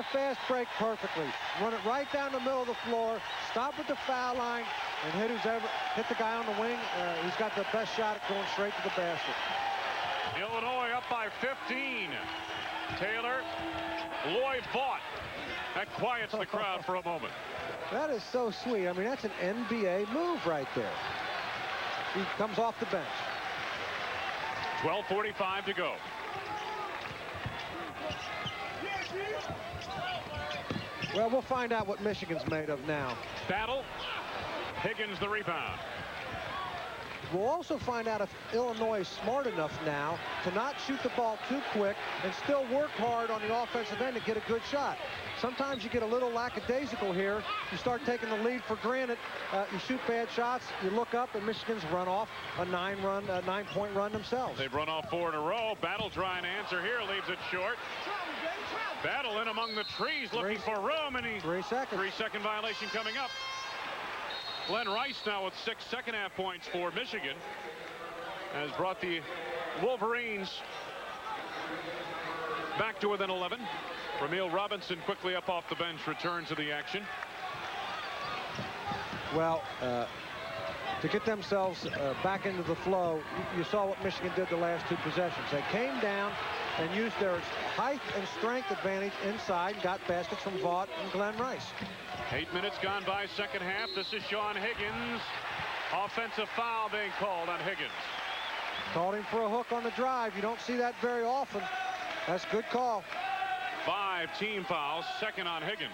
the fast break perfectly. Run it right down the middle of the floor. Stop at the foul line and hit the guy on the wing. He's got the best shot at going straight to the basket. Illinois up by 15. Taylor, Lloyd Vaught. That quiets the crowd for a moment. That is so sweet. I mean, that's an NBA move right there. He comes off the bench. 12:45 to go. Well, we'll find out what Michigan's made of now. Battle. Higgins the rebound. We'll also find out if Illinois is smart enough now to not shoot the ball too quick and still work hard on the offensive end to get a good shot. Sometimes you get a little lackadaisical here. You start taking the lead for granted. You shoot bad shots. You look up, and Michigan's run off a 9-point run themselves. They've run off 4 in a row. Battle trying to answer here, leaves it short. Battle in among the trees, looking for room, and 3 seconds. 3-second violation coming up. Glenn Rice now with 6 second-half points for Michigan has brought the Wolverines back to within 11. Ramil Robinson quickly up off the bench, returns to the action. Well, to get themselves back into the flow, you saw what Michigan did the last 2 possessions. They came down and used their height and strength advantage inside, got baskets from Vaught and Glenn Rice. 8 minutes gone by second half. This is Sean Higgins. Offensive foul being called on Higgins. Called him for a hook on the drive. You don't see that very often. That's a good call. 5 team fouls, second on Higgins.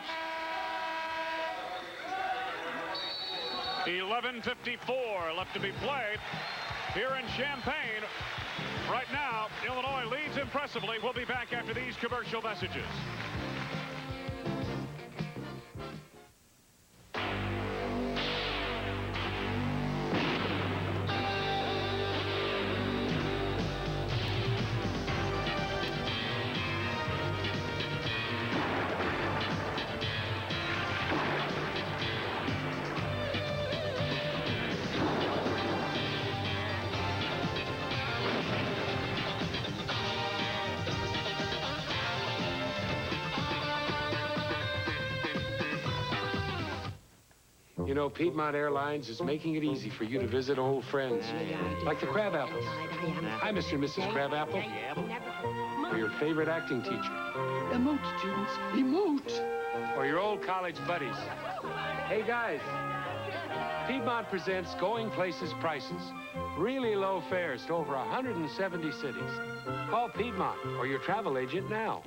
11:54 left to be played here in Champaign. Right now, Illinois leads impressively. We'll be back after these commercial messages. You know, Piedmont Airlines is making it easy for you to visit old friends, like the Crabapples. Hi, Mr. and Mrs. Crabapple. Or your favorite acting teacher. Emote, students, emote. Or your old college buddies. Hey, guys. Piedmont presents Going Places prices. Really low fares to over 170 cities. Call Piedmont or your travel agent now.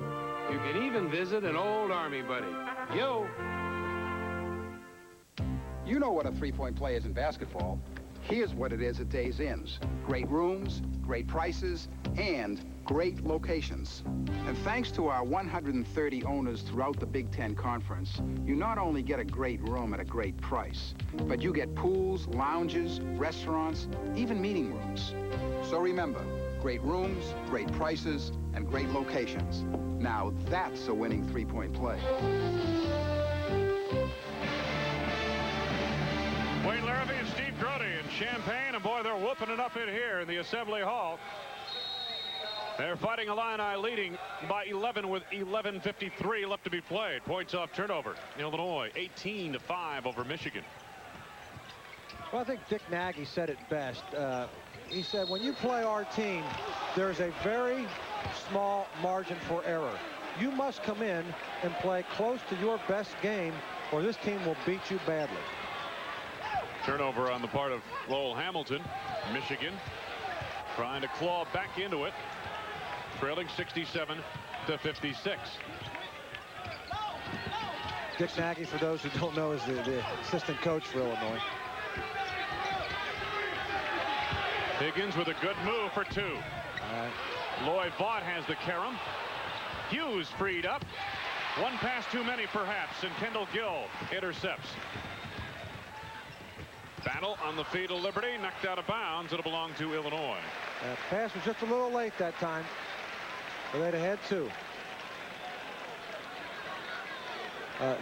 You can even visit an old Army buddy. Yo! You know what a three-point play is in basketball. Here's what it is at Days Inns. Great rooms, great prices, and great locations. And thanks to our 130 owners throughout the Big Ten Conference, you not only get a great room at a great price, but you get pools, lounges, restaurants, even meeting rooms. So remember, great rooms, great prices, and great locations. Now that's a winning three-point play. Wayne Larrabee and Steve Grody in Champaign, and boy, they're whooping it up in here in the Assembly Hall. They're fighting Illini, leading by 11 with 11:53 left to be played. Points off turnover. Illinois 18-5 over Michigan. Well, I think Dick Nagy said it best. He said, when you play our team, there's a very small margin for error. You must come in and play close to your best game, or this team will beat you badly. Turnover on the part of Lowell Hamilton. Michigan trying to claw back into it, trailing 67-56. Dick Nagy, for those who don't know, is the assistant coach for Illinois. Higgins with a good move for 2. Lloyd Vaught has the carom. Hughes freed up. One pass too many, perhaps, and Kendall Gill intercepts. Battle on the feet of Liberty, knocked out of bounds. It'll belong to Illinois. That pass was just a little late that time. But they'd have had 2.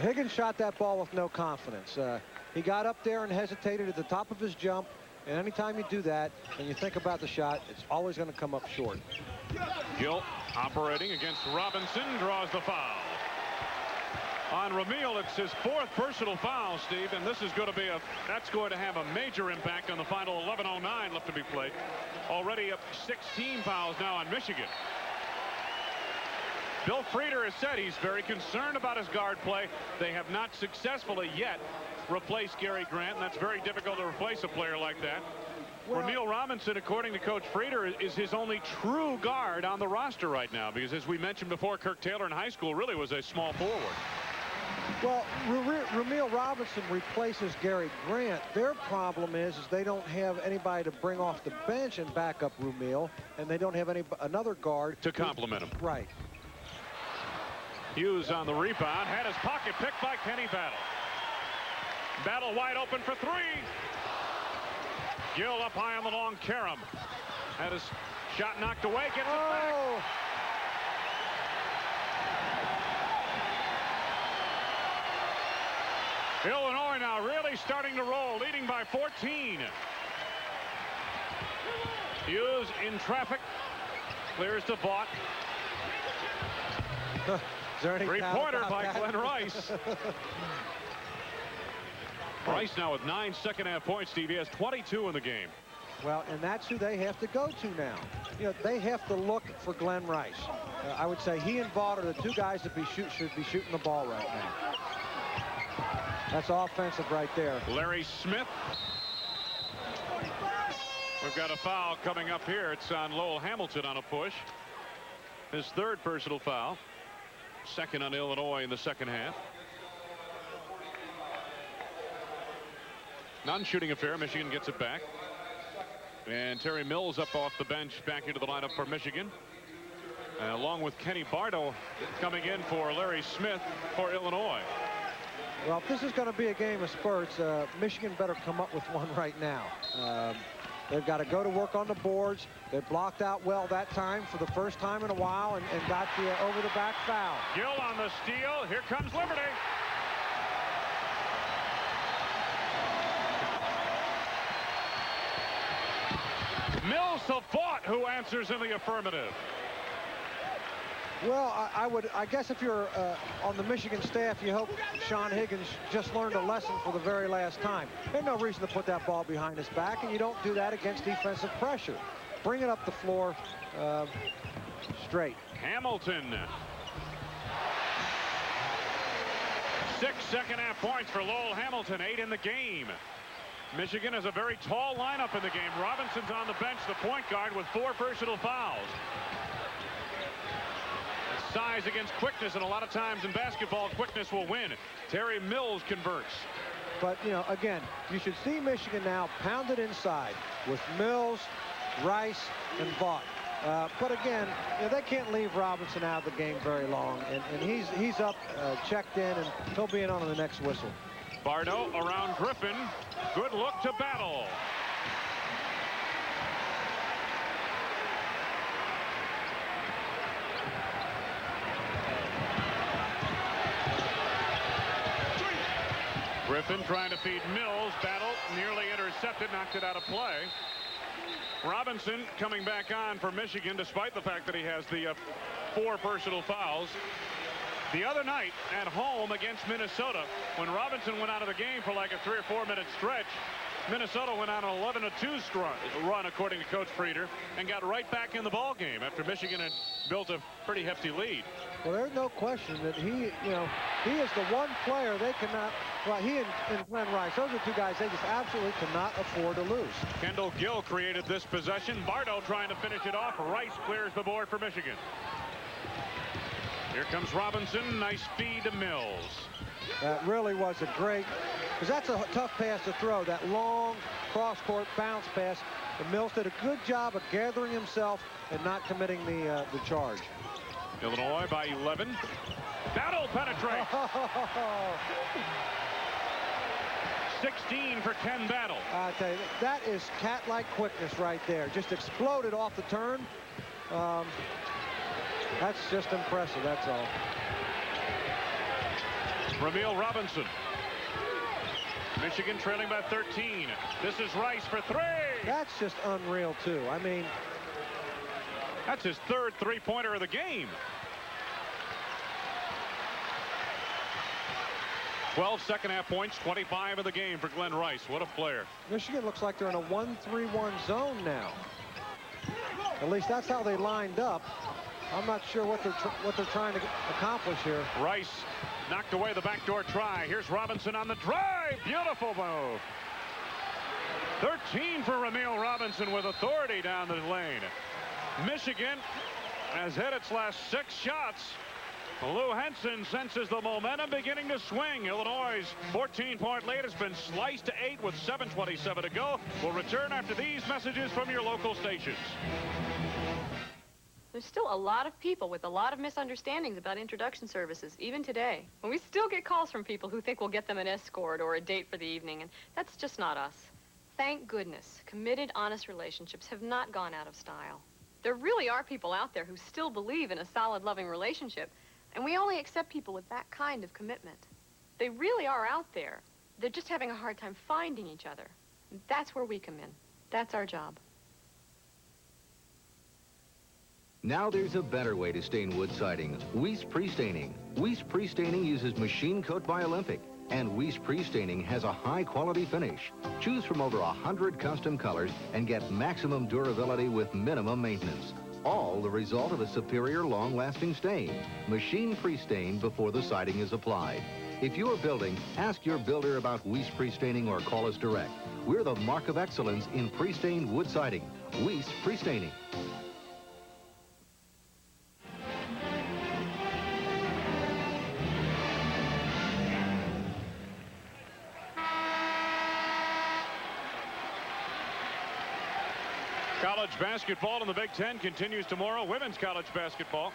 Higgins shot that ball with no confidence. He got up there and hesitated at the top of his jump. And anytime you do that and you think about the shot, it's always going to come up short. Gill operating against Robinson, draws the foul. On Ramil, it's his 4th personal foul, Steve, and this is going to be that's going to have a major impact on the final 11:09 left to be played. Already up 16 fouls now on Michigan. Bill Frieder has said he's very concerned about his guard play. They have not successfully yet replaced Gary Grant, and that's very difficult to replace a player like that. Well, Ramil Robinson, according to Coach Frieder, is his only true guard on the roster right now, because as we mentioned before, Kirk Taylor in high school really was a small forward. Well, Ramil Robinson replaces Gary Grant. Their problem is they don't have anybody to bring off the bench and back up Ramil, and they don't have another guard to complement him. Right. Hughes on the rebound, had his pocket picked by Kenny Battle. Battle wide open for 3. Gill up high on the long carom. Had his shot knocked away, gets it back. Illinois now really starting to roll, leading by 14. Hughes in traffic, clears to Vaught. 3-pointer by Glenn Rice. Rice now with 9 second-half points. Steve, he has 22 in the game. Well, and that's who they have to go to now. You know, they have to look for Glenn Rice. I would say he and Vaught are the 2 guys that should be shooting the ball right now. That's offensive right there. Larry Smith. We've got a foul coming up here. It's on Lowell Hamilton on a push. His 3rd personal foul. 2nd on Illinois in the second half. Non-shooting affair. Michigan gets it back. And Terry Mills up off the bench back into the lineup for Michigan. Along with Kenny Bardo coming in for Larry Smith for Illinois. Well, if this is going to be a game of spurts, Michigan better come up with one right now. They've got to go to work on the boards. They blocked out well that time for the first time in a while and got the over-the-back foul. Gill on the steal. Here comes Liberty. Mills to Vaught, who answers in the affirmative. Well, I guess if you're on the Michigan staff, you hope Sean Higgins just learned a lesson for the very last time. There's no reason to put that ball behind his back, and you don't do that against defensive pressure. Bring it up the floor straight. Hamilton. 6 second-half points for Lowell Hamilton, 8 in the game. Michigan has a very tall lineup in the game. Robinson's on the bench, the point guard, with 4 personal fouls. Size against quickness, and a lot of times in basketball, quickness will win. Terry Mills converts. But, you know, again, you should see Michigan now pounded inside with Mills, Rice, and Vaught. But again, you know, they can't leave Robinson out of the game very long, and he's up, checked in, and he'll be in on the next whistle. Bardo around Griffin. Good look to Battle. Griffin trying to feed Mills. Battle nearly intercepted, knocked it out of play. Robinson coming back on for Michigan despite the fact that he has the 4 personal fouls. The other night at home against Minnesota, when Robinson went out of the game for like a 3 or 4 minute stretch, Minnesota went on an 11-2 run, according to Coach Frieder, and got right back in the ball game after Michigan had built a pretty hefty lead. Well, there's no question that he is the one player they cannot. Well, he and Glenn Rice, those are 2 guys they just absolutely cannot afford to lose. Kendall Gill created this possession. Bardo trying to finish it off. Rice clears the board for Michigan. Here comes Robinson. Nice feed to Mills. That really was a great, because that's a tough pass to throw, that long cross-court bounce pass. And Mills did a good job of gathering himself and not committing the charge. Illinois by 11. Battle penetrates. 16 for Ken Battle. I tell you, that is cat-like quickness right there. Just exploded off the turn. That's just impressive, that's all. Ramil Robinson. Michigan trailing by 13. This is Rice for 3. That's just unreal, too. I mean, that's his 3rd 3-pointer of the game. 12 second half points, 25 of the game for Glenn Rice. What a player. Michigan looks like they're in a 1-3-1 zone now. At least that's how they lined up. I'm not sure what they're trying to accomplish here. Rice knocked away the backdoor try. Here's Robinson on the drive. Beautiful move. 13 for Ramil Robinson with authority down the lane. Michigan has hit its last 6 shots. Lou Henson senses the momentum beginning to swing. Illinois' 14-point lead has been sliced to 8 with 7:27 to go. We'll return after these messages from your local stations. There's still a lot of people with a lot of misunderstandings about introduction services, even today. And we still get calls from people who think we'll get them an escort or a date for the evening, and that's just not us. Thank goodness, committed, honest relationships have not gone out of style. There really are people out there who still believe in a solid, loving relationship, and we only accept people with that kind of commitment. They really are out there. They're just having a hard time finding each other. And that's where we come in. That's our job. Now there's a better way to stain wood siding. Weiss Pre-Staining. Weiss Pre-Staining uses machine coat by Olympic. And Weiss Pre-Staining has a high-quality finish. Choose from over 100 custom colors and get maximum durability with minimum maintenance. All the result of a superior long-lasting stain. Machine pre-stain before the siding is applied. If you're building, ask your builder about Weiss Pre-Staining or call us direct. We're the mark of excellence in pre-stained wood siding. Weiss Pre-Staining. College basketball in the Big Ten continues tomorrow. Women's college basketball.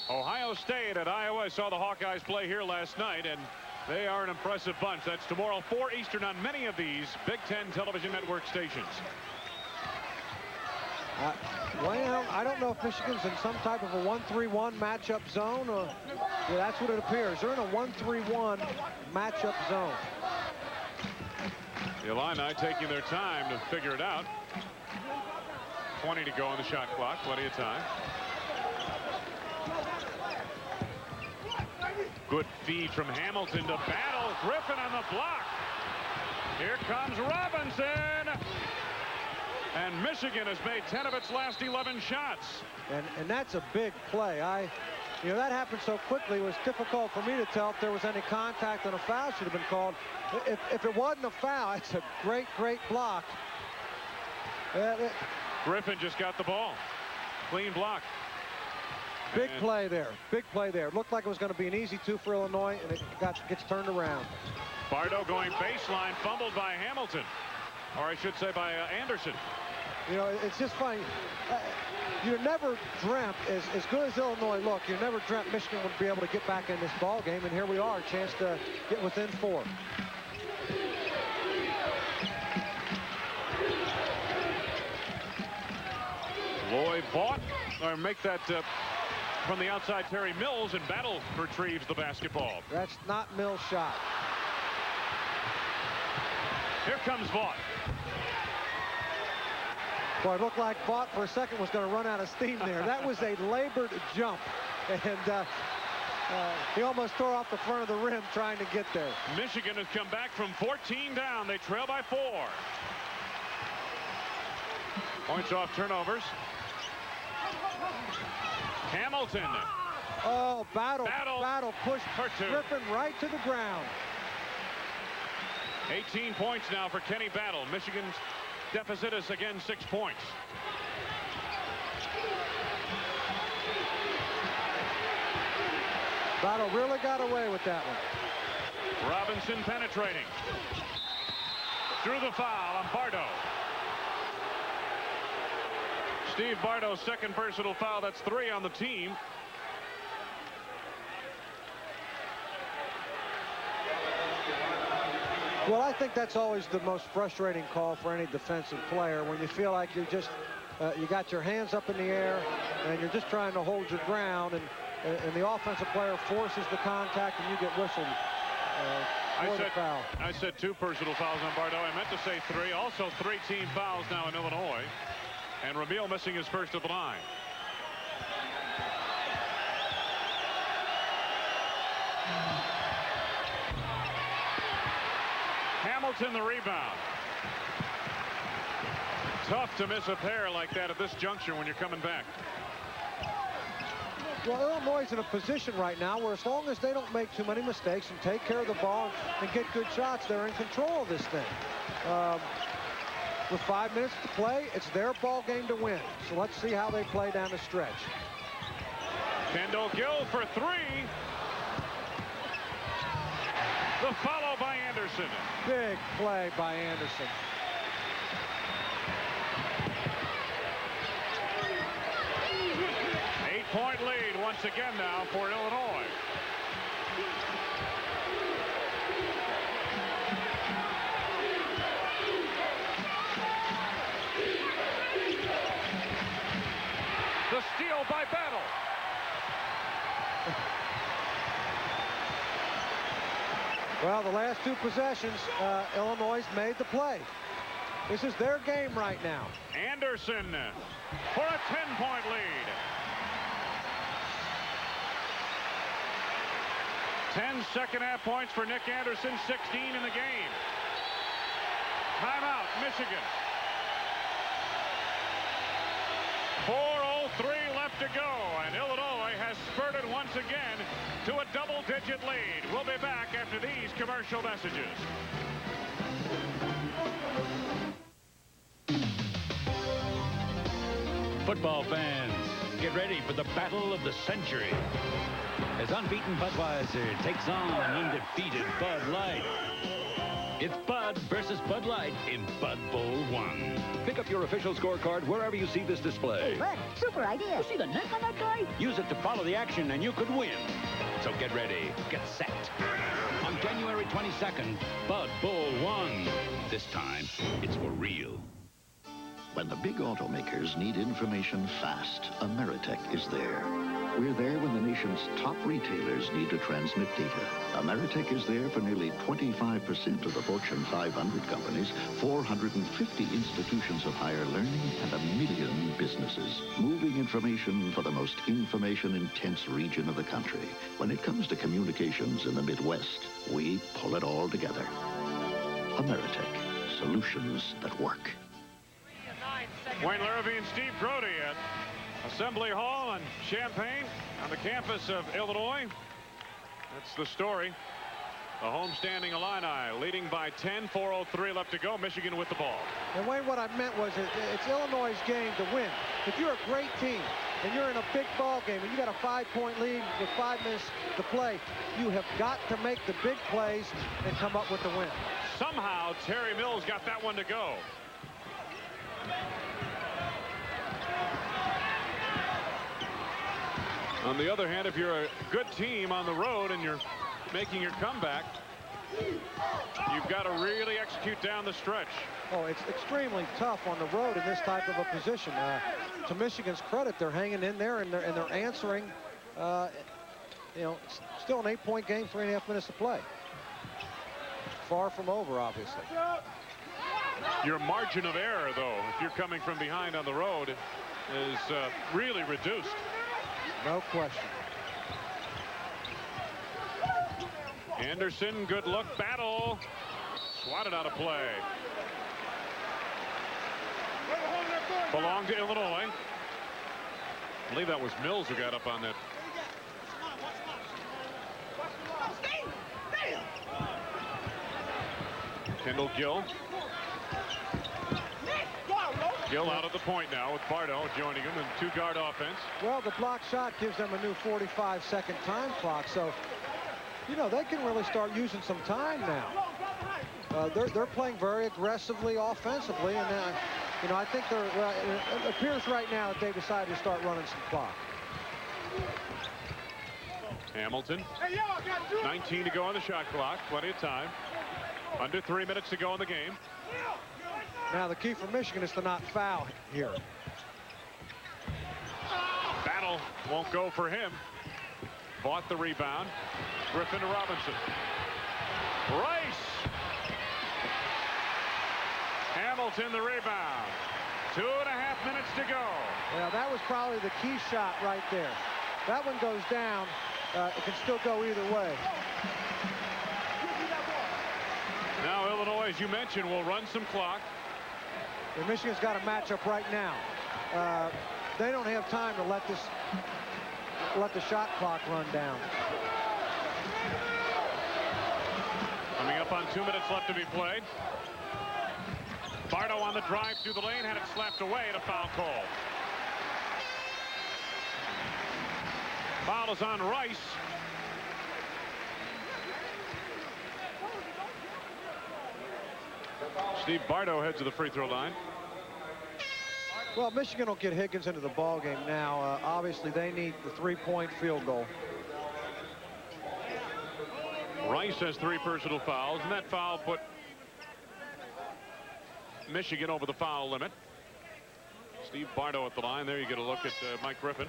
Ohio State at Iowa. I saw the Hawkeyes play here last night, and they are an impressive bunch. That's tomorrow, 4 Eastern on many of these Big Ten television network stations. Well, I don't know if Michigan's in some type of a 1-3-1 matchup zone, or yeah, that's what it appears. They're in a 1-3-1 matchup zone. The Illini taking their time to figure it out. 20 to go on the shot clock. Plenty of time. Good feed from Hamilton to Battle. Griffin on the block. Here comes Robinson. And Michigan has made 10 of its last 11 shots. And that's a big play. You know, that happened so quickly, it was difficult for me to tell if there was any contact and a foul should have been called. If it wasn't a foul, it's a great, great block. Griffin just got the ball. Clean block. Big play there. Big play there. It looked like it was going to be an easy 2 for Illinois, and it gets turned around. Bardo going baseline, fumbled by Hamilton. Or I should say by Anderson. You know, it's just funny. You never dreamt, as good as Illinois looked, you never dreamt Michigan would be able to get back in this ball game, and here we are, a chance to get within 4. Lloyd Vaught, or make that from the outside. Terry Mills, and Battle retrieves the basketball. That's not Mills' shot. Here comes Vaught. Boy, it looked like Vaught for a second was going to run out of steam there. That was a labored jump, and he almost tore off the front of the rim trying to get there. Michigan has come back from 14 down. They trail by 4. Points off turnovers. Hamilton. Oh, Battle pushed Griffin right to the ground. 18 points now for Kenny Battle. Michigan's deficit is again 6 points. Battle really got away with that one. Robinson penetrating. Through the foul on Bardo. Steve Bardo's second personal foul. That's 3 on the team. Well, I think that's always the most frustrating call for any defensive player, when you feel like you're just you got your hands up in the air and you're just trying to hold your ground, and the offensive player forces the contact and you get whistled for the foul. I said 2 personal fouls on Bardo. I meant to say 3. Also 3 team fouls now in Illinois. And Ramil missing his first of the line. Hamilton the rebound. Tough to miss a pair like that at this juncture when you're coming back. Well, Illinois is in a position right now where as long as they don't make too many mistakes and take care of the ball and get good shots, they're in control of this thing. With 5 minutes to play, it's their ball game to win. So let's see how they play down the stretch. Kendall Gill for three. The follow by Anderson. Big play by Anderson. Eight-point lead once again now for Illinois. The steal by Battle. Well, the last two possessions, Illinois made the play. This is their game right now. Anderson for a 10-point lead. 10 second-half points for Nick Anderson, 16 in the game. Timeout, Michigan. 4:03 left to go, and Illinois has spurted once again to a double-digit lead. We'll be back after these commercial messages. Football fans, get ready for the battle of the century as unbeaten Budweiser takes on undefeated Bud Light. It's Bud versus Bud Light in Bud Bowl 1. Pick up your official scorecard wherever you see this display. Hey, Bud, super idea. You see the neck on that guy? Use it to follow the action and you could win. So get ready, get set. On January 22nd, Bud Bowl 1. This time, it's for real. When the big automakers need information fast, Ameritech is there. We're there when the nation's top retailers need to transmit data. Ameritech is there for nearly 25% of the Fortune 500 companies, 450 institutions of higher learning, and 1 million businesses. Moving information for the most information-intense region of the country. When it comes to communications in the Midwest, we pull it all together. Ameritech, solutions that work. Wayne Larrabee and Steve Grody at Assembly Hall in Champaign on the campus of Illinois. That's the story. The homestanding Illini leading by 10, 4:03 left to go. Michigan with the ball. And Wayne, what I meant was it's Illinois' game to win. If you're a great team and you're in a big ball game and you got a 5-point lead with 5 minutes to play, you have got to make the big plays and come up with the win. Somehow Terry Mills got that one to go. On the other hand, if you're a good team on the road and you're making your comeback, you've got to really execute down the stretch. Oh, it's extremely tough on the road in this type of a position. To Michigan's credit, they're hanging in there and they're answering. You know, it's still an 8-point game, 3.5 minutes to play. Far from over, obviously. Your margin of error, though, if you're coming from behind on the road, is really reduced. No question. Anderson, good look, Battle. Swatted out of play. Belonged to Illinois. I believe that was Mills who got up on that. Kendall Gill. Gill out at the point now with Bardo joining him in two-guard offense. Well, the block shot gives them a new 45-second time clock, so you know they can really start using some time now. They're playing very aggressively offensively, and you know, I think they're. It appears right now that they decided to start running some clock. Hamilton. 19 to go on the shot clock. Plenty of time. Under 3 minutes to go in the game. Now the key for Michigan is to not foul here. Battle won't go for him. Bought the rebound. Griffin to Robinson. Rice. Hamilton the rebound. 2.5 minutes to go. Yeah, that was probably the key shot right there. That one goes down. It can still go either way. Now Illinois as you mentioned, will run some clock. And Michigan's got a matchup right now. They don't have time to let the shot clock run down. Coming up on 2 minutes left to be played. Bardo on the drive through the lane, had it slapped away at a foul call. Foul is on Rice. Steve Bardo heads to the free throw line. Well, Michigan will get Higgins into the ball game now. Obviously, they need the three-point field goal. Rice has 3 personal fouls, and that foul put Michigan over the foul limit. Steve Bardo at the line. There you get a look at Mike Griffin.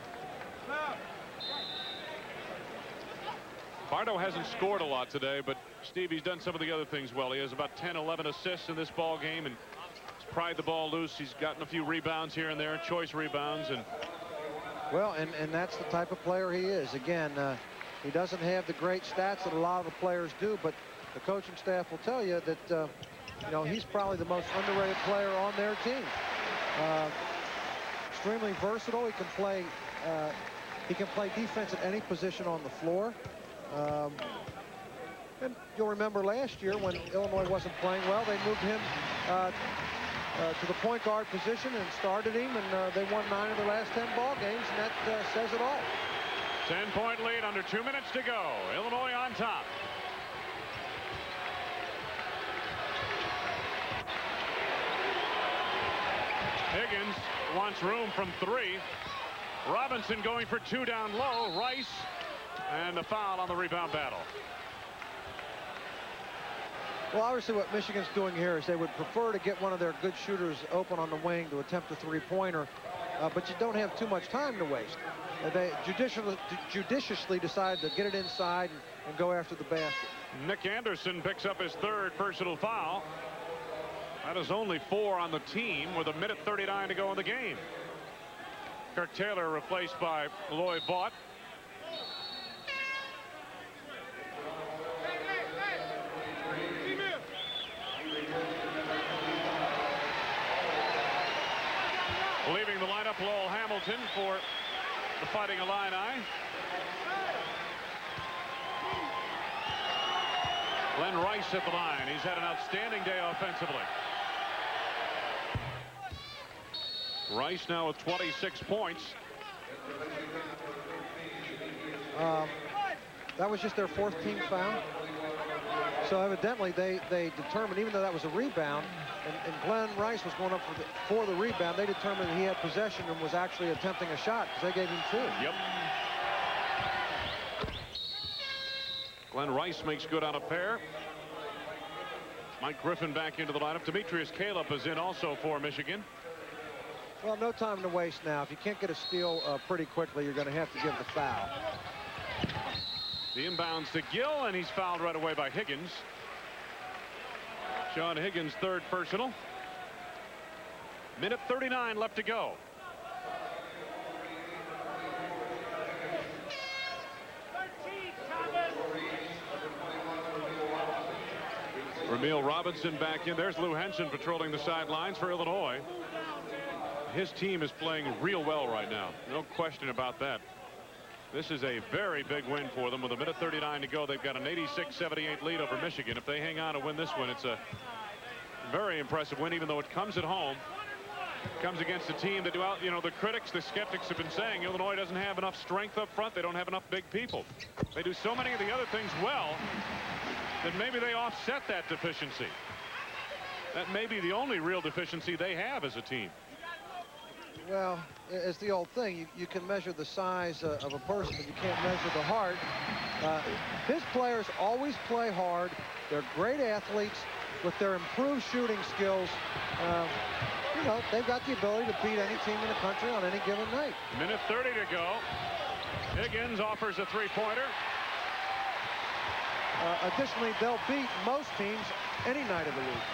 Bardo hasn't scored a lot today, but Steve, he's done some of the other things well. He has about 10, 11 assists in this ball game, and he's pried the ball loose. He's gotten a few rebounds here and there, choice rebounds. And well, and that's the type of player he is. Again, he doesn't have the great stats that a lot of the players do, but the coaching staff will tell you that you know, he's probably the most underrated player on their team. Extremely versatile. He can play defense at any position on the floor. And you'll remember last year when Illinois wasn't playing well, they moved him to the point guard position and started him, and they won 9 of the last 10 ball games, and that says it all. 10-point lead under 2 minutes to go. Illinois on top. Higgins wants room from 3. Robinson going for 2 down low. Rice, and the foul on the rebound battle. Well, obviously what Michigan's doing here is they would prefer to get one of their good shooters open on the wing to attempt a three-pointer, but you don't have too much time to waste. They judiciously decided to get it inside and go after the basket. Nick Anderson picks up his 3rd personal foul. That is only 4 on the team with 1:39 to go in the game. Kirk Taylor replaced by Lloyd Vaught. Leaving the lineup, Lowell Hamilton for the Fighting Illini. Glenn Rice at the line. He's had an outstanding day offensively. Rice now with 26 points. That was just their 4th team foul. So evidently they determined, even though that was a rebound, and Glenn Rice was going up for the rebound, they determined that he had possession and was actually attempting a shot because they gave him 2. Yep. Glenn Rice makes good on a pair. Mike Griffin back into the lineup. Demetrius Caleb is in also for Michigan. Well, no time to waste now. If you can't get a steal pretty quickly, you're going to have to give the foul. The inbounds to Gill, and he's fouled right away by Higgins. Sean Higgins' 3rd personal. 1:39 left to go. Ramil Robinson back in. There's Lou Henson patrolling the sidelines for Illinois. His team is playing real well right now. No question about that. This is a very big win for them with 1:39 to go. They've got an 86-78 lead over Michigan. If they hang on and win this one, it's a very impressive win, even though it comes at home. It comes against a team that, well, you know, the critics, the skeptics have been saying Illinois doesn't have enough strength up front. They don't have enough big people. They do so many of the other things well that maybe they offset that deficiency. That may be the only real deficiency they have as a team. Well, it's the old thing. You can measure the size of a person, but you can't measure the heart. His players always play hard. They're great athletes with their improved shooting skills. You know, they've got the ability to beat any team in the country on any given night. 1:30 to go. Higgins offers a 3-pointer. Additionally, they'll beat most teams any night of the week.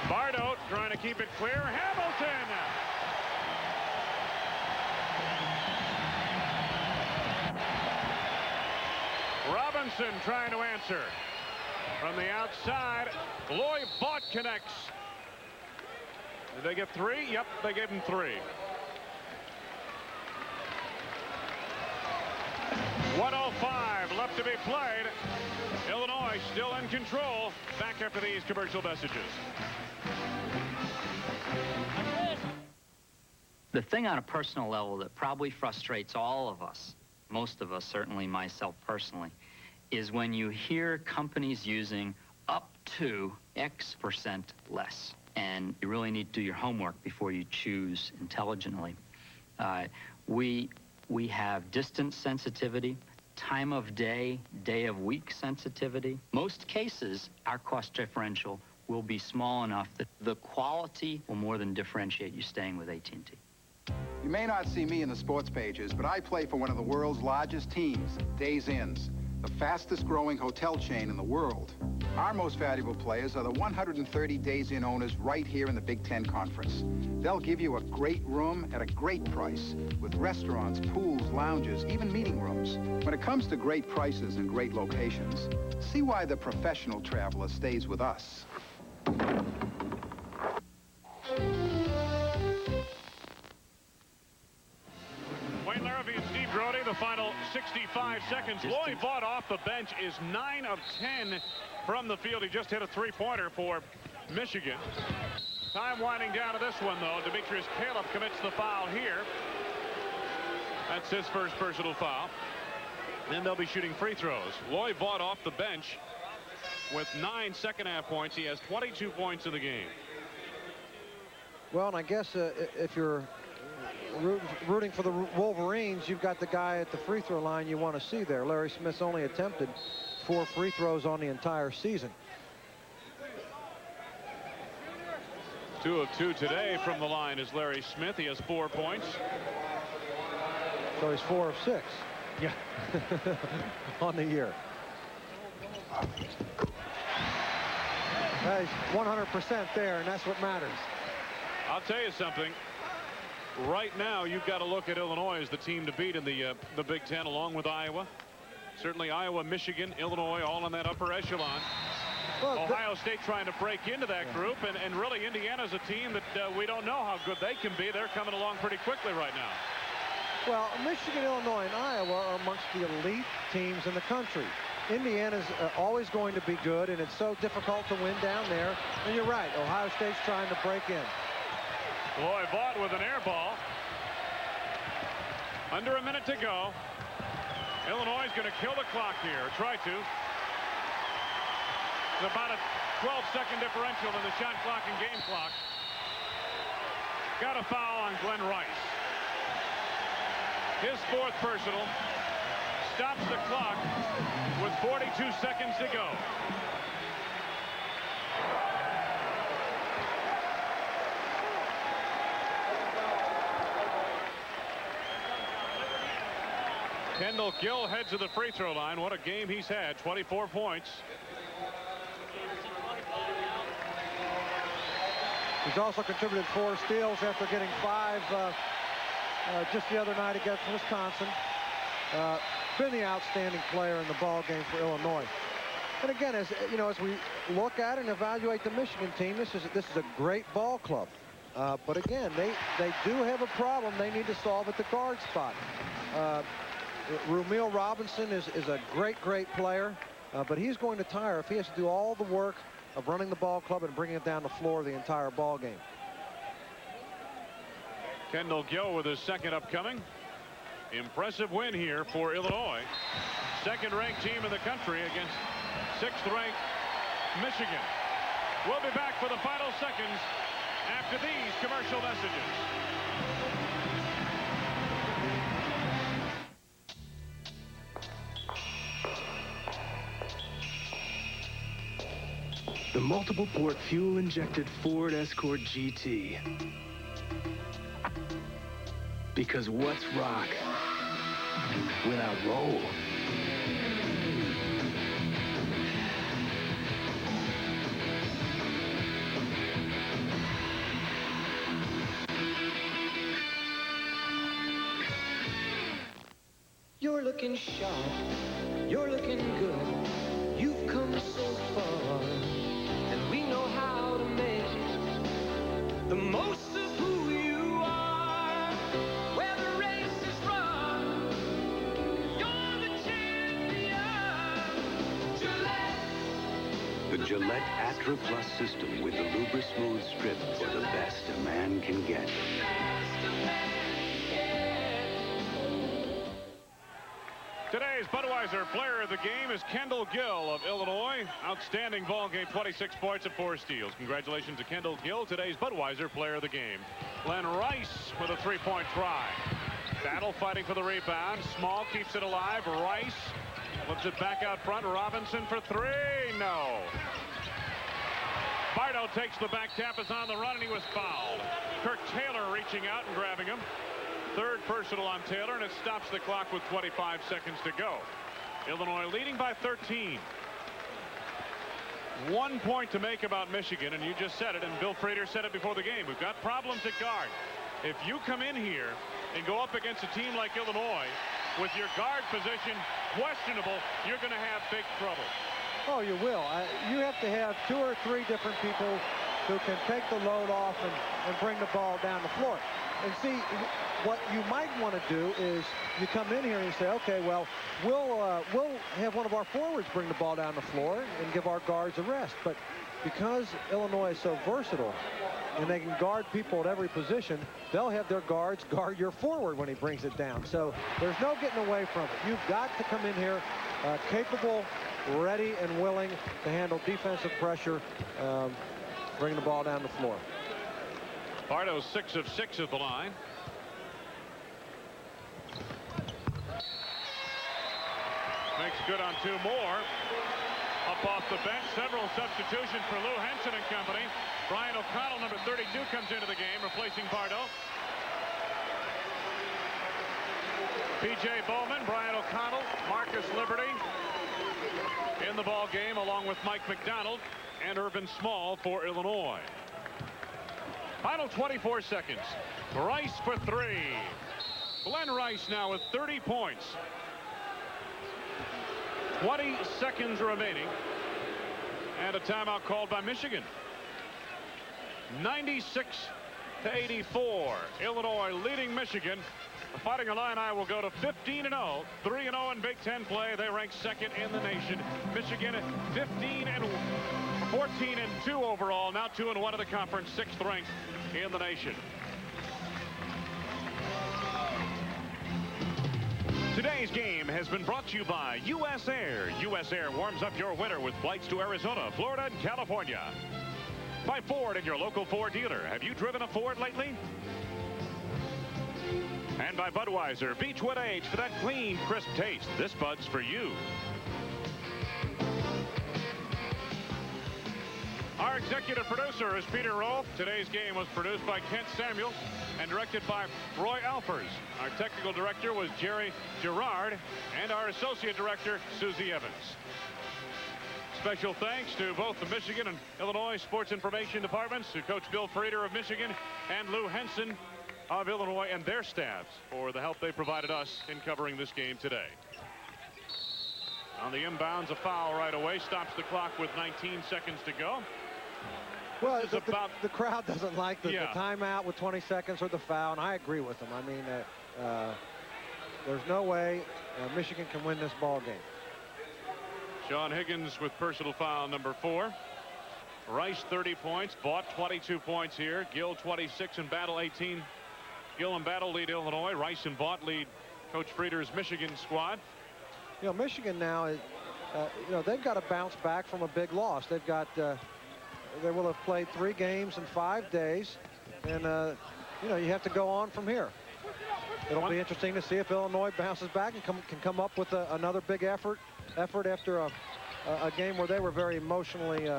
Bardo trying to keep it clear. Hamilton. Robinson trying to answer. From the outside, Lloyd Vaught connects. Did they get 3? Yep, they gave him 3. 1:05 left to be played. Illinois still in control. Back after these commercial messages. The thing on a personal level that probably frustrates all of us, most of us, certainly myself personally, is when you hear companies using up to X% less. And you really need to do your homework before you choose intelligently. We have distance sensitivity, time of day, day of week sensitivity. Most cases, our cost differential will be small enough that the quality will more than differentiate you staying with AT&T. You may not see me in the sports pages, but I play for one of the world's largest teams, Days Inns, the fastest growing hotel chain in the world. Our most valuable players are the 130 Days Inn owners right here in the Big Ten Conference. They'll give you a great room at a great price with restaurants, pools, lounges, even meeting rooms. When it comes to great prices and great locations, see why the professional traveler stays with us. Wayne Larrabee and Steve Grody, the final 65 seconds. Lloyd Vaught off the bench is 9 of 10 from the field. He just hit a 3-pointer for Michigan. Time winding down to this one, though. Demetrius Caleb commits the foul here. That's his first personal foul. Then they'll be shooting free throws. Lloyd Vaught off the bench with 9 second-half points. He has 22 points in the game. Well, and I guess if you're rooting for the Wolverines, you've got the guy at the free throw line you want to see there. Larry Smith's only attempted 4 free throws on the entire season. 2 of 2 today from the line is Larry Smith. He has 4 points. So he's 4 of 6. Yeah. On the year. He's 100% there, and that's what matters. I'll tell you something. Right now, you've got to look at Illinois as the team to beat in the Big Ten, along with Iowa. Certainly Iowa, Michigan, Illinois, all in that upper echelon. Well, Ohio State trying to break into that group, and really Indiana's a team that we don't know how good they can be. They're coming along pretty quickly right now. Well, Michigan, Illinois, and Iowa are amongst the elite teams in the country. Indiana's always going to be good, and it's so difficult to win down there. And you're right, Ohio State's trying to break in. Lloyd Vaught with an air ball. Under a minute to go. Illinois is going to kill the clock here, or try to. It's about a 12-second differential in the shot clock and game clock. Got a foul on Glenn Rice. His 4th personal. Stops the clock with 42 seconds to go. Kendall Gill heads to the free throw line. What a game he's had. 24 points. He's also contributed 4 steals after getting 5 just the other night against Wisconsin. Been the outstanding player in the ball game for Illinois. And again, as you know, as we look at and evaluate the Michigan team, this is a great ball club. But again, they do have a problem they need to solve at the guard spot. Rumeal Robinson is a great player, but he's going to tire if he has to do all the work of running the ball club and bringing it down the floor the entire ball game. Kendall Gill with his 2nd upcoming. Impressive win here for Illinois. 2nd-ranked team in the country against 6th-ranked Michigan. We'll be back for the final seconds after these commercial messages. The multiple-port fuel-injected Ford Escort GT. Because what's rock without roll? You're looking sharp. You're looking good. You've come so far. the most of who you are. Where the race is run, you're the champion. Gillette. The Gillette Atra Plus system with the Lubra Smooth Strip for the best a man can get. Today's Budweiser player of the game is Kendall Gill of Illinois. Outstanding ball game, 26 points and 4 steals. Congratulations to Kendall Gill, today's Budweiser player of the game. Glenn Rice with a 3-point try. Battle fighting for the rebound. Small keeps it alive. Rice flips it back out front. Robinson for 3. No. Bardo takes the back tap, is on the run, and he was fouled. Kirk Taylor reaching out and grabbing him. Third personal on Taylor, and it stops the clock with 25 seconds to go. Illinois leading by 13. 1 point to make about Michigan, and you just said it, and Bill Frieder said it before the game. We've got problems at guard. If you come in here and go up against a team like Illinois with your guard position questionable, you're going to have big trouble. Oh, you will. You have to have 2 or 3 different people who can take the load off and bring the ball down the floor. And see, what you might want to do is you come in here and you say, okay, well, we'll have one of our forwards bring the ball down the floor and give our guards a rest. But because Illinois is so versatile and they can guard people at every position, they'll have their guards guard your forward when he brings it down. So there's no getting away from it. You've got to come in here capable, ready, and willing to handle defensive pressure, bringing the ball down the floor. Bardo 6 of 6 at the line. Makes good on 2 more. Up off the bench, several substitutions for Lou Henson and company. Brian O'Connell, number 32, comes into the game, replacing Bardo. P.J. Bowman, Brian O'Connell, Marcus Liberty in the ball game, along with Mike McDonald and Irvin Small for Illinois. Final 24 seconds. Rice for 3. Glenn Rice now with 30 points. 20 seconds remaining. And a timeout called by Michigan. 96-84. Illinois leading Michigan. The Fighting Illini will go to 15-0. 3-0 in Big Ten play. They rank second in the nation. Michigan 14-2 overall. Now 2-1 in the conference. 6th ranked in the nation. Today's game has been brought to you by U.S. Air. U.S. Air warms up your winter with flights to Arizona, Florida, and California. By Ford and your local Ford dealer. Have you driven a Ford lately? And by Budweiser, Beechwood Age, for that clean, crisp taste. This Bud's for you. Our executive producer is Peter Rolfe. Today's game was produced by Kent Samuel and directed by Roy Alfers. Our technical director was Jerry Gerard, and our associate director, Susie Evans. Special thanks to both the Michigan and Illinois Sports Information Departments, to Coach Bill Frieder of Michigan and Lou Henson of Illinois and their staffs for the help they provided us in covering this game today. On the inbounds, a foul right away stops the clock with 19 seconds to go. Well, the crowd doesn't like the timeout with 20 seconds or the foul, and I agree with them. I mean, there's no way Michigan can win this ball game. Sean Higgins with personal foul number 4. Rice 30 points. Bought 22 points here. Gill 26 and Battle 18. Gill and Battle lead Illinois. Rice and Vaught lead Coach Frieder's Michigan squad. You know, Michigan now is, you know, they've got to bounce back from a big loss. They've got, they will have played 3 games in 5 days, and you know, you have to go on from here. It'll be interesting to see if Illinois bounces back and can come up with another big effort after a game where they were very emotionally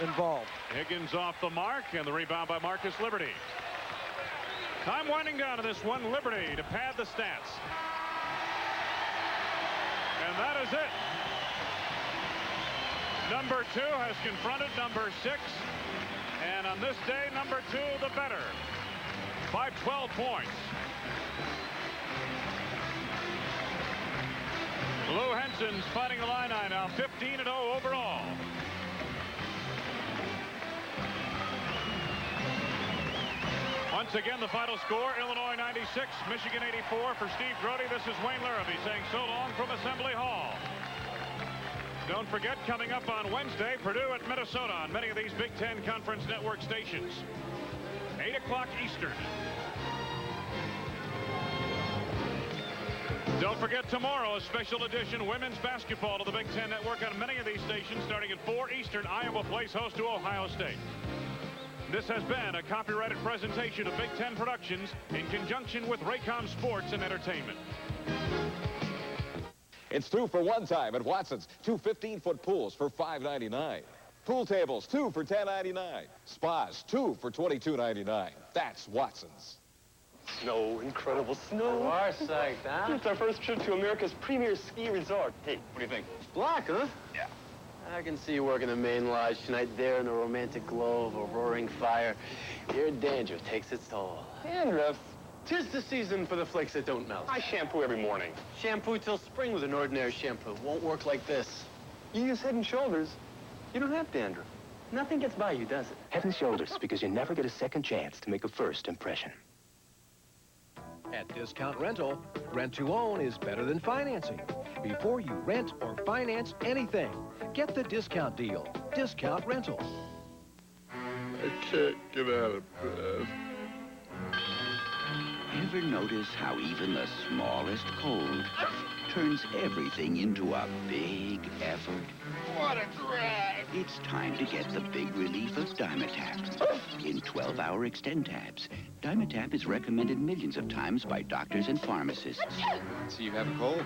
involved. Higgins off the mark, and the rebound by Marcus Liberty. Time winding down to this one. Liberty to pad the stats. And that is it. Number 2 has confronted number 6. And on this day, number 2 the better by 12 points. Lou Henson's Fighting Illini now 15-0 overall. Once again, the final score, Illinois 96, Michigan 84. For Steve Grody, this is Wayne Larrabee saying so long from Assembly Hall. Don't forget, coming up on Wednesday, Purdue at Minnesota on many of these Big Ten Conference Network stations. 8 o'clock Eastern. Don't forget, tomorrow, a special edition women's basketball to the Big Ten Network on many of these stations. Starting at 4 Eastern, Iowa plays host to Ohio State. This has been a copyrighted presentation of Big Ten Productions in conjunction with Raycom Sports and Entertainment. It's 2 for 1 time at Watson's. 2 15-foot pools for $5.99. Pool tables, 2 for $10.99. Spas, 2 for $22.99. That's Watson's. Snow, incredible snow. You are psyched, huh? It's our first trip to America's premier ski resort. Hey, what do you think? Black, huh? Yeah. I can see you working the main lodge tonight there in the romantic glow of a roaring fire. Your dandruff takes its toll. Dandruff? 'Tis the season for the flakes that don't melt. I shampoo every morning. Shampoo till spring with an ordinary shampoo. Won't work like this. You use Head & Shoulders. You don't have dandruff. Nothing gets by you, does it? Head & Shoulders, because you never get a second chance to make a first impression. At Discount Rental, rent to own is better than financing. Before you rent or finance anything, get the discount deal. Discount Rental. I can't get out of bed. Ever notice how even the smallest cold turns everything into a big effort? What a drag! It's time to get the big relief of Dymatap. In 12-hour extend tabs, Dymatap is recommended millions of times by doctors and pharmacists. So you have a cold?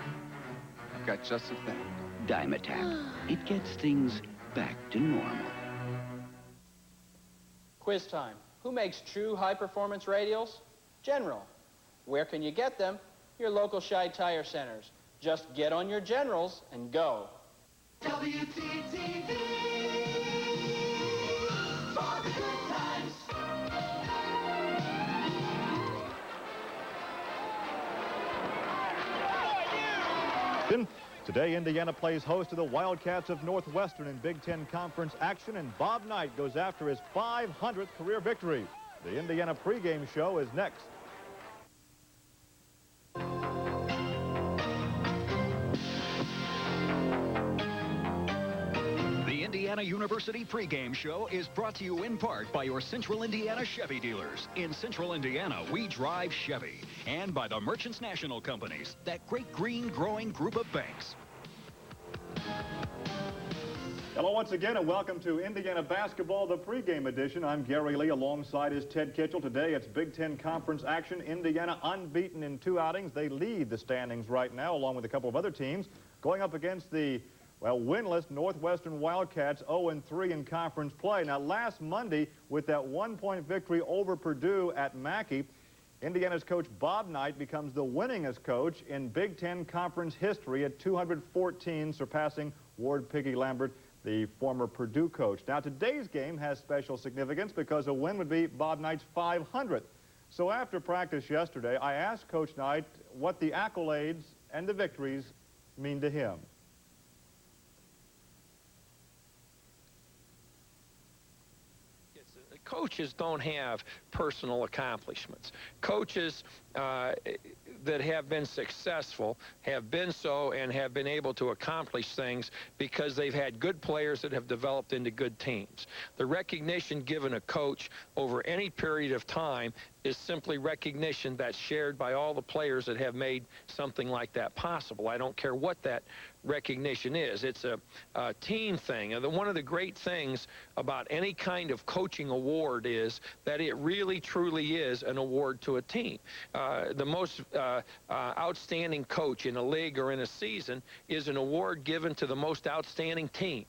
I've got just the thing. Dymatap. It gets things back to normal. Quiz time. Who makes true high-performance radials? General. Where can you get them? Your local Shy Tire Centers. Just get on your Generals and go. WTTV for the good times. Today, Indiana plays host to the Wildcats of Northwestern in Big Ten Conference action, and Bob Knight goes after his 500th career victory. The Indiana pregame show is next. The Indiana University pregame show is brought to you in part by your Central Indiana Chevy dealers. In Central Indiana, we drive Chevy. And by the Merchants National Companies, that great green growing group of banks. Hello once again, and welcome to Indiana Basketball, the pregame edition. I'm Gary Lee, alongside is Ted Kitchell. Today it's Big Ten Conference action. Indiana unbeaten in 2 outings. They lead the standings right now, along with a couple of other teams, going up against the, well, winless Northwestern Wildcats, 0-3 in conference play. Now, last Monday, with that 1-point victory over Purdue at Mackey, Indiana's coach Bob Knight becomes the winningest coach in Big Ten Conference history at 214, surpassing Ward Piggy Lambert, the former Purdue coach. Now, today's game has special significance because a win would be Bob Knight's 500th. So after practice yesterday, I asked Coach Knight what the accolades and the victories mean to him. Coaches don't have personal accomplishments. Coaches that have been successful have been so and have been able to accomplish things because they've had good players that have developed into good teams. The recognition given a coach over any period of time is simply recognition that's shared by all the players that have made something like that possible. I don't care what that recognition is. It's a team thing. And one of the great things about any kind of coaching award is that it really, truly is an award to a team. The most outstanding coach in a league or in a season is an award given to the most outstanding team.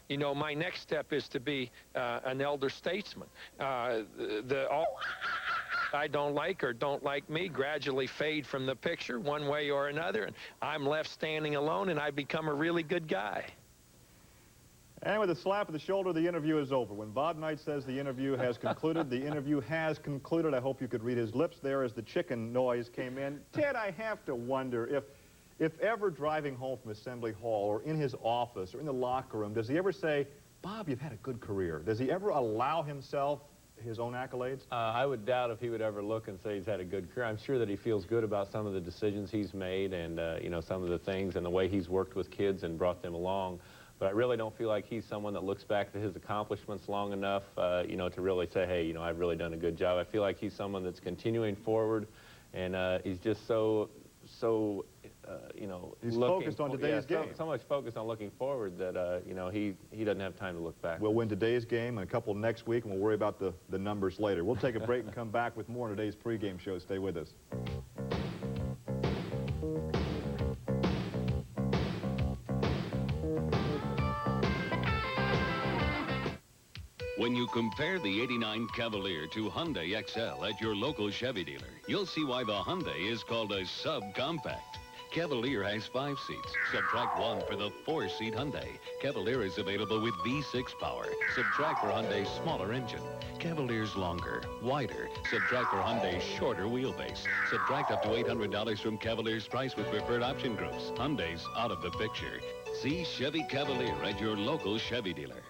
You know, my next step is to be an elder statesman. All I don't like or don't like me gradually fade from the picture one way or another, and I'm left standing alone, and I become a really good guy. And with a slap of the shoulder, the interview is over. When Bob Knight says the interview has concluded, the interview has concluded. I hope you could read his lips there as the chicken noise came in. Ted, I have to wonder if ever driving home from Assembly Hall or in his office or in the locker room, does he ever say, Bob, you've had a good career? Does he ever allow himself his own accolades? I would doubt if he would ever look and say he's had a good career. I'm sure that he feels good about some of the decisions he's made and, you know, some of the things and the way he's worked with kids and brought them along. But I really don't feel like he's someone that looks back to his accomplishments long enough, you know, to really say, hey, you know, I've really done a good job. I feel like he's someone that's continuing forward, and he's just so you know, he's focused on today's game. So much focused on looking forward that, you know, he doesn't have time to look back. We'll win today's game and a couple next week, and we'll worry about the numbers later. We'll take a break and come back with more in today's pregame show. Stay with us. When you compare the '89 Cavalier to Hyundai XL at your local Chevy dealer, you'll see why the Hyundai is called a subcompact. Cavalier has 5 seats. Subtract 1 for the 4-seat Hyundai. Cavalier is available with V6 power. Subtract for Hyundai's smaller engine. Cavalier's longer, wider. Subtract for Hyundai's shorter wheelbase. Subtract up to $800 from Cavalier's price with preferred option groups. Hyundai's out of the picture. See Chevy Cavalier at your local Chevy dealer.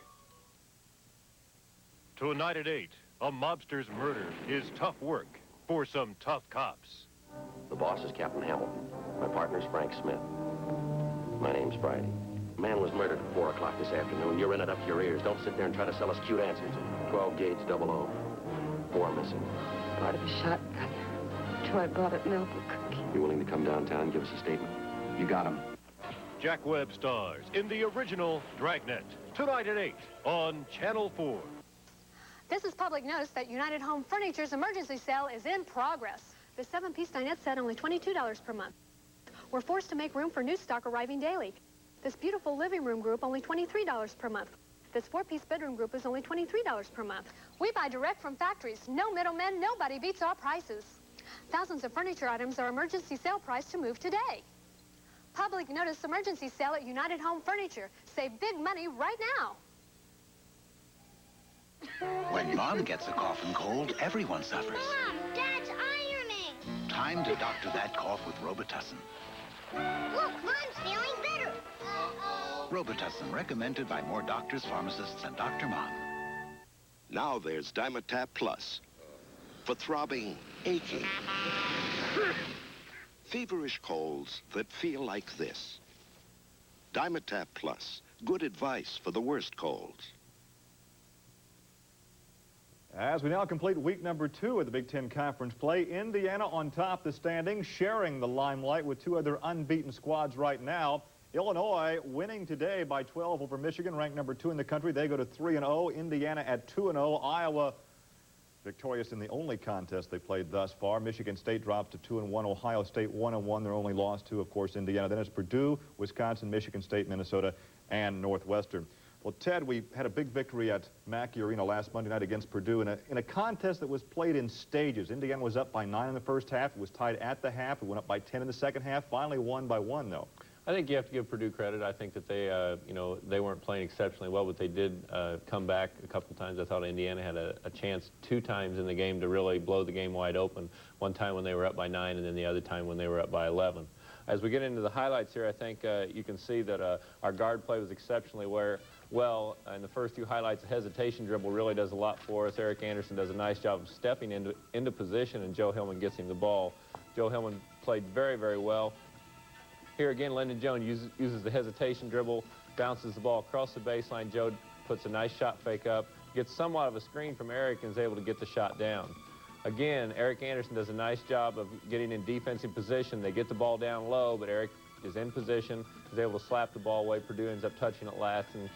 Tonight at 8, a mobster's murder is tough work for some tough cops. The boss is Captain Hamilton. My partner's Frank Smith. My name's Friday. A man was murdered at 4 o'clock this afternoon. You're in it up to your ears. Don't sit there and try to sell us cute answers. 12 gauge 00. 4 missing. Part of a shotgun. Troy bought it milk and cookie. You willing to come downtown and give us a statement? You got him. Jack Webb stars in the original Dragnet. Tonight at 8 on Channel 4. This is public notice that United Home Furniture's emergency sale is in progress. The 7-piece dinette set only $22 per month. We're forced to make room for new stock arriving daily. This beautiful living room group only $23 per month. This 4-piece bedroom group is only $23 per month. We buy direct from factories. No middlemen, nobody beats our prices. Thousands of furniture items are emergency sale price to move today. Public notice emergency sale at United Home Furniture. Save big money right now. When Mom gets a cough and cold, everyone suffers. Mom, Dad's ironing. Time to doctor that cough with Robitussin. Look, Mom's feeling better. Robitussin, recommended by more doctors, pharmacists, and Dr. Mom. Now there's Dimetap Plus for throbbing, aching, feverish colds that feel like this. Dimetap Plus, good advice for the worst colds. As we now complete week number 2 of the Big Ten Conference play, Indiana on top of the standings, sharing the limelight with 2 other unbeaten squads right now. Illinois winning today by 12 over Michigan, ranked number 2 in the country. They go to 3-0. Indiana at 2-0. Iowa victorious in the only contest they played thus far. Michigan State drops to 2-1. Ohio State 1-1. Their only loss to, of course, Indiana. Then it's Purdue, Wisconsin, Michigan State, Minnesota, and Northwestern. Well, Ted, we had a big victory at Mackey Arena last Monday night against Purdue in a contest that was played in stages. Indiana was up by 9 in the first half. It was tied at the half. It went up by 10 in the second half. Finally won by 1, though. I think you have to give Purdue credit. I think that they, you know, they weren't playing exceptionally well, but they did come back a couple times. I thought Indiana had a chance 2 times in the game to really blow the game wide open. One time when they were up by 9, and then the other time when they were up by 11. As we get into the highlights here, I think you can see that our guard play was exceptionally well. In the first 2 highlights, the hesitation dribble really does a lot for us. Eric Anderson does a nice job of stepping into position, and Joe Hillman gets him the ball. Joe Hillman played very, very well. Here again, Lyndon Jones uses the hesitation dribble, bounces the ball across the baseline. Joe puts a nice shot fake up, gets somewhat of a screen from Eric, and is able to get the shot down. Again, Eric Anderson does a nice job of getting in defensive position. They get the ball down low, but Eric is in position, is able to slap the ball away. Purdue ends up touching it last, and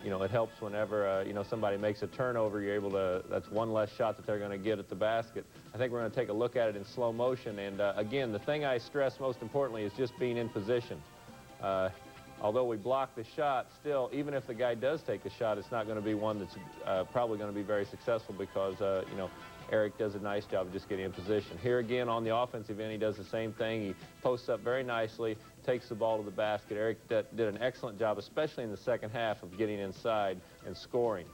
you know, it helps whenever you know, somebody makes a turnover. You're able to, that's one less shot that they're going to get at the basket. I think we're going to take a look at it in slow motion, and again, the thing I stress most importantly is just being in position. Although we block the shot, still, even if the guy does take the shot, it's not going to be one that's probably going to be very successful because, you know, Eric does a nice job of just getting in position. Here again on the offensive end, he does the same thing. He posts up very nicely, takes the ball to the basket. Eric did an excellent job, especially in the second half, of getting inside and scoring.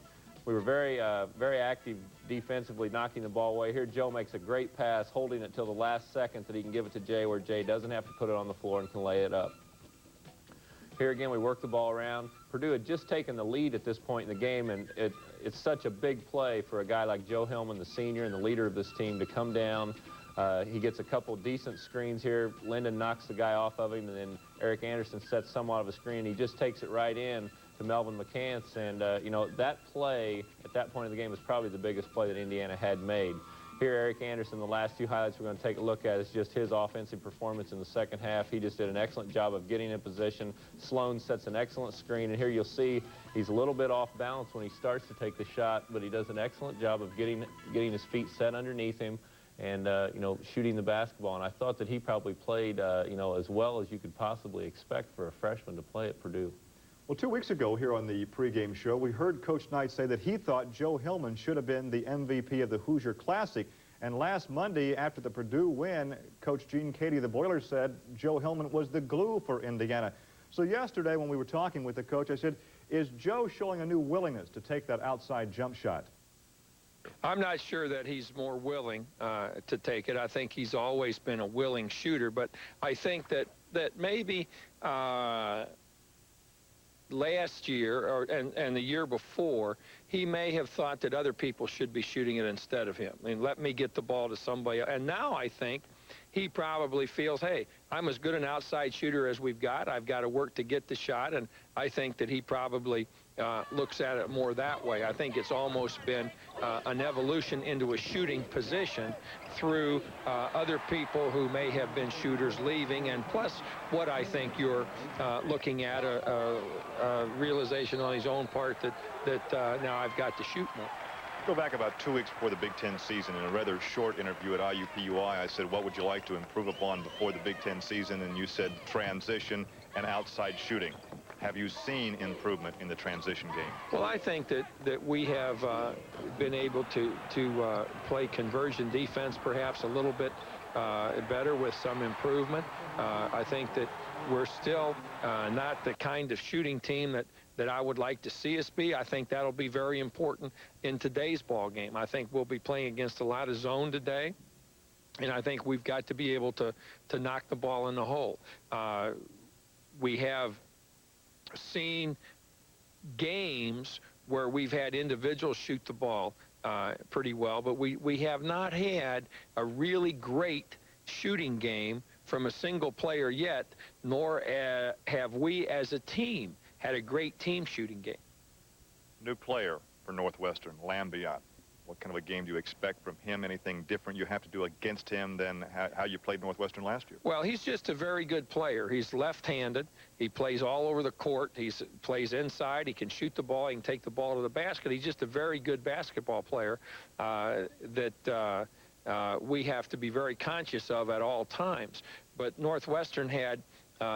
We were very, very active defensively, knocking the ball away. Here, Joe makes a great pass, holding it till the last second that he can give it to Jay, where Jay doesn't have to put it on the floor and can lay it up. Here again, we worked the ball around. Purdue had just taken the lead at this point in the game, and it's such a big play for a guy like Joe Hillman, the senior and the leader of this team, to come down. He gets a couple decent screens here. Linden knocks the guy off of him, and then Eric Anderson sets somewhat of a screen. He just takes it right in to Melvin McCants, and you know, that play at that point in the game was probably the biggest play that Indiana had made. Here, Eric Anderson, the last two highlights we're going to take a look at is just his offensive performance in the second half. He just did an excellent job of getting in position. Sloan sets an excellent screen, and here you'll see he's a little bit off balance when he starts to take the shot, but he does an excellent job of getting his feet set underneath him and, you know, shooting the basketball. And I thought that he probably played, you know, as well as you could possibly expect for a freshman to play at Purdue. Well, 2 weeks ago here on the pregame show, we heard Coach Knight say that he thought Joe Hillman should have been the MVP of the Hoosier Classic. And last Monday, after the Purdue win, Coach Gene Cady of the Boilers said Joe Hillman was the glue for Indiana. So yesterday when we were talking with the coach, I said, is Joe showing a new willingness to take that outside jump shot? I'm not sure that he's more willing to take it. I think he's always been a willing shooter, but I think that maybe last year and the year before, he may have thought that other people should be shooting it instead of him. I mean, let me get the ball to somebody else. And now I think he probably feels, hey, I'm as good an outside shooter as we've got. I've got to work to get the shot, and I think that he probably looks at it more that way. I think it's almost been an evolution into a shooting position through other people who may have been shooters leaving, and plus what I think you're looking at, a realization on his own part that now I've got to shoot more. Go back about 2 weeks before the Big Ten season. In a rather short interview at IUPUI, I said, what would you like to improve upon before the Big Ten season? And you said transition and outside shooting. Have you seen improvement in the transition game? Well, I think that we have been able to play conversion defense perhaps a little bit better with some improvement. I think that we're still not the kind of shooting team that I would like to see us be. I think that'll be very important in today's ball game. I think we'll be playing against a lot of zone today, and I think we've got to be able to knock the ball in the hole. We have seen games where we've had individuals shoot the ball pretty well, but we have not had a really great shooting game from a single player yet, nor have we as a team had a great team shooting game. New player for Northwestern, Lambiot. What kind of a game do you expect from him? Anything different you have to do against him than how you played Northwestern last year? Well, he's just a very good player. He's left-handed. He plays all over the court. He plays inside. He can shoot the ball. He can take the ball to the basket. He's just a very good basketball player that we have to be very conscious of at all times. But Northwestern had,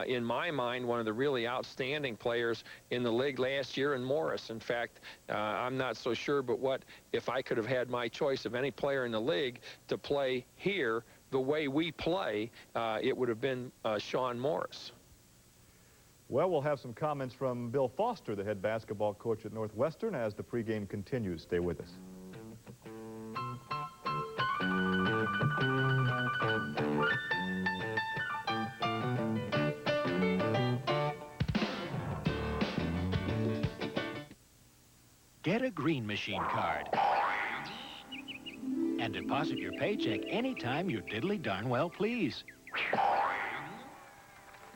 in my mind, one of the really outstanding players in the league last year in Morris. In fact, I'm not so sure, but what if I could have had my choice of any player in the league to play here the way we play, it would have been Sean Morris. Well, we'll have some comments from Bill Foster, the head basketball coach at Northwestern, as the pregame continues. Stay with us. Get a Green Machine card and deposit your paycheck anytime you diddly darn well please.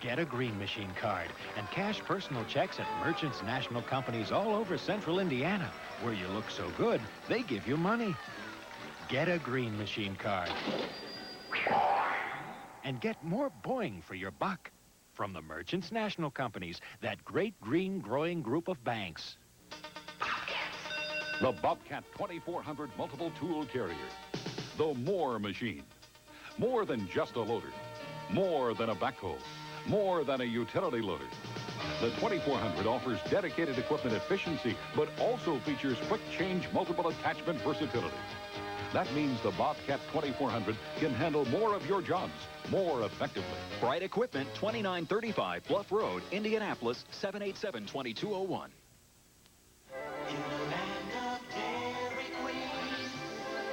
Get a Green Machine card and cash personal checks at Merchants National Companies all over central Indiana, where you look so good, they give you money. Get a Green Machine card and get more boing for your buck from the Merchants National Companies, that great green growing group of banks. The Bobcat 2400 multiple tool carrier. The More machine. More than just a loader. More than a backhoe. More than a utility loader. The 2400 offers dedicated equipment efficiency, but also features quick change multiple attachment versatility. That means the Bobcat 2400 can handle more of your jobs more effectively. Bright Equipment, 2935 Bluff Road, Indianapolis, 787-2201.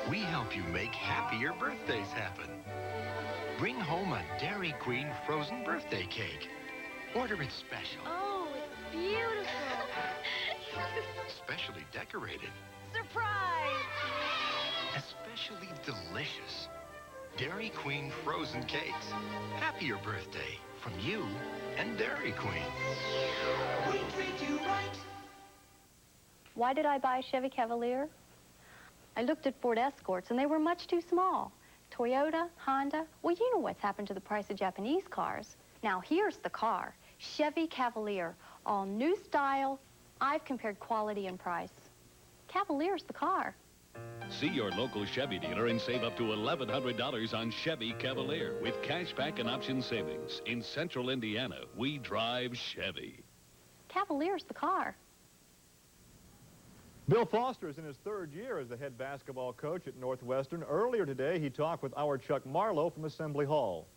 We help you make happier birthdays happen. Bring home a Dairy Queen frozen birthday cake. Order it special. Oh, it's beautiful. Specially decorated. Surprise! Especially delicious. Dairy Queen frozen cakes. Happier birthday from you and Dairy Queen. We treat you right. Why did I buy a Chevy Cavalier? I looked at Ford Escorts, and they were much too small. Toyota, Honda, well, you know what's happened to the price of Japanese cars. Now, here's the car, Chevy Cavalier, all new style. I've compared quality and price. Cavalier's the car. See your local Chevy dealer and save up to $1,100 on Chevy Cavalier with cashback and option savings. In Central Indiana, we drive Chevy. Cavalier's the car. Bill Foster is in his third year as the head basketball coach at Northwestern. Earlier today, he talked with our Chuck Marlowe from Assembly Hall.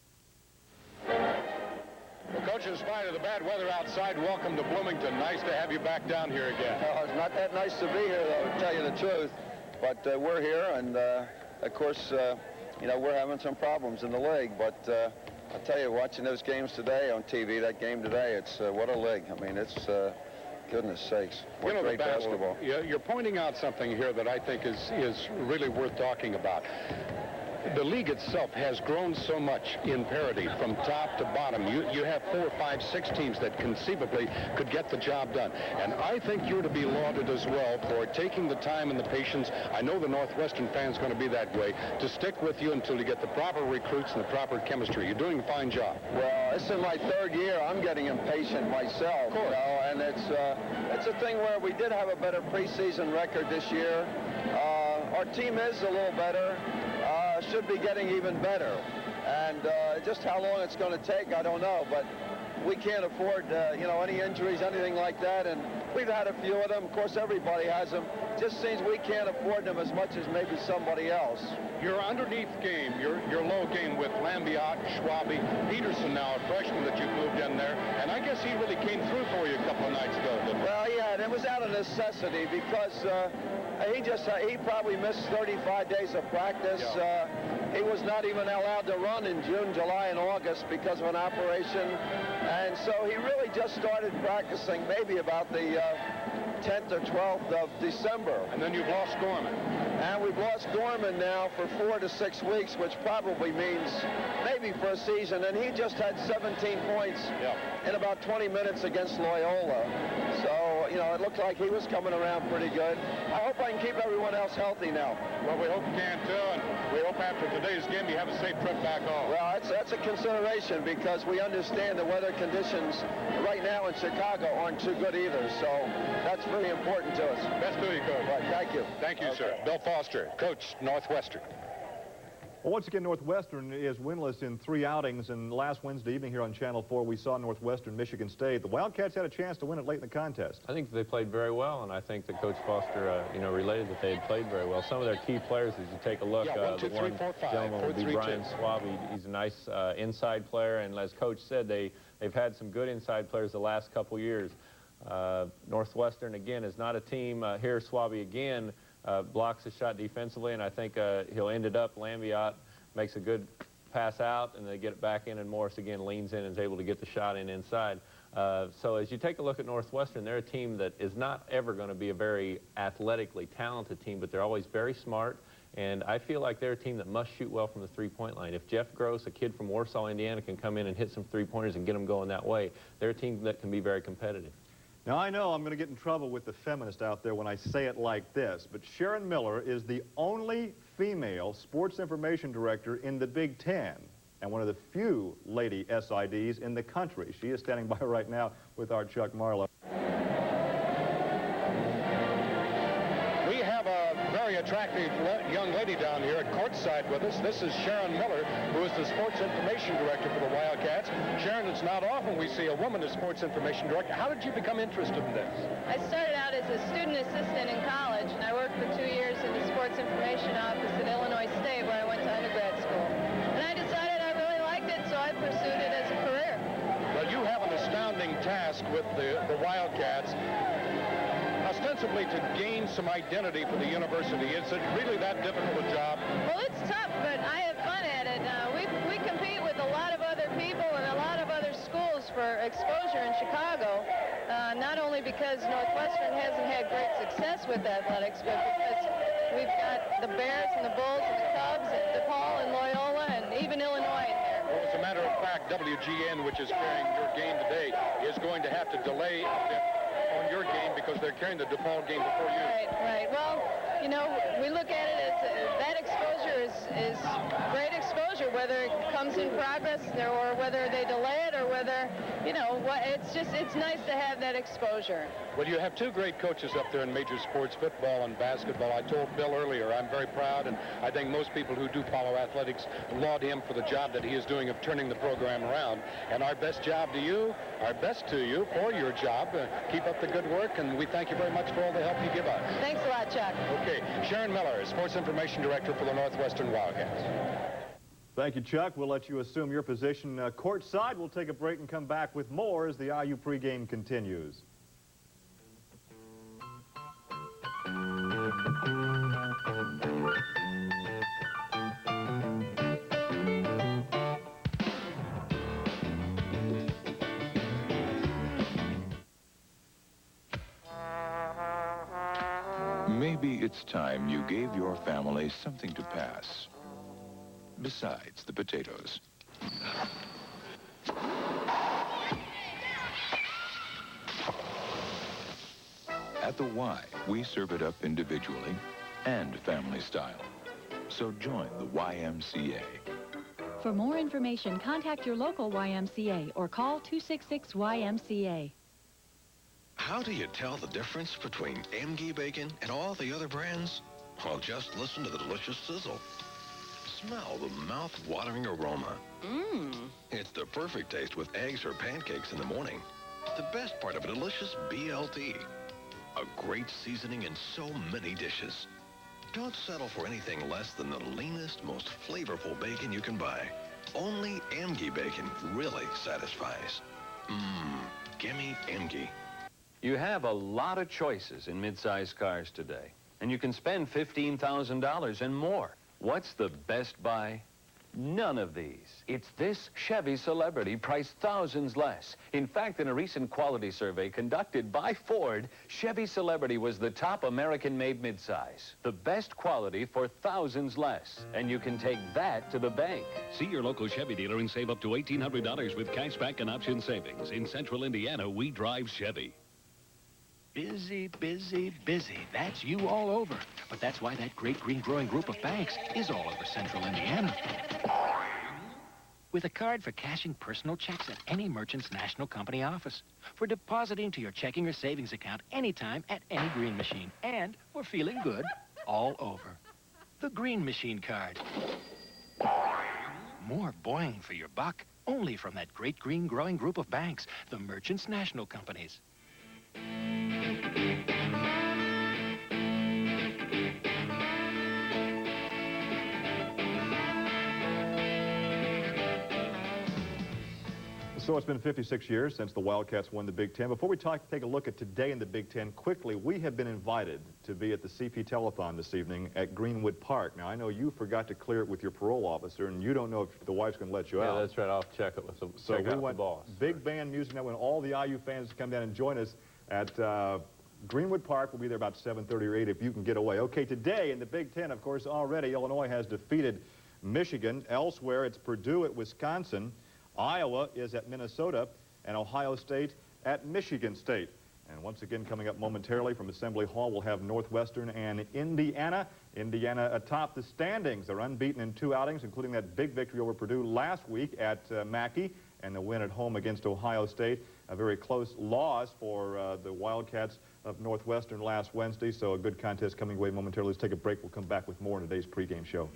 Well, Coach, in spite of the bad weather outside, welcome to Bloomington. Nice to have you back down here again. Well, it's not that nice to be here, though, to tell you the truth. But we're here, and, of course, you know, we're having some problems in the league. But I'll tell you, watching those games today on TV, that game today, it's what a league. I mean, it's... goodness sakes, what great basketball. You're pointing out something here that I think is really worth talking about. The league itself has grown so much in parity from top to bottom. You have 4, 5, 6 teams that conceivably could get the job done. And I think you're to be lauded as well for taking the time and the patience. I know the Northwestern fan's going to be that way, to stick with you until you get the proper recruits and the proper chemistry. You're doing a fine job. Well, this is my third year. I'm getting impatient myself, you know, and it's a thing where we did have a better preseason record this year. Our team is a little better. Should be getting even better. And just how long it's going to take, I don't know. But we can't afford, you know, any injuries, anything like that. And we've had a few of them. Of course, everybody has them. Just seems we can't afford them as much as maybe somebody else. Your underneath game, your low game with Lambiot, Schwabe, Peterson now, a freshman that you've moved in there. And I guess he really came through for you a couple of nights ago, didn't he? Well, yeah, and it was out of necessity because he probably missed 35 days of practice. Yeah. He was not even allowed to run in June, July, and August because of an operation. And so he really just started practicing maybe about the 10th or 12th of December. And then you've lost Gorman. And we've lost Gorman now for 4 to 6 weeks, which probably means maybe for a season. And he just had 17 points in about 20 minutes against Loyola. So, you know, it looked like he was coming around pretty good. I hope I can keep everyone else healthy now. Well, we hope you can, too. And we hope after today's game you have a safe trip back home. Well, that's a consideration because we understand the weather conditions right now in Chicago aren't too good either. So that's very important to us. Best to you, Coach. Right, thank you. Thank you, sir. Bill Foster, Coach, Northwestern. Well, once again, Northwestern is winless in 3 outings, and last Wednesday evening here on Channel 4, we saw Northwestern, Michigan State. The Wildcats had a chance to win it late in the contest. I think they played very well, and I think that Coach Foster, you know, related that they had played very well. Some of their key players, as you take a look, Yeah, 1, 2, 3, 4, 5. gentleman would be Brian Schwabe. He's a nice inside player, and as Coach said, they've had some good inside players the last couple years. Northwestern, again, is not a team. Here, Schwabe again blocks the shot defensively, and I think he'll end it up. Lambiot makes a good pass out, and they get it back in, and Morris again leans in and is able to get the shot in inside. So as you take a look at Northwestern, they're a team that is not ever going to be a very athletically talented team, but they're always very smart, and I feel like they're a team that must shoot well from the three-point line. If Jeff Gross, a kid from Warsaw, Indiana, can come in and hit some three-pointers and get them going that way, they're a team that can be very competitive. Now, I know I'm going to get in trouble with the feminists out there when I say it like this, but Sharon Miller is the only female sports information director in the Big Ten and one of the few lady SIDs in the country. She is standing by right now with our Chuck Marlowe. We have a very attractive young lady down here at courtside with us. This is Sharon Miller, who is the sports information director for the Wildcats. Sharon, it's not often we see a woman as sports information director. How did you become interested in this? I started out as a student assistant in college, and I worked for 2 years in the sports information office at Illinois State, where I went to undergrad school. And I decided I really liked it, so I pursued it as a career. Well, you have an astounding task with the Wildcats, ostensibly to gain some identity for the university. Is it really that difficult a job? Well, it's tough, but I have fun at it. We compete with a lot of other people and a lot of other schools for exposure in Chicago, not only because Northwestern hasn't had great success with athletics, but because we've got the Bears and the Bulls and the Cubs and DePaul and Loyola and even Illinois in there. Well, as a matter of fact, WGN, which is carrying your game today, is going to have to delay a bit on your game because they're carrying the DePaul game before you. Right. Well, you know, we look at it as that exposure is great exposure, whether it comes in progress or whether they delay it or whether, you know, it's nice to have that exposure. Well, you have two great coaches up there in major sports, football and basketball. I told Bill earlier, I'm very proud, and I think most people who do follow athletics laud him for the job that he is doing of turning the program around. And our best job to you, our best to you for your job. Keep up the good work, and we thank you very much for all the help you give us. Thanks a lot, Chuck. Okay, Sharon Miller, Sports Information Director for the Northwestern Wildcats. Thank you, Chuck. We'll let you assume your position courtside. We'll take a break and come back with more as the IU pregame continues. Maybe it's time you gave your family something to pass. Besides the potatoes. At the Y, we serve it up individually and family style. So join the YMCA. For more information, contact your local YMCA or call 266-YMCA. How do you tell the difference between MG bacon and all the other brands? Well, just listen to the delicious sizzle. Smell the mouth-watering aroma. Mmm. It's the perfect taste with eggs or pancakes in the morning. The best part of a delicious BLT. A great seasoning in so many dishes. Don't settle for anything less than the leanest, most flavorful bacon you can buy. Only MG bacon really satisfies. Mmm. Gimme MG. You have a lot of choices in mid-size cars today, and you can spend $15,000 and more. What's the best buy? None of these. It's this Chevy Celebrity, priced thousands less. In fact, in a recent quality survey conducted by Ford, Chevy Celebrity was the top American-made midsize. The best quality for thousands less. And you can take that to the bank. See your local Chevy dealer and save up to $1,800 with cashback and option savings. In Central Indiana, we drive Chevy. Busy, busy, busy. That's you all over. But that's why that great green growing group of banks is all over Central Indiana. With a card for cashing personal checks at any Merchants National Company office. For depositing to your checking or savings account anytime at any Green Machine. And for feeling good all over. The Green Machine card. More boing for your buck. Only from that great green growing group of banks. The Merchants National Companies. So it's been 56 years since the Wildcats won the Big Ten. Before we take a look at today in the Big Ten, quickly, we have been invited to be at the CP Telethon this evening at Greenwood Park. Now, I know you forgot to clear it with your parole officer, and you don't know if the wife's going to let you out. Yeah, that's right. I'll check it with the, so check we out went the boss. Big band music. Now, when all the IU fans come down and join us at Greenwood Park, we'll be there about 7:30 or 8 if you can get away. Okay, today in the Big Ten, of course, already Illinois has defeated Michigan. Elsewhere, it's Purdue at Wisconsin. Iowa is at Minnesota. And Ohio State at Michigan State. And once again, coming up momentarily from Assembly Hall, we'll have Northwestern and Indiana. Indiana atop the standings. They're unbeaten in 2 outings, including that big victory over Purdue last week at Mackey, and the win at home against Ohio State. A very close loss for the Wildcats of Northwestern last Wednesday, so a good contest coming away momentarily. Let's take a break. We'll come back with more in today's pregame show.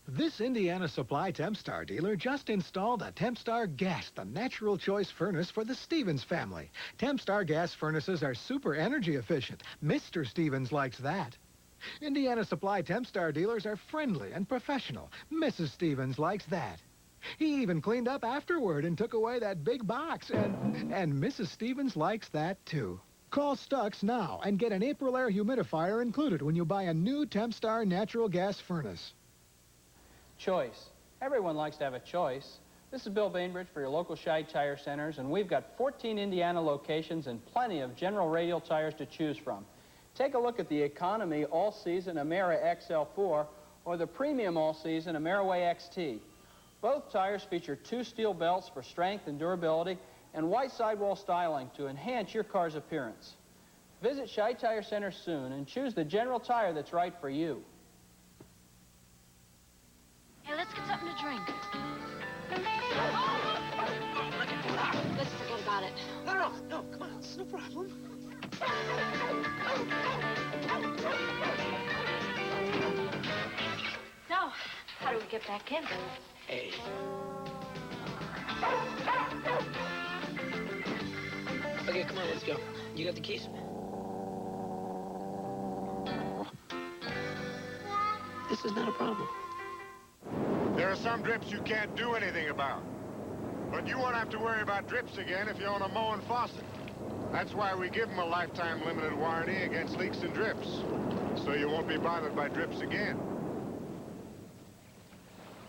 This Indiana Supply Tempstar dealer just installed a Tempstar Gas, the natural choice furnace for the Stevens family. Tempstar gas furnaces are super energy efficient. Mr. Stevens likes that. Indiana Supply Tempstar dealers are friendly and professional. Mrs. Stevens likes that. He even cleaned up afterward and took away that big box, and Mrs. Stevens likes that too. Call Stucks now and get an April air humidifier included when you buy a new Tempstar natural gas furnace. Choice. Everyone likes to have a choice. This is Bill Bainbridge for your local Scheid Tire Centers, and we've got 14 Indiana locations and plenty of General Radial tires to choose from. Take a look at the Economy All-Season Amera XL4 or the Premium All-Season Ameriway XT. Both tires feature 2 steel belts for strength and durability and white sidewall styling to enhance your car's appearance. Visit Scheid Tire Center soon and choose the General tire that's right for you. Hey, let's get something to drink. Let's forget about it. No, come on, it's no problem. Now, how do we get back in? Hey. Okay, come on, let's go. You got the keys? This is not a problem. There are some drips you can't do anything about. But you won't have to worry about drips again if you own a Moen faucet. That's why we give them a lifetime limited warranty against leaks and drips. So you won't be bothered by drips again.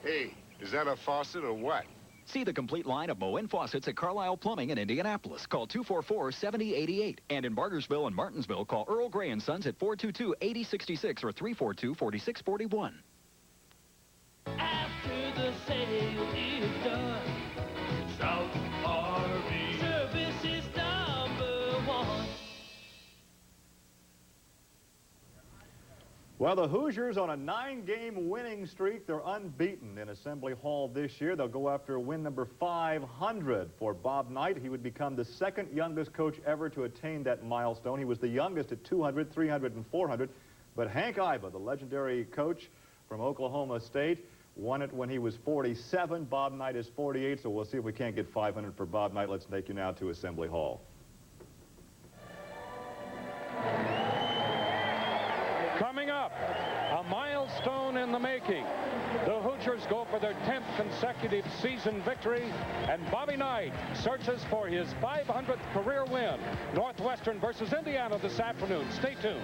Hey, is that a faucet or what? See the complete line of Moen faucets at Carlisle Plumbing in Indianapolis. Call 244-7088. And in Bargersville and Martinsville, call Earl Grey & Sons at 422-8066 or 342-4641. After the sale is done, South RV service is #1. Well, the Hoosiers on a 9-game winning streak. They're unbeaten in Assembly Hall this year. They'll go after win number 500 for Bob Knight. He would become the second youngest coach ever to attain that milestone. He was the youngest at 200, 300, and 400. But Hank Iba, the legendary coach from Oklahoma State, won it when he was 47. Bob Knight is 48, so we'll see if we can't get 500 for Bob Knight. Let's take you now to Assembly Hall. Coming up, a milestone in the making. The Hoosiers go for their 10th consecutive season victory, and Bobby Knight searches for his 500th career win. Northwestern versus Indiana this afternoon. Stay tuned.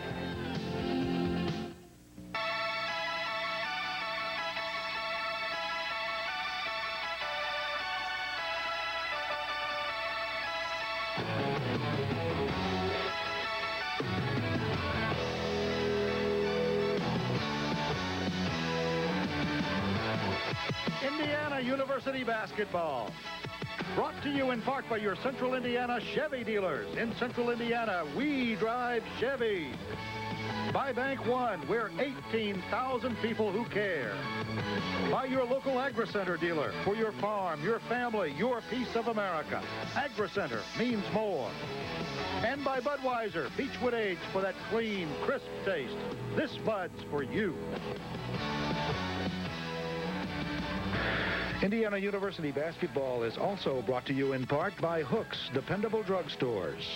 Indiana University basketball. Brought to you in part by your Central Indiana Chevy dealers. In Central Indiana, we drive Chevy. By Bank One, we're 18,000 people who care. By your local AgriCenter dealer. For your farm, your family, your piece of America. AgriCenter means more. And by Budweiser, Beechwood Age for that clean, crisp taste. This Bud's for you. Indiana University basketball is also brought to you in part by Hook's Dependable Drugstores.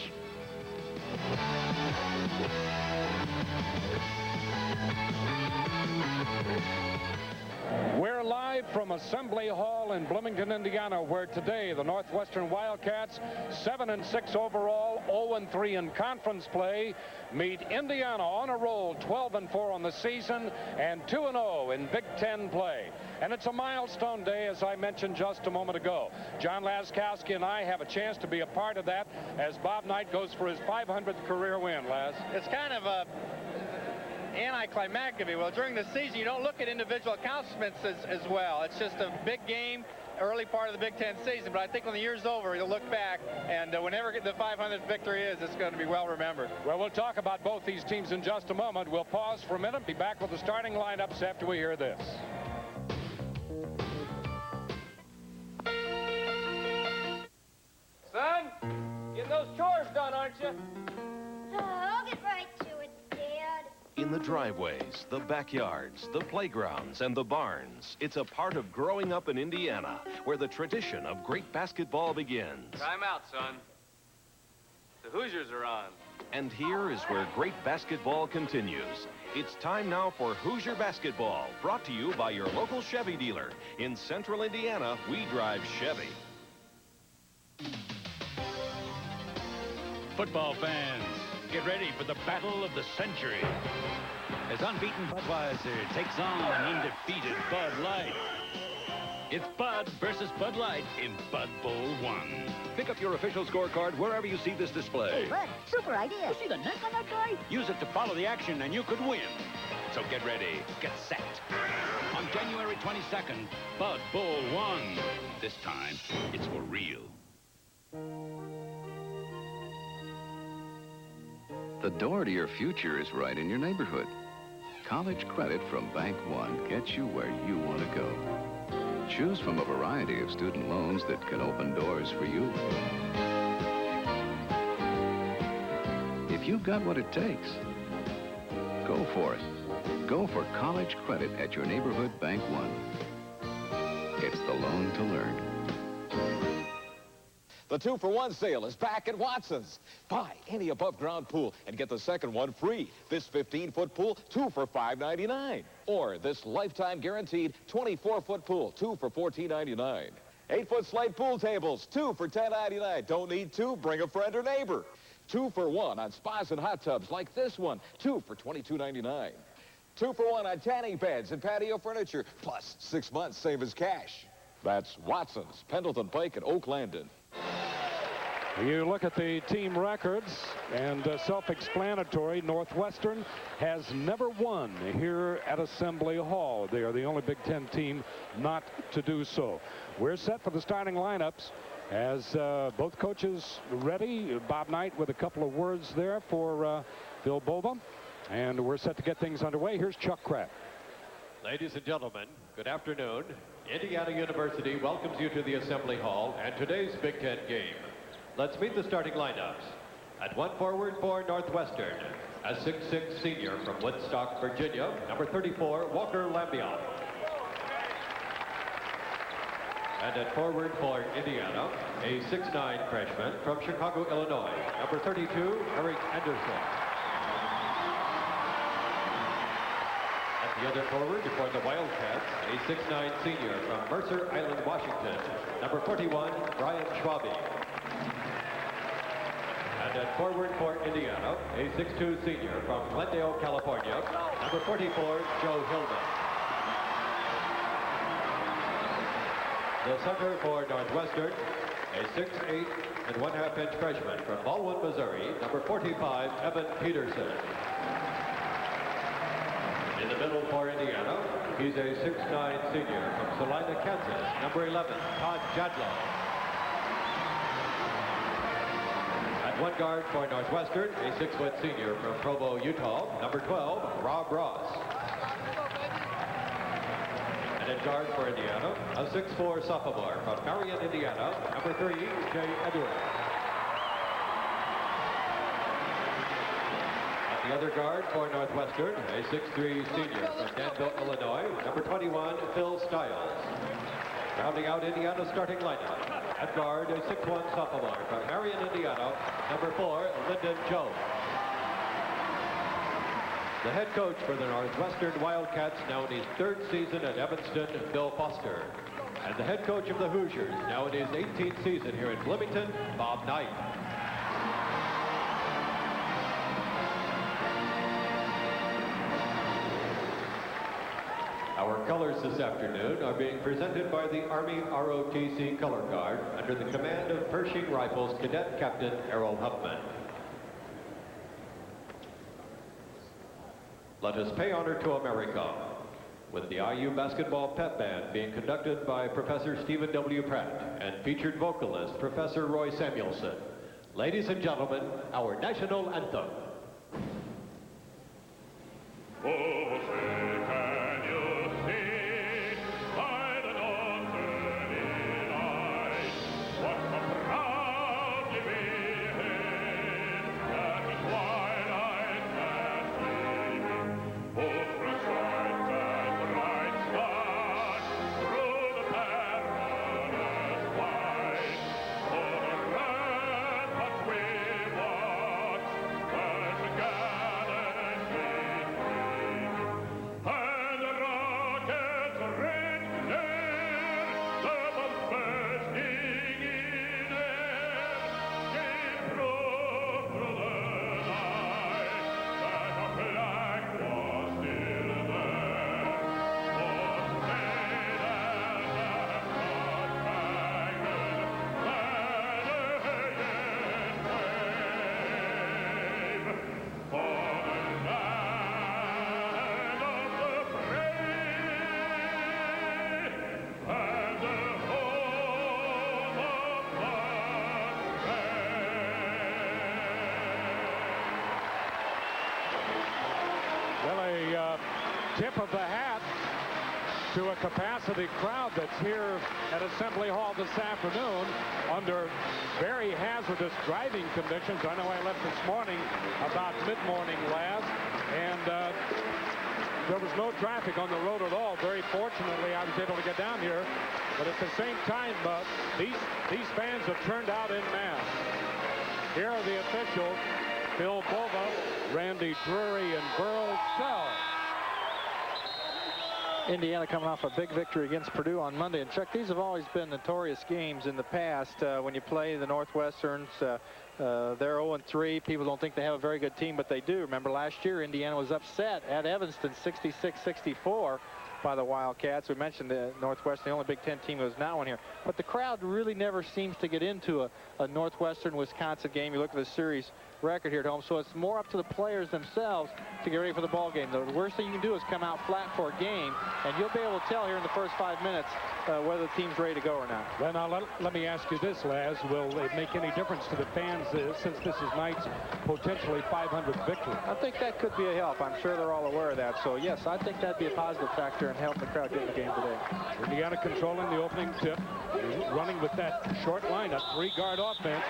We're live from Assembly Hall in Bloomington, Indiana, where today the Northwestern Wildcats, 7-6 overall, 0-3 in conference play, meet Indiana on a roll, 12-4 on the season, and 2-0 in Big Ten play. And it's a milestone day, as I mentioned just a moment ago. John Laskowski and I have a chance to be a part of that as Bob Knight goes for his 500th career win, Laz. It's kind of a anticlimactic, if you will. During the season, you don't look at individual accomplishments as well. It's just a big game, early part of the Big Ten season. But I think when the year's over, you'll look back, and whenever the 500th victory is, it's going to be well remembered. Well, we'll talk about both these teams in just a moment. We'll pause for a minute, be back with the starting lineups after we hear this. Son, getting those chores done, aren't you? I'll get right to it, Dad. In the driveways, the backyards, the playgrounds, and the barns, it's a part of growing up in Indiana, where the tradition of great basketball begins. Time out, son. The Hoosiers are on. And here is where great basketball continues. It's time now for Hoosier Basketball, brought to you by your local Chevy dealer. In Central Indiana, we drive Chevy. Football fans, get ready for the battle of the century as unbeaten Budweiser takes on undefeated Bud Light. It's Bud versus Bud Light in Bud Bowl 1. Pick up your official scorecard wherever you see this display. Hey, Bud, super idea. You see the neck on that guy? Use it to follow the action and you could win. So get ready, get set. On January 22nd, Bud Bowl 1. This time, it's for real. The door to your future is right in your neighborhood. College credit from Bank One gets you where you want to go. Choose from a variety of student loans that can open doors for you. If you've got what it takes, go for it. Go for college credit at your neighborhood Bank One. It's the loan to learn. The 2-for-1 sale is back at Watson's. Buy any above-ground pool and get the second one free. This 15-foot pool, 2 for $5.99. Or this lifetime guaranteed 24-foot pool, 2 for $14.99. 8-foot slate pool tables, 2 for $10.99. Don't need 2? Bring a friend or neighbor. 2 for 1 on spas and hot tubs like this one, 2 for $22.99. 2 for 1 on tanning beds and patio furniture, plus 6 months save as cash. That's Watson's, Pendleton Pike, and Oak Landon. You look at the team records, and self-explanatory, Northwestern has never won here at Assembly Hall. They are the only Big Ten team not to do so. We're set for the starting lineups as both coaches ready. Bob Knight with a couple of words there for Phil Bova, and we're set to get things underway. Here's Chuck Kraft. Ladies and gentlemen, good afternoon. Indiana University welcomes you to the Assembly Hall and today's Big Ten game. Let's meet the starting lineups. At one forward for Northwestern, a 6'6 senior from Woodstock, Virginia, number 34, Walker Lambion. And at forward for Indiana, a 6'9 freshman from Chicago, Illinois, number 32, Eric Anderson. At the other forward for the Wildcats, a 6'9 senior from Mercer Island, Washington, number 41, Brian Schwabe. And at forward for Indiana, a 6'2 senior from Glendale, California, number 44, Joe Hillman. The center for Northwestern, a 6'8 and 1/2 inch freshman from Baldwin, Missouri, number 45, Evan Peterson. In the middle for Indiana, he's a 6'9 senior from Salina, Kansas, number 11, Todd Jadlow. At one guard for Northwestern, a 6-foot senior from Provo, Utah, number 12, Rob Ross. And at guard for Indiana, a 6'4 sophomore from Marion, Indiana, number 3, Jay Edwards. At the other guard for Northwestern, a 6'3 senior from Danville, Illinois, number 21, Phil Stiles. Rounding out Indiana's starting lineup. At guard, a 6'1 sophomore from Marion, Indiana, number 4, Lyndon Jones. The head coach for the Northwestern Wildcats, now in his 3rd season at Evanston, Bill Foster. And the head coach of the Hoosiers, now in his 18th season here in Bloomington, Bob Knight. Our colors this afternoon are being presented by the Army ROTC Color Guard under the command of Pershing Rifles Cadet Captain Errol Huffman. Let us pay honor to America with the IU Basketball Pep Band being conducted by Professor Stephen W. Pratt and featured vocalist Professor Roy Samuelson. Ladies and gentlemen, our national anthem. to a capacity crowd that's here at Assembly Hall this afternoon under very hazardous driving conditions. I know I left this morning about mid-morning, Laz, and there was no traffic on the road at all. Very fortunately, I was able to get down here. But at the same time, these fans have turned out en masse. Here are the officials, Bill Bova, Randy Drury, and Burl Sell. Indiana coming off a big victory against Purdue on Monday. And Chuck, these have always been notorious games in the past. When you play the Northwesterns, they're 0-3. People don't think they have a very good team, but they do. Remember last year, Indiana was upset at Evanston 66-64 by the Wildcats. We mentioned the Northwestern, the only Big Ten team that was now in here. But the crowd really never seems to get into a Northwestern-Wisconsin game. You look at the series record here at home, so it's more up to the players themselves to get ready for the ball game. The worst thing you can do is come out flat for a game, and you'll be able to tell here in the first 5 minutes whether the team's ready to go or not. Well, now let me ask you this, Laz. Will it make any difference to the fans since this is Knight's potentially 500 victory? I think that could be a help. I'm sure they're all aware of that. So, yes, I think that'd be a positive factor in helping the crowd get in the game today. Indiana controlling the opening tip, running with that short lineup, three-guard offense.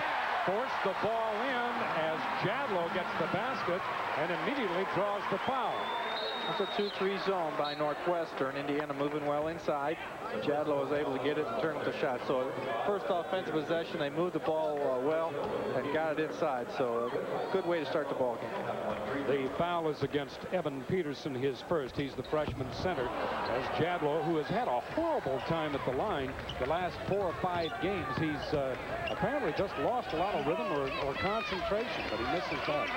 Force the ball in as Jadlow gets the basket and immediately draws the foul. It's a 2-3 zone by Northwestern. Indiana moving well inside. Jadlow was able to get it and turn with the shot. So first offensive possession, they moved the ball well and got it inside. So a good way to start the ball game. The foul is against Evan Peterson, his first. He's the freshman center, as Jadlow, who has had a horrible time at the line the last 4 or 5 games. He's apparently just lost a lot of rhythm or concentration, but he misses that.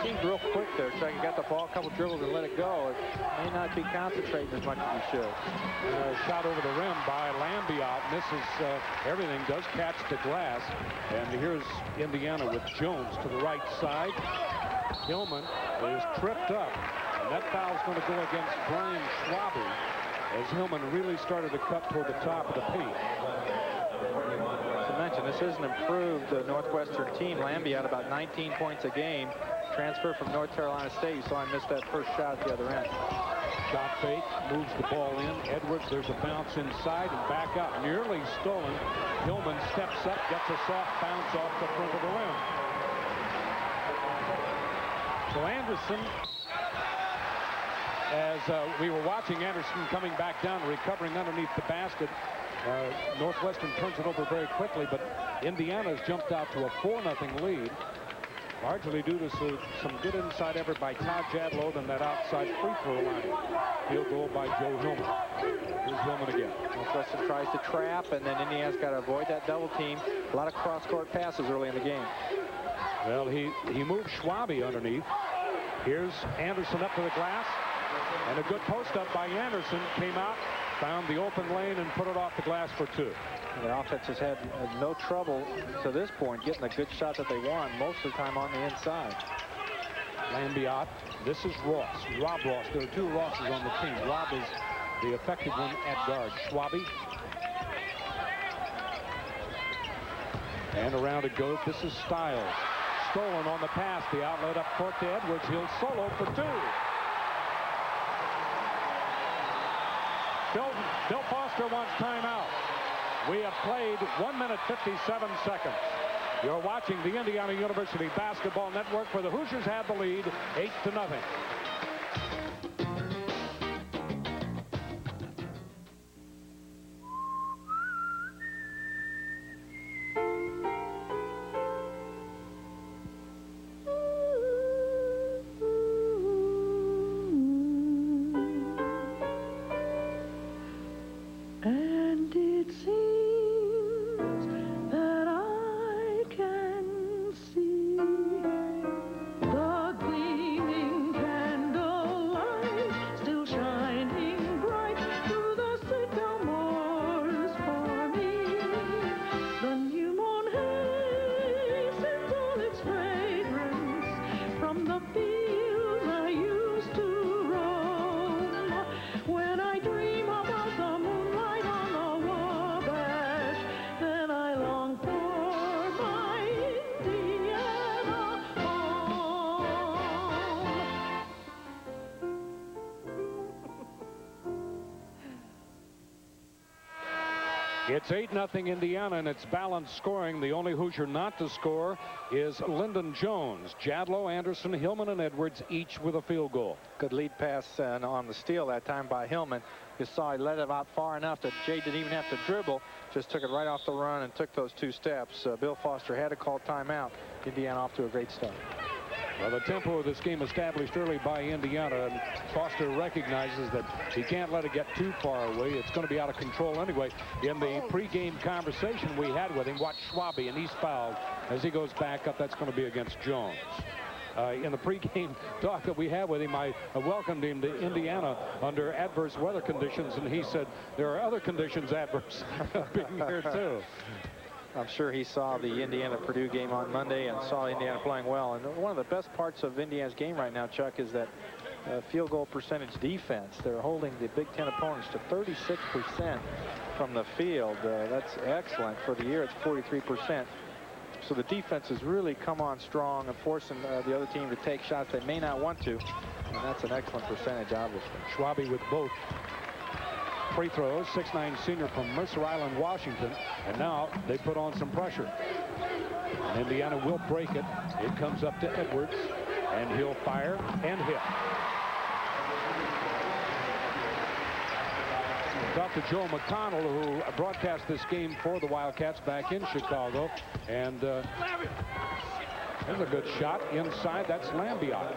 Seemed real quick there, Chuck. He got the ball, a couple dribbles, and let it go. It may not be concentrating as much as he should. Shot over the rim by Lambiot. Misses everything, does catch the glass. And here's Indiana with Jones to the right side. Hillman is tripped up. And that foul's going to go against Brian Schwabe as Hillman really started to cut toward the top of the paint. As I mentioned, this is an improved Northwestern team. Lambiot about 19 points a game. Transfer from North Carolina State. You saw him miss that first shot at the other end. Shot fake, moves the ball in. Edwards, there's a bounce inside and back out. Nearly stolen. Hillman steps up, gets a soft bounce off the front of the rim. So Anderson, as we were watching Anderson coming back down, recovering underneath the basket, Northwestern turns it over very quickly, but Indiana's jumped out to a 4-0 lead. Largely due to some good inside effort by Todd Jadlow and that outside free throw line. Field goal by Joe Hillman. Here's Hillman again. Northwestern tries to trap, and then Indiana's got to avoid that double team. A lot of cross-court passes early in the game. Well, he moved Schwabe underneath. Here's Anderson up to the glass. And a good post-up by Anderson. Came out, found the open lane, and put it off the glass for 2. The offense has had no trouble to this point getting a good shot that they want most of the time on the inside. Lambiot. This is Ross. Rob Ross. There are 2 Rosses on the team. Rob is the effective one at guard. Schwabe. And around it goes. This is Stiles. Stolen on the pass. The outlet up court to Edwards. He'll solo for 2. Bill Foster wants timeout. We have played 1 minute 57 seconds. You're watching the Indiana University Basketball Network, where the Hoosiers have the lead 8-0. And it seems that I can see the gleaming candle It's 8-0 Indiana, and it's balanced scoring. The only Hoosier not to score is Lyndon Jones. Jadlow, Anderson, Hillman, and Edwards each with a field goal. Good lead pass on the steal that time by Hillman. You saw he let it out far enough that Jay didn't even have to dribble. Just took it right off the run and took those 2 steps. Bill Foster had to call timeout. Indiana off to a great start. Well, the tempo of this game established early by Indiana, and Foster recognizes that he can't let it get too far away. It's going to be out of control anyway. In the pregame conversation we had with him, watch Schwabe, and he's fouled as he goes back up. That's going to be against Jones. In the pregame talk that we had with him, I welcomed him to Indiana under adverse weather conditions, and he said there are other conditions adverse being here too. I'm sure he saw the Indiana-Purdue game on Monday and saw Indiana playing well. And one of the best parts of Indiana's game right now, Chuck, is that field goal percentage defense. They're holding the Big Ten opponents to 36% from the field. That's excellent. For the year, it's 43%. So the defense has really come on strong and forcing the other team to take shots they may not want to. And that's an excellent percentage, obviously. Schwabe with both free throws, 6'9" senior from Mercer Island, Washington, and now they put on some pressure. And Indiana will break it. It comes up to Edwards, and he'll fire and hit. Talked to Joe McConnell, who broadcast this game for the Wildcats back in Chicago, and there's a good shot inside. That's Lambiot.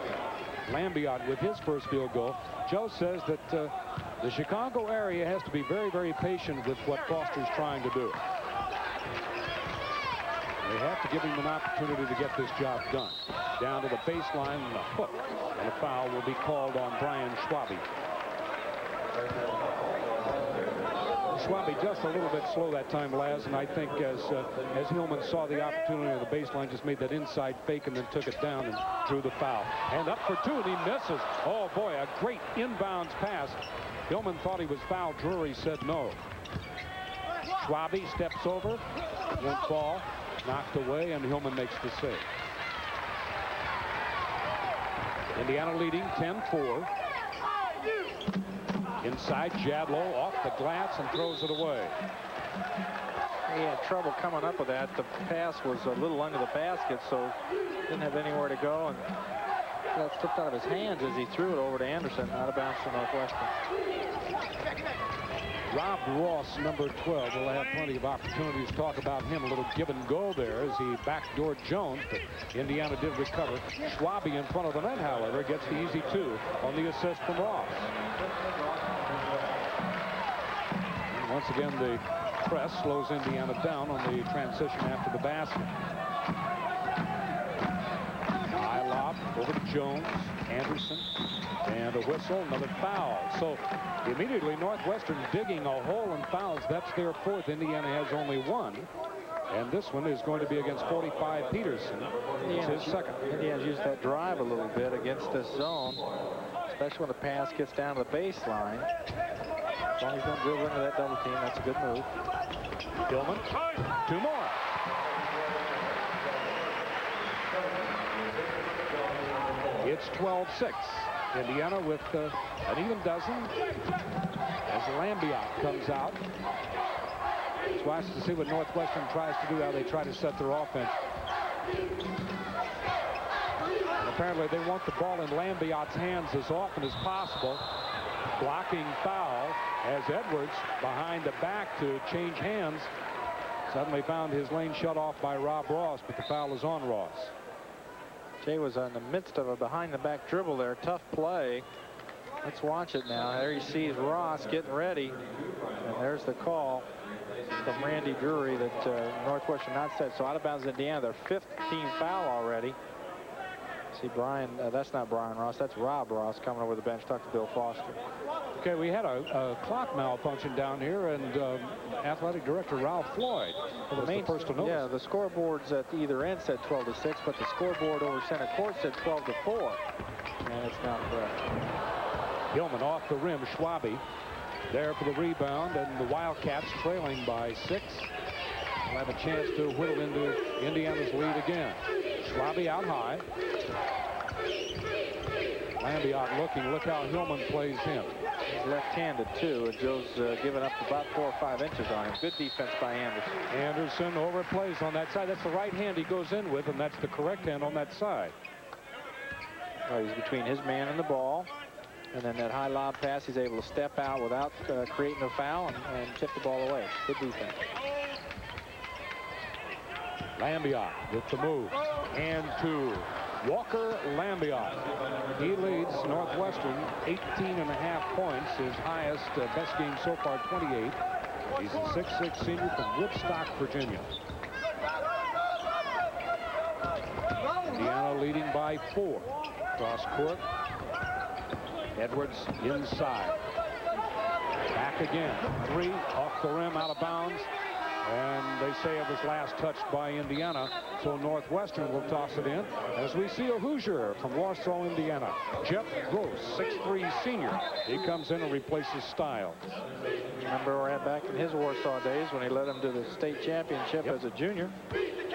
Lambiot with his first field goal. Joe says that the Chicago area has to be very, very patient with what Foster's trying to do. They have to give him an opportunity to get this job done. Down to the baseline, and a hook, and a foul will be called on Brian Schwabe. Schwabe just a little bit slow that time, Laz, and I think as Hillman saw the opportunity on the baseline, just made that inside fake and then took it down and drew the foul. And up for 2, and he misses. Oh, boy, a great inbounds pass. Hillman thought he was fouled. Drury said no. Schwabe steps over, won't fall, knocked away, and Hillman makes the save. Indiana leading 10-4. Inside, Jadlow off the glass and throws it away. He had trouble coming up with that. The pass was a little under the basket, so didn't have anywhere to go, and that slipped out of his hands as he threw it over to Anderson, out of bounds to Northwestern. Rob Ross, number 12, will have plenty of opportunities to talk about him. A little give and go there as he backdoored Jones, but Indiana did recover. Schwabe in front of the net, however, gets the easy 2 on the assist from Ross. And once again, the press slows Indiana down on the transition after the basket. High lob over to Jones, Anderson, and a whistle, another foul. So immediately Northwestern digging a hole in fouls. That's their 4th. Indiana has only 1. And this one is going to be against 45 Peterson. It's his 2nd. Indiana's used that drive a little bit against this zone, especially when the pass gets down to the baseline. As long as you don't dribble into that double team, that's a good move. Hillman, 2 more. It's 12-6. Indiana with an even dozen as Lambiot comes out. It's watch to see what Northwestern tries to do, how they try to set their offense. And apparently they want the ball in Lambiot's hands as often as possible. Blocking foul as Edwards behind the back to change hands. Suddenly found his lane shut off by Rob Ross, but the foul is on Ross. Jay was in the midst of a behind-the-back dribble there. Tough play. Let's watch it now. There you see Ross getting ready. And there's the call from Randy Drury that Northwestern not set. So out of bounds Indiana, their 5th team foul already. See Brian, that's not Brian Ross, that's Rob Ross coming over the bench. Talk to Bill Foster. Okay, we had a clock malfunction down here, and athletic director Ralph Floyd was the first to notice. Yeah, the scoreboards at either end said 12-6, but the scoreboard over center court said 12-4, and it's not correct. Hillman off the rim, Schwabe there for the rebound, and the Wildcats trailing by 6. Will have a chance to whittle into Indiana's lead again. Schwabe out high. Lambiot looking. Look how Hillman plays him. He's left-handed, too, and Joe's given up about 4 or 5 inches on him. Good defense by Anderson. Anderson overplays on that side. That's the right hand he goes in with, and that's the correct hand on that side. Well, he's between his man and the ball. And then that high lob pass, he's able to step out without creating a foul and tip the ball away. Good defense. Lambiot with the move. And to Walker Lambiot. He leads Northwestern 18.5 points. His highest, best game so far, 28. He's a 6'6" senior from Woodstock, Virginia. Indiana leading by 4. Cross court. Edwards inside. Back again. 3 off the rim, out of bounds. And they say it was last touched by Indiana, so Northwestern will toss it in as we see a Hoosier from Warsaw, Indiana. Jeff Gross, 6'3" senior. He comes in and replaces Stiles. Remember back in his Warsaw days when he led them to the state championship as a junior.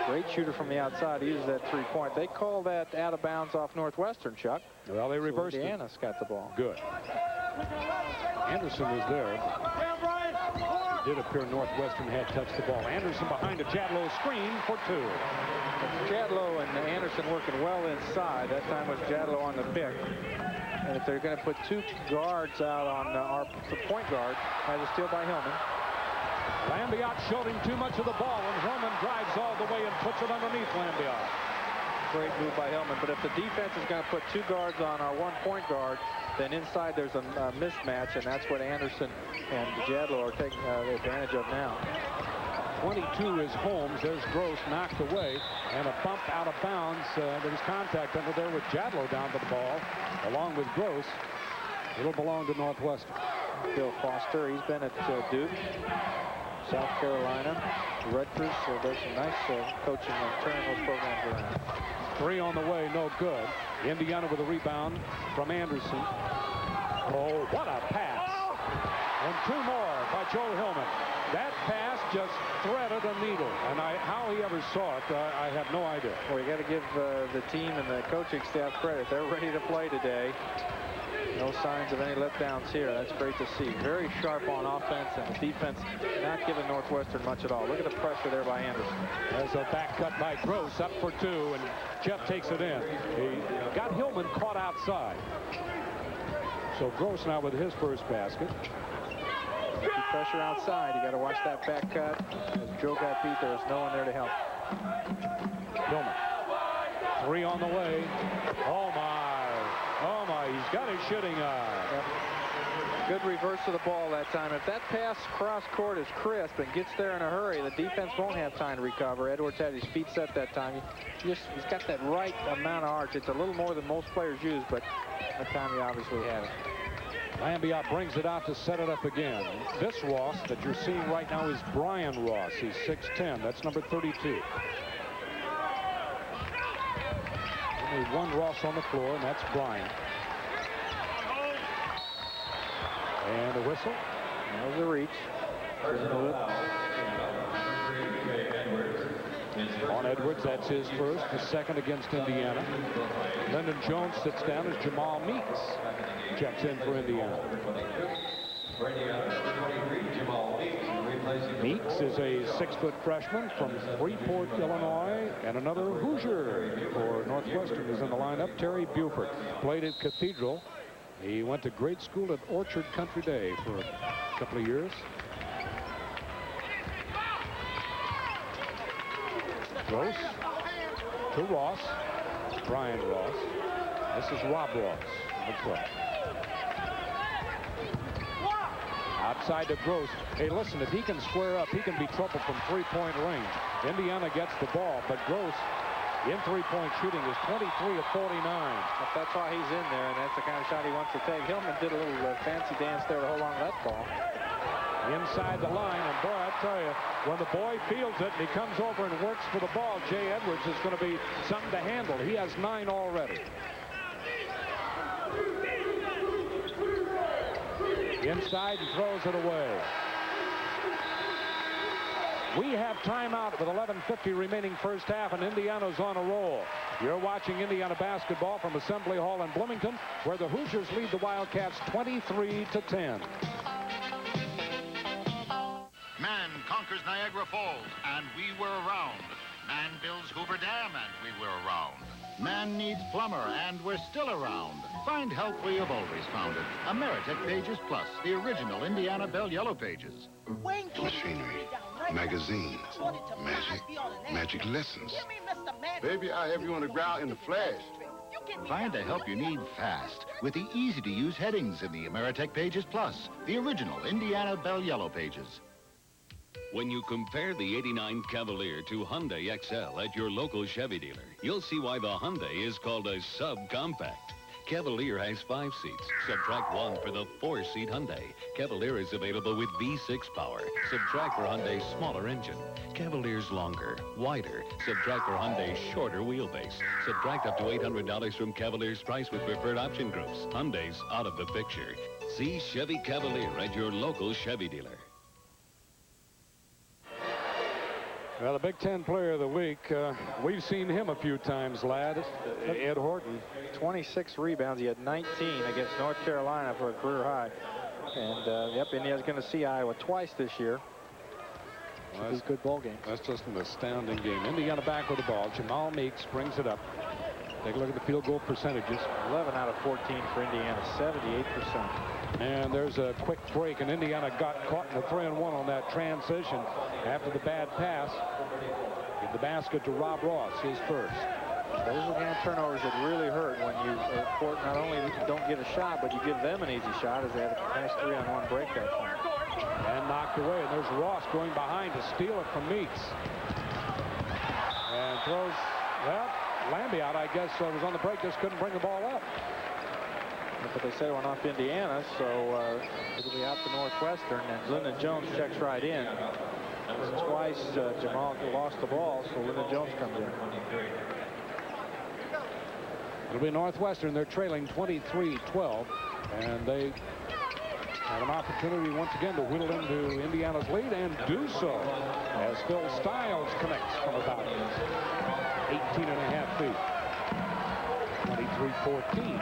Great shooter from the outside. He uses that 3-point. They call that out of bounds off Northwestern, Chuck. Well, they reversed it. Indiana's got the ball. Good. Anderson was there. It did appear Northwestern had touched the ball. Anderson behind a Jadlow screen for 2. Jadlow and Anderson working well inside. That time was Jadlow on the pick. And if they're going to put 2 guards out on the point guard, has a steal by Hillman. Lambiot showed him too much of the ball, and Hillman drives all the way and puts it underneath Lambiot. Great move by Hillman, but if the defense is going to put 2 guards on our 1-point guard, then inside there's a mismatch, and that's what Anderson and Jadlow are taking advantage of now. 22 is Holmes. There's Gross knocked away, and a bump out of bounds. There was contact under there with Jadlow down to the ball, along with Gross. It'll belong to Northwestern. Bill Foster, he's been at Duke, South Carolina, Rutgers. There's some nice coaching and turning those programs around. 3 on the way, no good. Indiana with a rebound from Anderson. Oh, what a pass. And 2 more by Joe Hillman. That pass just threaded a needle. And how he ever saw it, I have no idea. Well, you got to give the team and the coaching staff credit. They're ready to play today. No signs of any letdowns here. That's great to see. Very sharp on offense, and the defense not giving Northwestern much at all. Look at the pressure there by Anderson. There's a back cut by Gross, up for 2, and Jeff takes it in. He got Hillman caught outside. So Gross now with his first basket. Keep pressure outside. You got to watch that back cut. As Joe got beat, there was no one there to help. Hillman. 3 on the way. Oh, my. Oh, my. He's got his shooting eye. Yep. Good reverse of the ball that time. If that pass cross court is crisp and gets there in a hurry, the defense won't have time to recover. Edwards had his feet set that time. He's got that right amount of arch. It's a little more than most players use, but that time he obviously had it. Lambiot brings it out to set it up again. This Ross that you're seeing right now is Brian Ross. He's 6'10". That's number 32. Only 1 Ross on the floor, and that's Brian. And a whistle. That was a reach. On Edwards, that's his first, the second against Indiana. Lyndon Jones sits down as Jamal Meeks checks in for Indiana. Meeks is a 6-foot freshman from Freeport, Illinois, and another Hoosier for Northwestern is in the lineup. Terry Buford played at Cathedral. He went to grade school at Orchard Country Day for a couple of years. Gross to Ross. Brian Ross. This is Rob Ross, number 12. Outside to Gross. Hey, listen, if he can square up, he can be trouble from 3-point range. Indiana gets the ball, but Gross in 3-point shooting is 23 of 49. That's why he's in there, and that's the kind of shot he wants to take. Hillman did a little fancy dance there to hold on to that ball. Inside the line, and boy, I tell you, when the boy fields it and he comes over and works for the ball, Jay Edwards is going to be something to handle. He has 9 already. Inside and throws it away. We have timeout with 11:50 remaining first half, and Indiana's on a roll. You're watching Indiana basketball from Assembly Hall in Bloomington, where the Hoosiers lead the Wildcats 23-10. Man conquers Niagara Falls, and we were around. Man builds Hoover Dam, and we were around. Man needs plumber, and we're still around. Find help where you've always found it. Ameritech Pages Plus, the original Indiana Bell Yellow Pages. Machinery, magazines, magic lessons. Baby, I have you on the ground in the flash. Find the help you need fast with the easy-to-use headings in the Ameritech Pages Plus, the original Indiana Bell Yellow Pages. When you compare the 89 Cavalier to Hyundai XL at your local Chevy dealer, you'll see why the Hyundai is called a subcompact. Cavalier has 5 seats. Subtract 1 for the 4-seat Hyundai. Cavalier is available with V6 power. Subtract for Hyundai's smaller engine. Cavalier's longer, wider. Subtract for Hyundai's shorter wheelbase. Subtract up to $800 from Cavalier's price with preferred option groups. Hyundai's out of the picture. See Chevy Cavalier at your local Chevy dealer. Well, the Big Ten Player of the Week, we've seen him a few times, lad. Ed Horton. 26 rebounds. He had 19 against North Carolina for a career high. And, yep, Indiana's going to see Iowa twice this year. Should be a good ball game. That's just an astounding game. Indiana back with the ball. Jamal Meeks brings it up. Take a look at the field goal percentages. 11 out of 14 for Indiana, 78%. And there's a quick break, and Indiana got caught in the 3-and-1 on that transition after the bad pass. Give the basket to Rob Ross, his first. Those are the kind of turnovers that really hurt when you not only don't get a shot, but you give them an easy shot, as they had a nice 3-on-1 break that time. And knocked away, and there's Ross going behind to steal it from Meeks. And throws, well, Lambiot, I guess, was on the break, just couldn't bring the ball up. But they said it went off Indiana, so it'll be out to Northwestern, and Lyndon Jones checks right in. Twice Jamal lost the ball, so Lyndon Jones comes in. It'll be Northwestern. They're trailing 23-12, and they have an opportunity once again to whittle into Indiana's lead, and do so as Phil Stiles connects from about 18.5 feet. 23-14.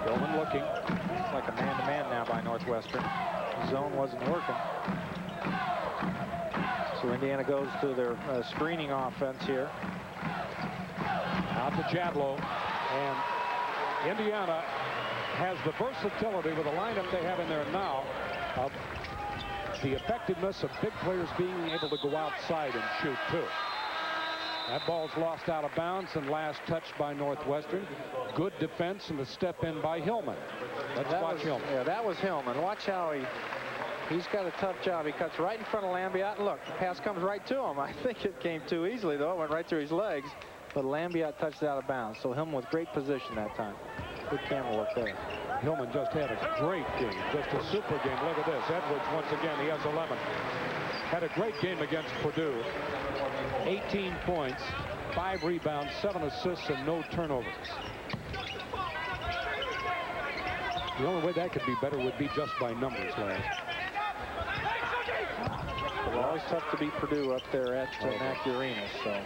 Billman looking. It's like a man-to-man now by Northwestern. The zone wasn't working. So Indiana goes to their screening offense here. Out to Jadlow. And Indiana has the versatility with the lineup they have in there now of the effectiveness of big players being able to go outside and shoot, too. That ball's lost out of bounds and last touched by Northwestern. Good defense and the step in by Hillman. Let's watch Hillman. Yeah, that was Hillman. Watch how he's got a tough job. He cuts right in front of Lambiot, and look, the pass comes right to him. I think it came too easily, though. It went right through his legs, but Lambiot touched it out of bounds. So Hillman with great position that time. Good camera work there. Hillman just had a great game, just a super game. Look at this. Edwards, once again, he has 11. Had a great game against Purdue. 18 points, 5 rebounds, 7 assists, and no turnovers. The only way that could be better would be just by numbers, Larry. It's always tough to beat Purdue up there at Mackey Arena. So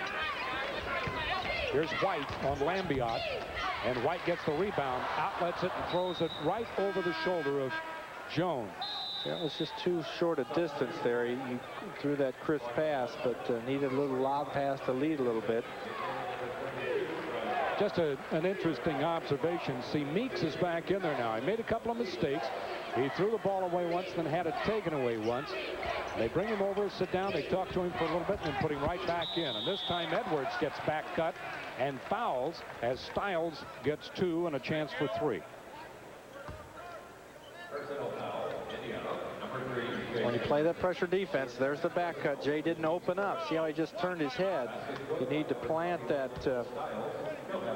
here's White on Lambiot, and White gets the rebound, outlets it, and throws it right over the shoulder of Jones. That was just too short a distance there. He threw that crisp pass, but needed a little lob pass to lead a little bit. Just an interesting observation. See, Meeks is back in there now. He made a couple of mistakes. He threw the ball away once, then had it taken away once. They bring him over, sit down, they talk to him for a little bit, and then put him right back in. And this time Edwards gets back cut and fouls as Stiles gets 2 and a chance for 3. When you play that pressure defense, there's the back cut. Jay didn't open up. See how he just turned his head? You need to plant that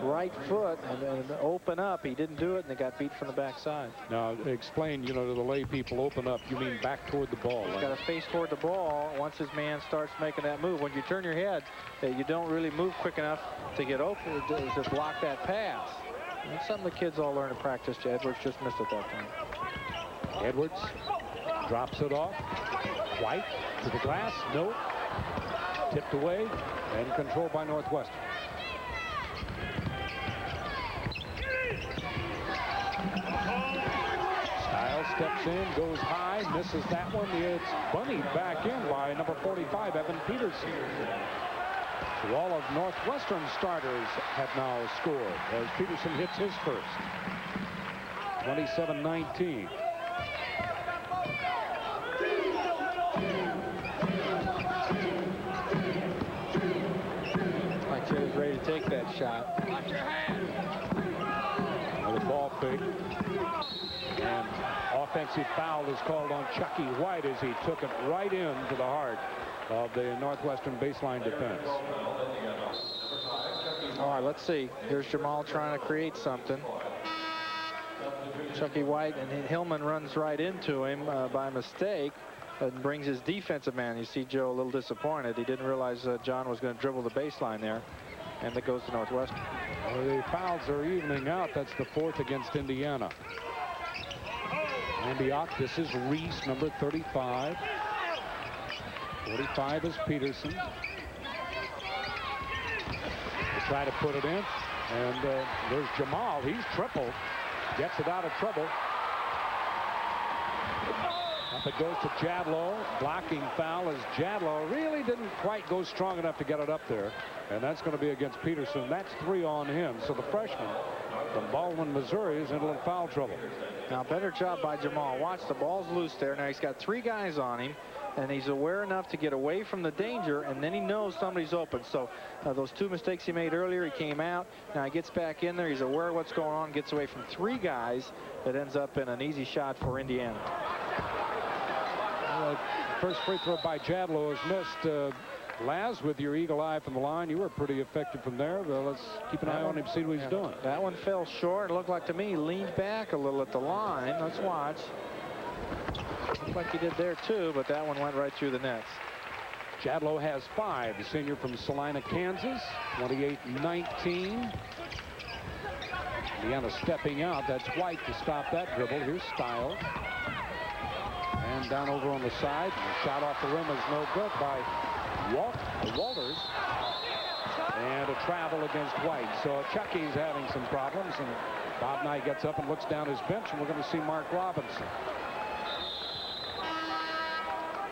right foot and open up. He didn't do it, and they got beat from the backside. Now, explain, to the lay people, open up. You mean back toward the ball. He's got to face toward the ball once his man starts making that move. When you turn your head, you don't really move quick enough to get open, to block that pass. That's something the kids all learn in practice. Edwards just missed it that time. Edwards Drops it off. White to the glass. No. Tipped away and controlled by Northwestern. Stiles steps in, goes high, misses that one. It's bunnied back in by number 45, Evan Peterson. So all of Northwestern starters have now scored as Peterson hits his first. 27-19. Like he was ready to take that shot. Another ball fake. And offensive foul is called on Chucky White as he took it right into the heart of the Northwestern baseline defense. All right, let's see. Here's Jamal trying to create something. Chucky White, and Hillman runs right into him by mistake and brings his defensive man. You see Joe a little disappointed. He didn't realize John was going to dribble the baseline there, and that goes to Northwestern. Well, the fouls are evening out. That's the fourth against Indiana. Andy Ock, this is Reese, number 35. 45 is Peterson. They try to put it in, and there's Jamal. He's tripled. Gets it out of trouble. Up it goes to Jadlow. Blocking foul as Jadlow really didn't quite go strong enough to get it up there. And that's going to be against Peterson. That's 3 on him. So the freshman from Baldwin, Missouri is into foul trouble. Now, better job by Jamal. Watch, the ball's loose there. Now he's got 3 guys on him, and he's aware enough to get away from the danger, and then he knows somebody's open. So those 2 mistakes he made earlier, he came out. Now he gets back in there. He's aware of what's going on, gets away from 3 guys. That ends up in an easy shot for Indiana. First free throw by Jadlow is missed. Laz, with your eagle eye from the line, you were pretty effective from there. But let's keep an eye on him, see what he's doing. That one fell short. It looked like to me he leaned back a little at the line. Let's watch. Looks like he did there too, but that one went right through the nets. Jadlow has 5. The senior from Salina, Kansas. 28-19. Indiana stepping out. That's White to stop that dribble. Here's Stiles. And down over on the side. The shot off the rim is no good by Walters. And a travel against White. So Chucky's having some problems. And Bob Knight gets up and looks down his bench. And we're going to see Mark Robinson.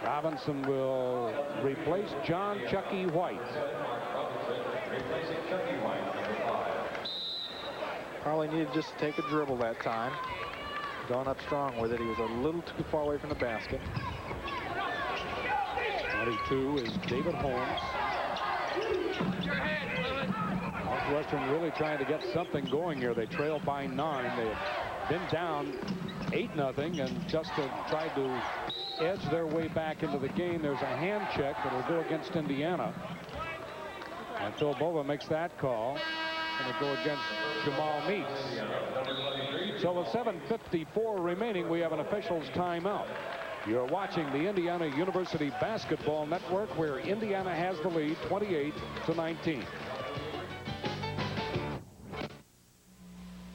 Robinson will replace John Chucky White. Probably needed just to take a dribble that time. Going up strong with it. He was a little too far away from the basket. 22 is David Holmes. Northwestern really trying to get something going here. They trail by 9. They have been down 8-0 and just tried to edge their way back into the game. There's a hand check that will go against Indiana. And Phil Bova makes that call. And it go against Jamal Meeks. So with 7:54 remaining, we have an official's timeout. You're watching the Indiana University Basketball Network, where Indiana has the lead 28-19.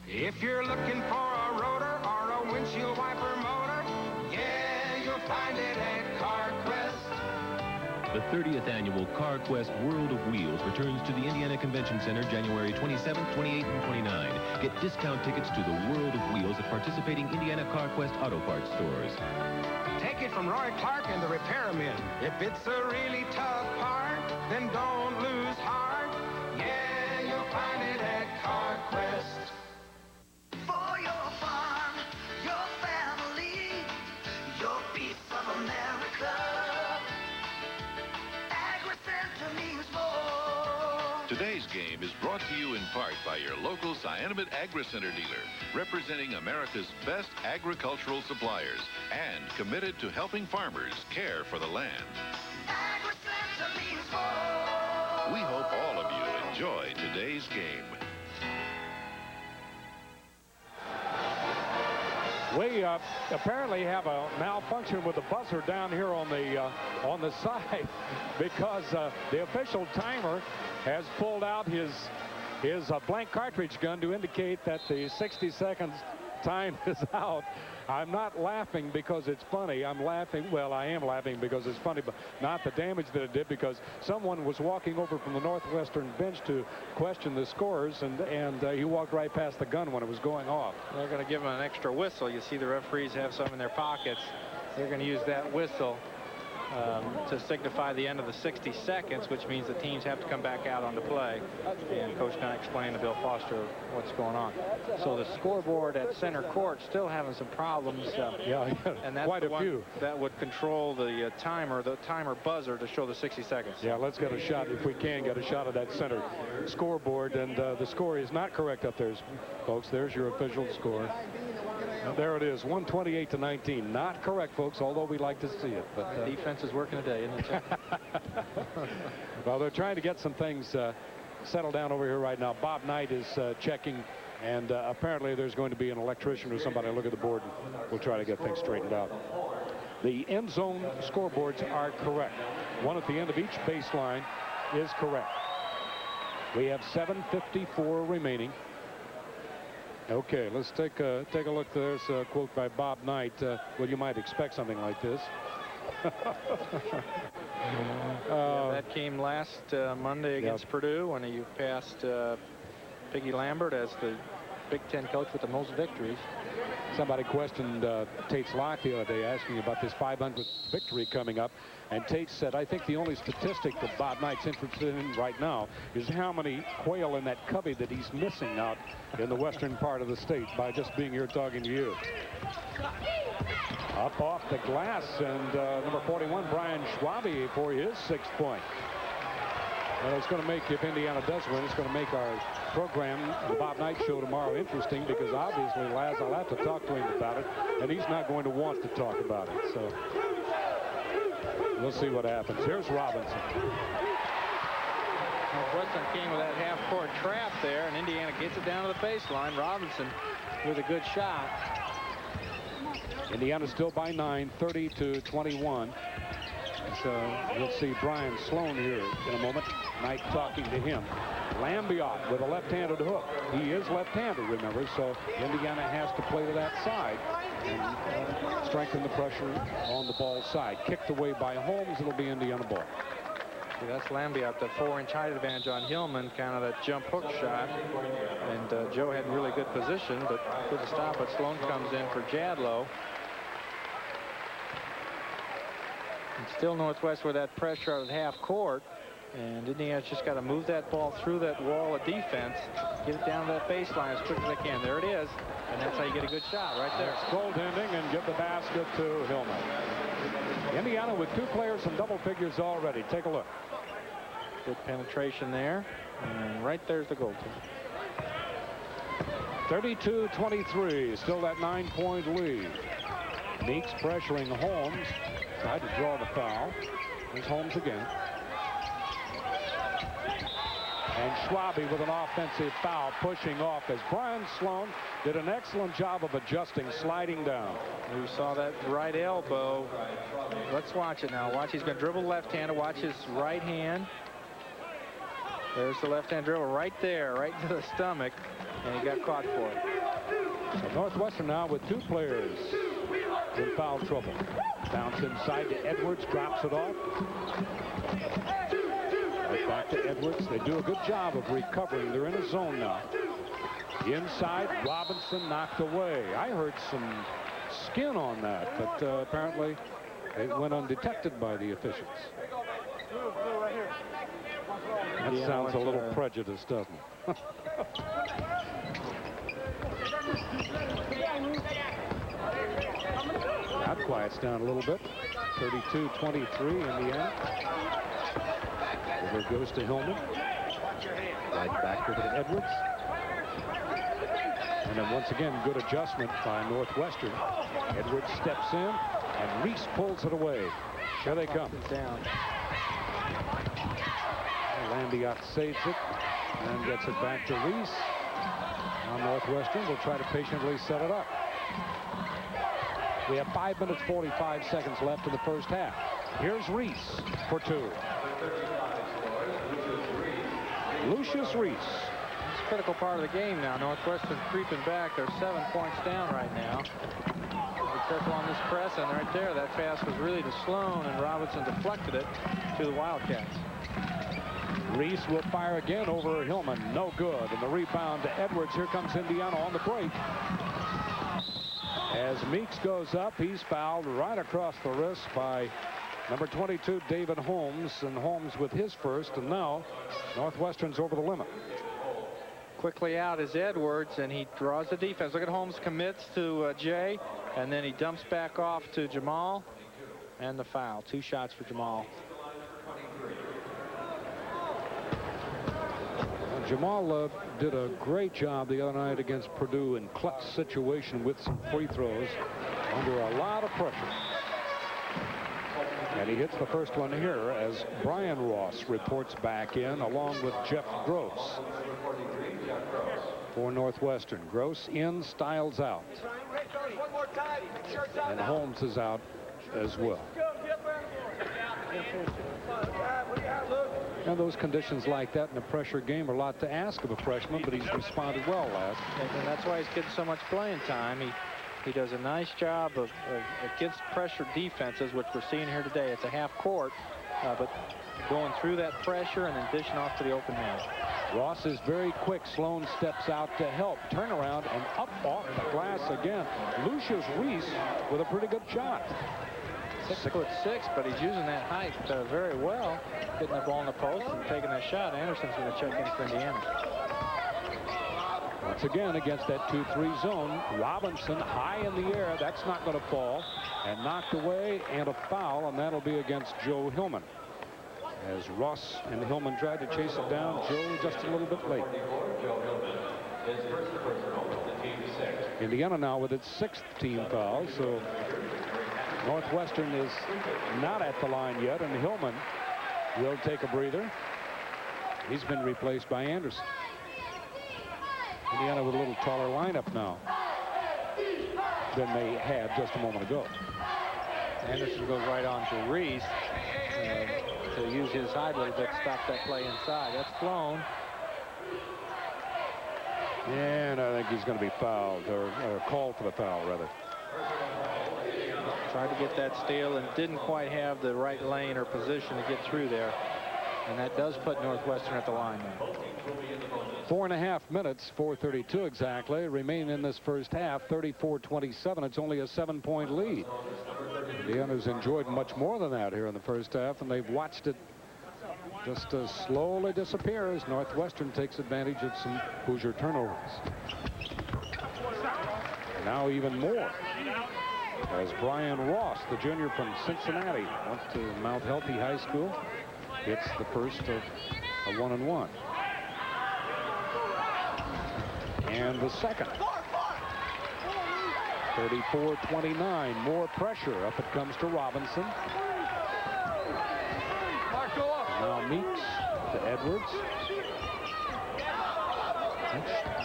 If you're looking for a rotor or a windshield wiper motor, yeah, you'll find it at CarQuest. The 30th annual CarQuest World of Wheels returns to the Indiana Convention Center January 27th, 28th, and 29th. Get discount tickets to the World of Wheels at participating Indiana CarQuest Auto Parts stores. Take it from Roy Clark and the Repairmen. If it's a really tough part, then don't lose heart. Yeah, you'll find it at CarQuest. For your farm, your family, your piece of America. AgriCenter means more. Today's game is brought to you in part by your local Cyanamid AgriCenter dealer, representing America's best agricultural suppliers and committed to helping farmers care for the land. AgriCenter means more. We hope all of you enjoy today's game. We apparently have a malfunction with the buzzer down here on the side because the official timer has pulled out his blank cartridge gun to indicate that the 60 seconds time is out. I'm not laughing because it's funny. I'm laughing, well, I am laughing because it's funny, but not the damage that it did, because someone was walking over from the Northwestern bench to question the scores, and he walked right past the gun when it was going off. They're going to give him an extra whistle. You see the referees have some in their pockets. They're going to use that whistle to signify the end of the 60 seconds, which means the teams have to come back out on the play. And Coach kind of explained to Bill Foster what's going on. So the scoreboard at center court still having some problems. Yeah, and that's quite the a one few. that would control the timer buzzer to show the 60 seconds. Yeah, let's get a shot, if we can, get a shot of that center scoreboard. And the score is not correct up there, folks. There's your official score. And there it is, 128-19. Not correct, folks, although we like to see it. But defense is working today, isn't it, Chuck? Well, they're trying to get some things settled down over here right now. Bob Knight is checking, and apparently there's going to be an electrician or somebody look at the board, and we'll try to get things straightened out. The end zone scoreboards are correct. One at the end of each baseline is correct. We have 7:54 remaining. Okay, let's take a look. There's a quote by Bob Knight. Well, you might expect something like this. Yeah, that came last Monday against Purdue when he passed Piggy Lambert as the Big Ten coach with the most victories. Somebody questioned Tate's Lock the other day, asking about this 500th victory coming up. And Tate said, I think the only statistic that Bob Knight's interested in right now is how many quail in that covey that he's missing out in the western part of the state by just being here talking to you. Up off the glass, and number 41, Brian Schwabe, for his 6th point. Well, it's going to make, if Indiana does win, it's going to make our program, the Bob Knight Show tomorrow, interesting, because obviously, Laz, I'll have to talk to him about it, and he's not going to want to talk about it. So we'll see what happens. Here's Robinson. Northwestern came with that half-court trap there, and Indiana gets it down to the baseline. Robinson with a good shot. Indiana still by 9, 30-21. So we'll see Brian Sloan here in a moment. Knight talking to him. Lambiot with a left-handed hook. He is left-handed, remember, so Indiana has to play to that side and strengthen the pressure on the ball side. Kicked away by Holmes. It'll be Indiana ball. See, that's Lambiot, the 4-inch height advantage on Hillman, kind of that jump hook shot. And Joe had really good position, but couldn't stop it. Sloan comes in for Jadlow. And still Northwest with that pressure at half court. And Indiana's just got to move that ball through that wall of defense, get it down to that baseline as quick as they can. There it is. And that's how you get a good shot right there. Goaltending and get the basket to Hillman. Indiana with 2 players in double figures already. Take a look. Good penetration there. And right there's the goal. 32-23. Still that 9-point lead. Meeks pressuring Holmes. Tried to draw the foul. There's Holmes again. And Schwabe with an offensive foul, pushing off as Brian Sloan did an excellent job of adjusting, sliding down. We saw that right elbow. Let's watch it now. Watch, he's going to dribble left-handed. Watch his right hand. There's the left-hand dribble right there, right to the stomach, and he got caught for it. So Northwestern now with 2 players in foul trouble. Bounce inside to Edwards, drops it off. Right back to Edwards. They do a good job of recovering. They're in a zone now. Inside, Robinson knocked away. I heard some skin on that, but apparently it went undetected by the officials. That sounds a little prejudiced, doesn't it? That quiets down a little bit. 32-23, Indiana. Over goes to Hillman. Right back over to Edwards. And then once again, good adjustment by Northwestern. Edwards steps in, and Reese pulls it away. Here they come. Down. Lambiot saves it and gets it back to Reese. Now Northwestern will try to patiently set it up. We have 5 minutes, 45 seconds left in the first half. Here's Reese for 2. Lucius Reese. critical part of the game now. Northwestern creeping back. They're 7 points down right now. Be careful on this press, and right there, that pass was really to Sloan, and Robinson deflected it to the Wildcats. Reese will fire again over Hillman. No good. And the rebound to Edwards. Here comes Indiana on the break. As Meeks goes up, he's fouled right across the wrist by number 22, David Holmes. And Holmes with his first. And now Northwestern's over the limit. Quickly out is Edwards, and he draws the defense. Look at Holmes commits to Jay, and then he dumps back off to Jamal. And the foul. 2 shots for Jamal. Jamal did a great job the other night against Purdue in clutch situation with some free throws under a lot of pressure. And he hits the first one here as Brian Ross reports back in along with Jeff Gross for Northwestern. Gross in, Styles out. And Holmes is out as well. And those conditions like that in a pressure game are a lot to ask of a freshman, but he's responded well last. And that's why he's getting so much playing time. He does a nice job of against pressure defenses, which we're seeing here today. It's a half court, but going through that pressure and then dishing off to the open man. Ross is very quick. Sloan steps out to help. Turnaround and up off the glass again. Lucius Reese with a pretty good shot. 6'6", but he's using that height very well, getting the ball in the post and taking that shot. Anderson's going to check in for Indiana. Once again against that 2-3 zone. Robinson high in the air. That's not going to fall. And knocked away, and a foul, and that'll be against Joe Hillman. As Ross and Hillman tried to chase it down, Joe just a little bit late. Indiana now with its 6th team foul, so Northwestern is not at the line yet, and Hillman will take a breather. He's been replaced by Anderson. Indiana with a little taller lineup now than they had just a moment ago. Anderson goes right on to Reese to use his height a little bit to stop that play inside. That's flown. And I think he's going to be fouled, or called for the foul, rather. Tried to get that steal and didn't quite have the right lane or position to get through there. And that does put Northwestern at the line now. 4.5 minutes, 4:32 exactly, remain in this first half. 34-27. It's only a 7-point lead. Indiana's enjoyed much more than that here in the first half, and they've watched it just slowly disappear as Northwestern takes advantage of some Hoosier turnovers. Now even more, as Brian Ross, the junior from Cincinnati, went to Mount Healthy High School, hits the first of a 1-and-1. And the second. 34-29. More pressure. Up it comes to Robinson. Now Meeks to Edwards.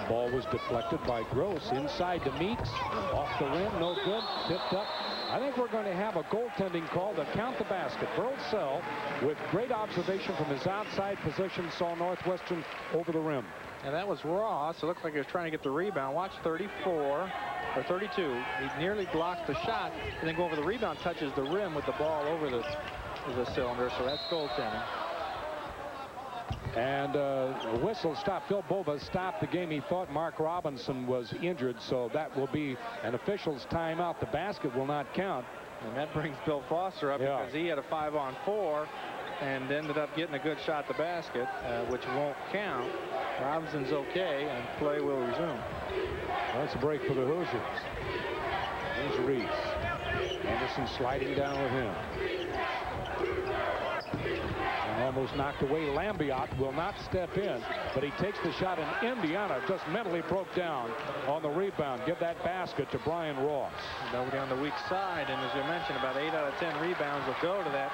Ball was deflected by Gross. Inside to Meeks. Off the rim. No good. Tipped up. I think we're going to have a goaltending call to count the basket. Burl with great observation from his outside position, saw Northwestern over the rim. And that was Ross. It looked like he was trying to get the rebound. Watch 34 or 32. He nearly blocks the shot and then go over the rebound, touches the rim with the ball over the cylinder. So that's goaltending. And a whistle stop. Phil Bova stopped the game. He thought Mark Robinson was injured, so that will be an official's timeout. The basket will not count. And that brings Bill Foster up because he had a 5-on-4 and ended up getting a good shot at the basket, which won't count. Robinson's okay, and play will resume. That's a break for the Hoosiers. There's Reese. Anderson sliding down with him. And almost knocked away. Lambiot will not step in, but he takes the shot, and Indiana just mentally broke down on the rebound. Give that basket to Brian Ross. And over on the weak side, and as you mentioned, about 8 out of 10 rebounds will go to that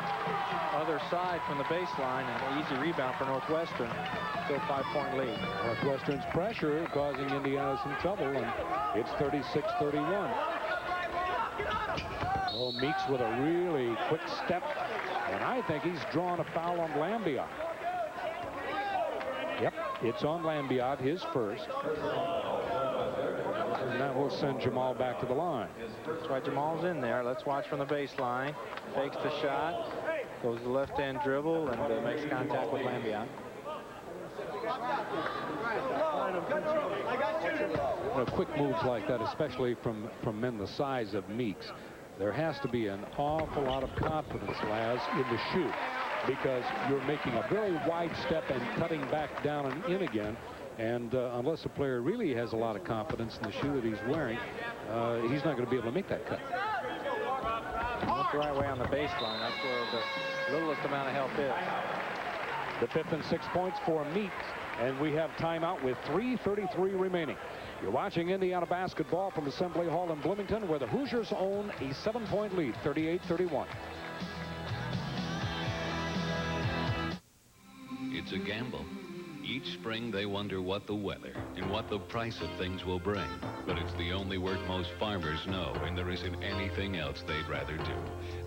other side from the baseline, and an easy rebound for Northwestern. Still 5-point lead. Northwestern's pressure causing Indiana some trouble, and it's 36-31. Oh, Meeks with a really quick step, and I think he's drawn a foul on Lambiot. Yep, it's on Lambiot, his first. And that will send Jamal back to the line. That's why Jamal's in there. Let's watch from the baseline. Fakes the shot, goes the left-hand dribble, and makes contact with Lambiot. Quick moves like that, especially from men the size of Meeks, there has to be an awful lot of confidence, Laz, in the shoot, because you're making a very wide step and cutting back down and in again. And unless a player really has a lot of confidence in the shoe that he's wearing, he's not going to be able to make that cut. That's the right way on the baseline. That's where the littlest amount of help is. The 5th and 6 points for Meeks, and we have timeout with 3:33 remaining. You're watching Indiana basketball from Assembly Hall in Bloomington, where the Hoosiers own a 7-point lead, 38-31. It's a gamble. Each spring they wonder what the weather and what the price of things will bring. But it's the only work most farmers know, and there isn't anything else they'd rather do.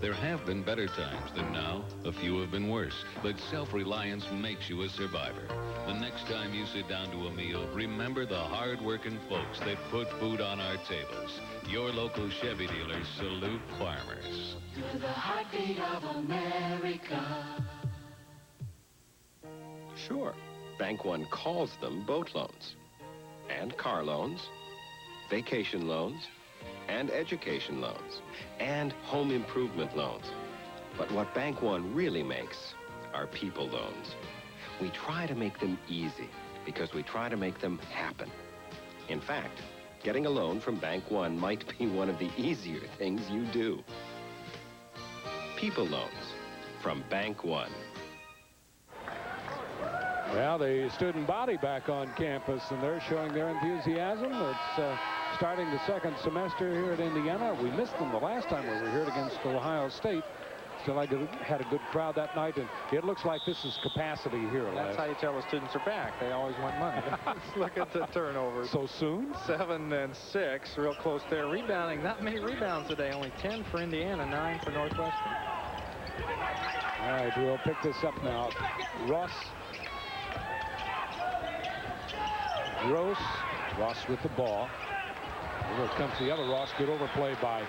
There have been better times than now. A few have been worse. But self-reliance makes you a survivor. The next time you sit down to a meal, remember the hard-working folks that put food on our tables. Your local Chevy dealers salute farmers. To the heartbeat of America. Sure. Bank One calls them boat loans, and car loans, vacation loans, and education loans, and home improvement loans. But what Bank One really makes are people loans. We try to make them easy because we try to make them happen. In fact, getting a loan from Bank One might be one of the easier things you do. People loans from Bank One. Well, the student body back on campus, and they're showing their enthusiasm. It's starting the second semester here at Indiana. We missed them the last time we were here against Ohio State. Still had a good crowd that night, and it looks like this is capacity here. That's how you tell the students are back. They always want money. Let's look at the turnovers. So soon? 7 and 6, real close there. Rebounding, not many rebounds today. Only 10 for Indiana, 9 for Northwestern. All right, we'll pick this up now. Ross with the ball. Here comes the other Ross. Good overplay by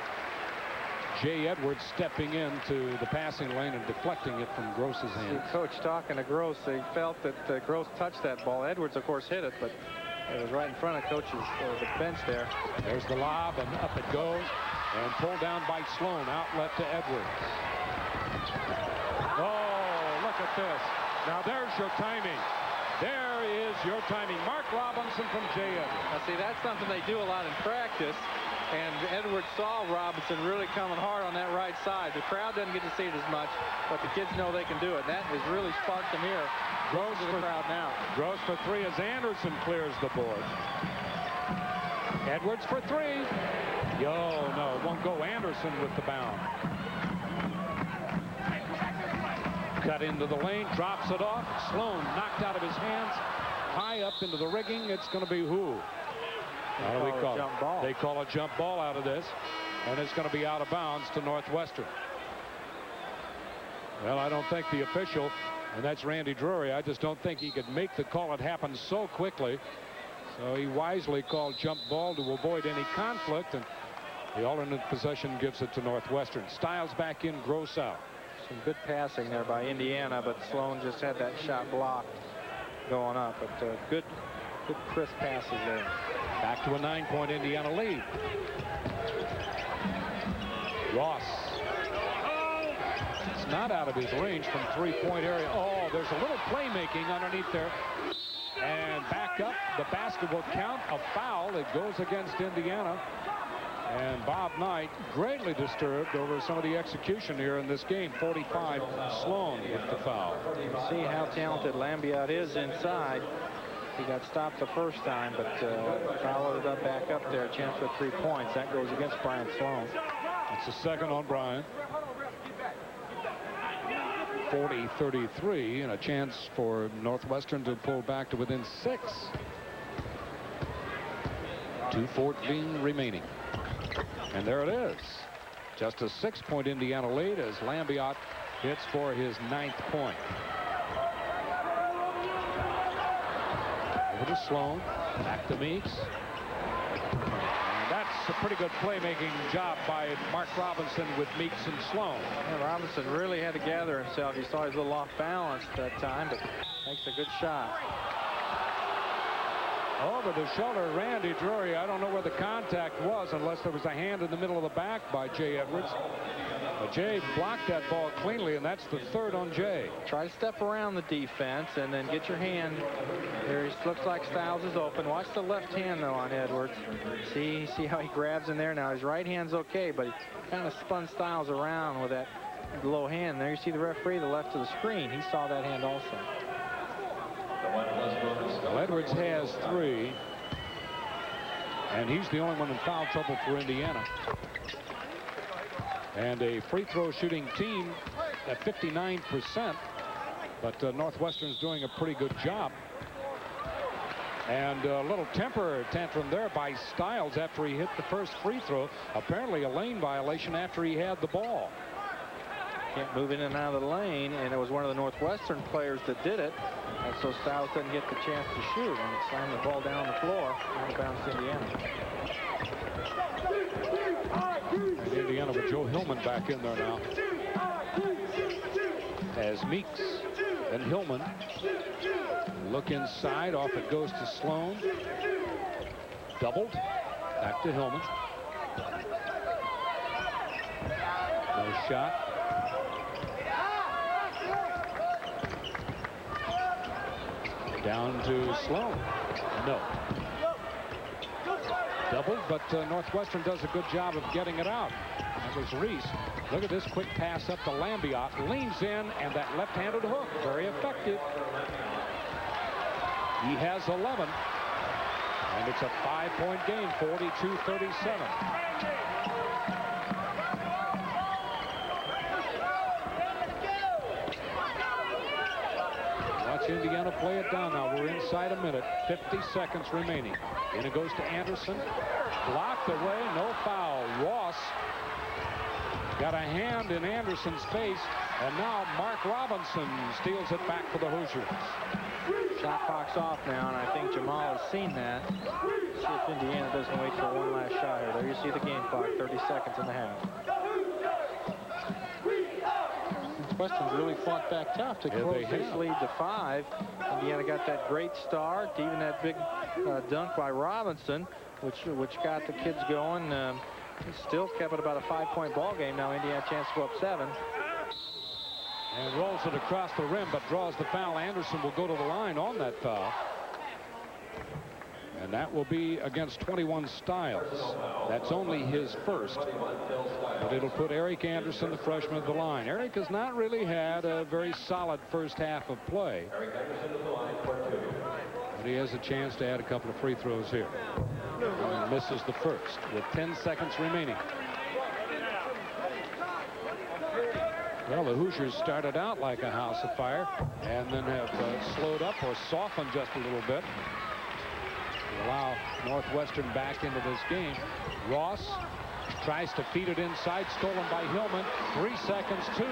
Jay Edwards, stepping into the passing lane and deflecting it from Gross's hands. Coach talking to Gross. They felt that Gross touched that ball. Edwards, of course, hit it, but it was right in front of Coach's the bench there. There's the lob, and up it goes, and pulled down by Sloan. Outlet to Edwards. Oh, look at this. Now there's your timing. There is your timing. Mark Robinson from Jay Edwards. Now, see, that's something they do a lot in practice. And Edwards saw Robinson really coming hard on that right side. The crowd doesn't get to see it as much, but the kids know they can do it. And that has really sparked them here. Gross to the crowd now. Gross for 3 as Anderson clears the board. Edwards for 3. No, it won't go. Anderson with the bound. Cut into the lane, drops it off. Sloan knocked out of his hands. High up into the rigging. It's going to be who? What do we call jump ball. They call a jump ball out of this, and it's going to be out of bounds to Northwestern. Well, I don't think the official, and that's Randy Drury, I just don't think he could make the call. It happen so quickly. So he wisely called jump ball to avoid any conflict, and the alternate possession gives it to Northwestern. Stiles back in, Gross out. Some good passing there by Indiana, but Sloan just had that shot blocked going up. But good crisp passes there. Back to a 9-point Indiana lead. Ross. It's not out of his range from 3-point area. Oh, there's a little playmaking underneath there. And back up. The basket will count a foul. It goes against Indiana. And Bob Knight greatly disturbed over some of the execution here in this game. 45, Sloan with the foul. You can see how talented Lambiot is inside. He got stopped the first time, but followed it up back up there. A chance for 3 points. That goes against Brian Sloan. It's the second on Brian. 40-33, and a chance for Northwestern to pull back to within 6. 2:14 remaining. And there it is. Just a 6-point Indiana lead as Lambiot hits for his 9th point. to Sloan. Back to Meeks. And that's a pretty good playmaking job by Mark Robinson with Meeks and Sloan. Yeah, Robinson really had to gather himself. You saw he's a little off balance that time, but makes a good shot. Over the shoulder, Randy Drury. I don't know where the contact was unless there was a hand in the middle of the back by Jay Edwards. But Jay blocked that ball cleanly, and that's the third on Jay. Try to step around the defense and then get your hand. There he looks like Styles is open. Watch the left hand, though, on Edwards. See how he grabs in there. Now, his right hand's okay, but he kind of spun Styles around with that low hand. There you see the referee, the left of the screen. He saw that hand also. Well, Edwards has 3, and he's the only one in foul trouble for Indiana. And a free throw shooting team at 59%, but Northwestern's doing a pretty good job. And a little temper tantrum there by Styles after he hit the first free throw. Apparently a lane violation after he had the ball. Can't move in and out of the lane, and it was one of the Northwestern players that did it. And so Styles didn't get the chance to shoot, and it slammed the ball down on the floor, out of bounds to Indiana. And Indiana with Joe Hillman back in there now. As Meeks and Hillman look inside, off it goes to Sloan. Doubled, back to Hillman. No shot. Down to Sloan. No. Doubled, but Northwestern does a good job of getting it out. That was Reese. Look at this quick pass up to Lambiot. Leans in, and that left-handed hook. Very effective. He has 11. And it's a 5-point game, 42-37. Watch Indiana play it down now. We're inside a minute. 50 seconds remaining. And it goes to Anderson. Blocked away. No foul. Ross got a hand in Anderson's face. And now Mark Robinson steals it back for the Hoosiers. Shot clock's off now, and I think Jamal has seen that. See if Indiana doesn't wait for one last shot here. There you see the game clock, 30 seconds and a half. Northwestern's really fought back tough to close this lead to 5. Indiana got that great start, even that big dunk by Robinson, which got the kids going. Still kept it about a 5-point ball game. Now Indiana chance to go up 7. And rolls it across the rim, but draws the foul. Anderson will go to the line on that foul. And that will be against 21 Styles. That's only his first. But it'll put Eric Anderson, the freshman, at the line. Eric has not really had a very solid first half of play. But he has a chance to add a couple of free throws here. And misses the first with 10 seconds remaining. Well, the Hoosiers started out like a house of fire and then have slowed up or softened just a little bit to allow Northwestern back into this game. Ross tries to feed it inside, stolen by Hillman. 3 seconds, 2,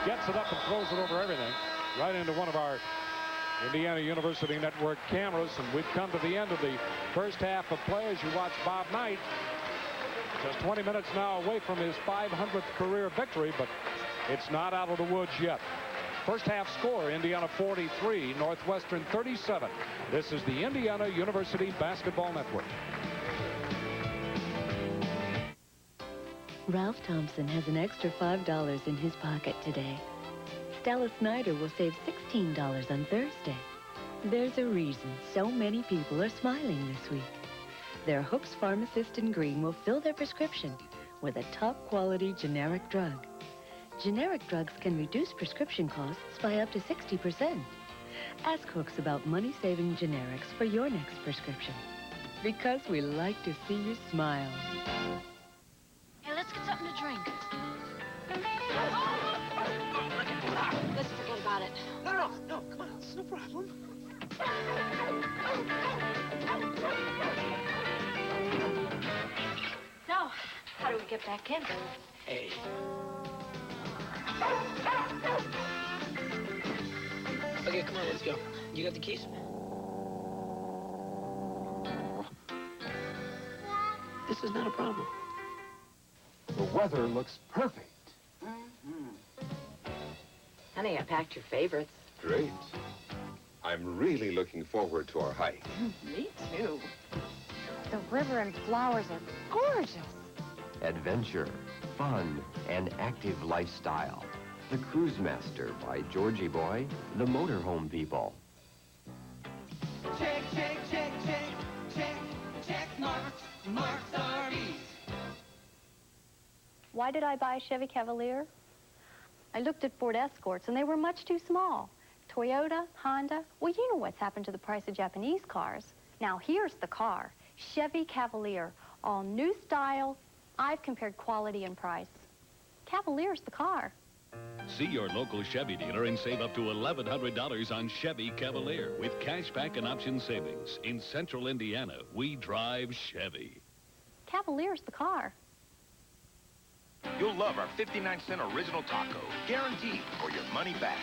gets it up and throws it over everything right into one of our Indiana University Network cameras. And we've come to the end of the first half of play as you watch Bob Knight. Just 20 minutes now away from his 500th career victory, but it's not out of the woods yet. First half score, Indiana 43, Northwestern 37. This is the Indiana University Basketball Network. Ralph Thompson has an extra $5 in his pocket today. Stella Snyder will save $16 on Thursday. There's a reason so many people are smiling this week. Their Hooks pharmacist in green will fill their prescription with a top-quality generic drug. Generic drugs can reduce prescription costs by up to 60%. Ask Hooks about money-saving generics for your next prescription. Because we like to see you smile. Hey, let's get something to drink. Let's forget about it. No, come on, it's no problem. Now, how do we get back in? Hey. Okay, come on, let's go. You got the keys? This is not a problem. The weather looks perfect. Honey, I packed your favorites. Great. I'm really looking forward to our hike. Me too. The river and flowers are gorgeous. Adventure, fun, and active lifestyle. The Cruise Master by Georgie Boy, the Motorhome People. Check, check, check, check, check, check marks, marks RVs. Why did I buy a Chevy Cavalier? I looked at Ford Escorts, and they were much too small. Toyota, Honda, well, you know what's happened to the price of Japanese cars. Now, here's the car, Chevy Cavalier, all new style. I've compared quality and price. Cavalier's the car. See your local Chevy dealer and save up to $1,100 on Chevy Cavalier with cashback and option savings. In Central Indiana, we drive Chevy. Cavalier's the car. You'll love our 59-cent original taco, guaranteed for your money back.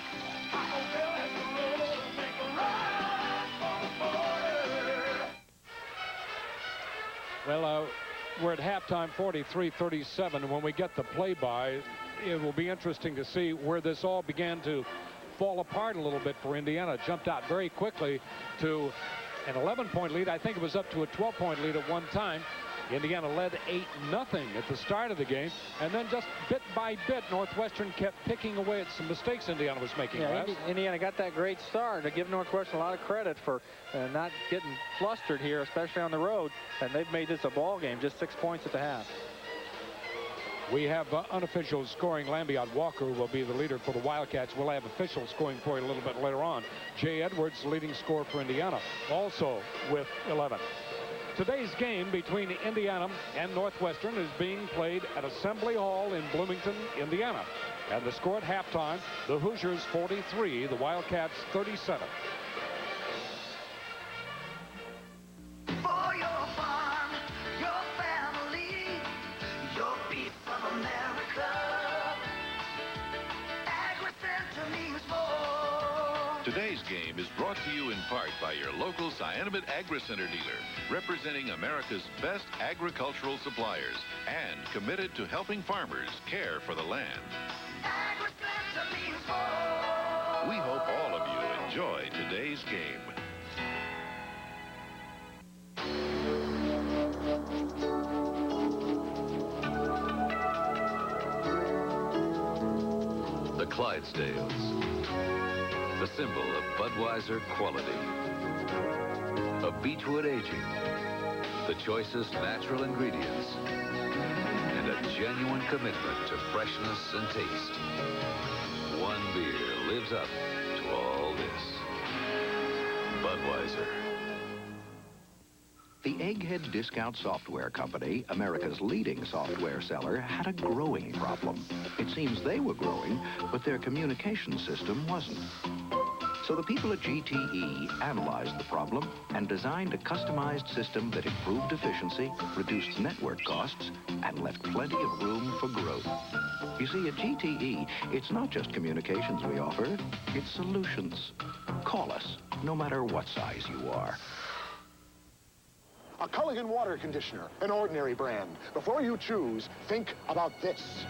Well, we're at halftime 43-37. When we get the play-by, it will be interesting to see where this all began to fall apart a little bit for Indiana. It jumped out very quickly to an 11-point lead. I think it was up to a 12-point lead at one time. Indiana led 8-0 at the start of the game, and then just bit by bit, Northwestern kept picking away at some mistakes Indiana was making. Yeah, Indiana got that great start. To give Northwestern a lot of credit for not getting flustered here, especially on the road, and they've made this a ball game, just 6 points at the half. We have unofficial scoring. Lambiot Walker will be the leader for the Wildcats. We'll have official scoring for you a little bit later on. Jay Edwards, leading scorer for Indiana, also with 11. Today's game between Indiana and Northwestern is being played at Assembly Hall in Bloomington, Indiana. And the score at halftime, the Hoosiers 43, the Wildcats 37. For your farm, your family, your beef from America. AgriCenter means more. Today's game is brought to you in part by your local Cyanamid AgriCenter dealer, representing America's best agricultural suppliers and committed to helping farmers care for the land. AgriCenter means more. We hope all of you enjoy today's game. The Clydesdales, the symbol of Budweiser quality. A beechwood aging, the choicest natural ingredients, and a genuine commitment to freshness and taste. One beer lives up to all this. Budweiser. The Egghead Discount Software Company, America's leading software seller, had a growing problem. It seems they were growing, but their communication system wasn't. So the people at GTE analyzed the problem and designed a customized system that improved efficiency, reduced network costs, and left plenty of room for growth. You see, at GTE, it's not just communications we offer, it's solutions. Call us, no matter what size you are. A Culligan water conditioner, an ordinary brand. Before you choose, think about this.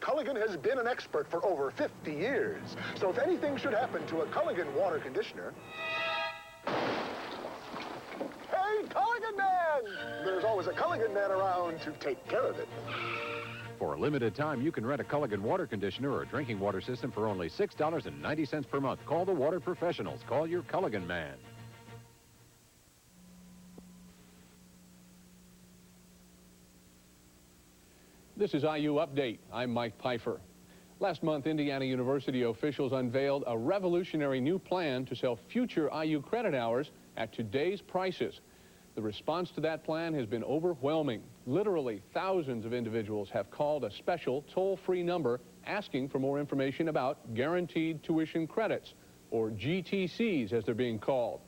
Culligan has been an expert for over 50 years. So if anything should happen to a Culligan water conditioner... Hey, Culligan man! There's always a Culligan man around to take care of it. For a limited time, you can rent a Culligan water conditioner or drinking water system for only $6.90 per month. Call the water professionals. Call your Culligan man. This is IU Update. I'm Mike Pfeiffer. Last month, Indiana University officials unveiled a revolutionary new plan to sell future IU credit hours at today's prices. The response to that plan has been overwhelming. Literally, thousands of individuals have called a special toll-free number asking for more information about guaranteed tuition credits, or GTCs as they're being called.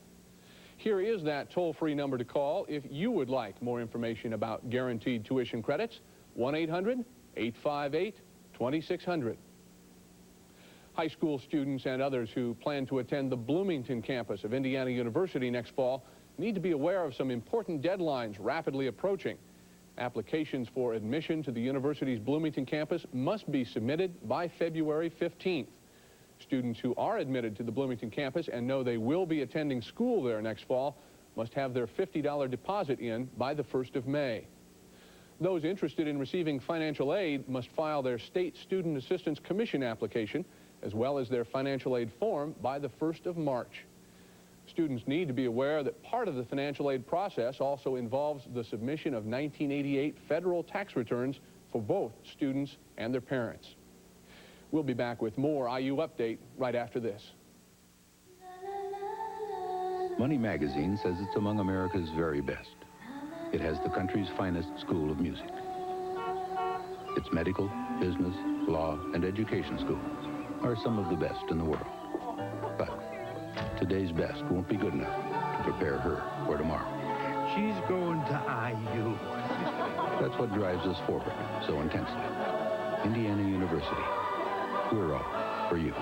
Here is that toll-free number to call if you would like more information about guaranteed tuition credits. 1-800-858-2600. High school students and others who plan to attend the Bloomington campus of Indiana University next fall need to be aware of some important deadlines rapidly approaching. Applications for admission to the university's Bloomington campus must be submitted by February 15th. Students who are admitted to the Bloomington campus and know they will be attending school there next fall must have their $50 deposit in by the 1st of May. Those interested in receiving financial aid must file their State Student Assistance Commission application as well as their financial aid form by the 1st of March. Students need to be aware that part of the financial aid process also involves the submission of 1988 federal tax returns for both students and their parents. We'll be back with more IU Update right after this. Money Magazine says it's among America's very best. It has the country's finest school of music. Its medical, business, law, and education schools are some of the best in the world. But today's best won't be good enough to prepare her for tomorrow. She's going to IU. That's what drives us forward so intensely. Indiana University. We're all for you.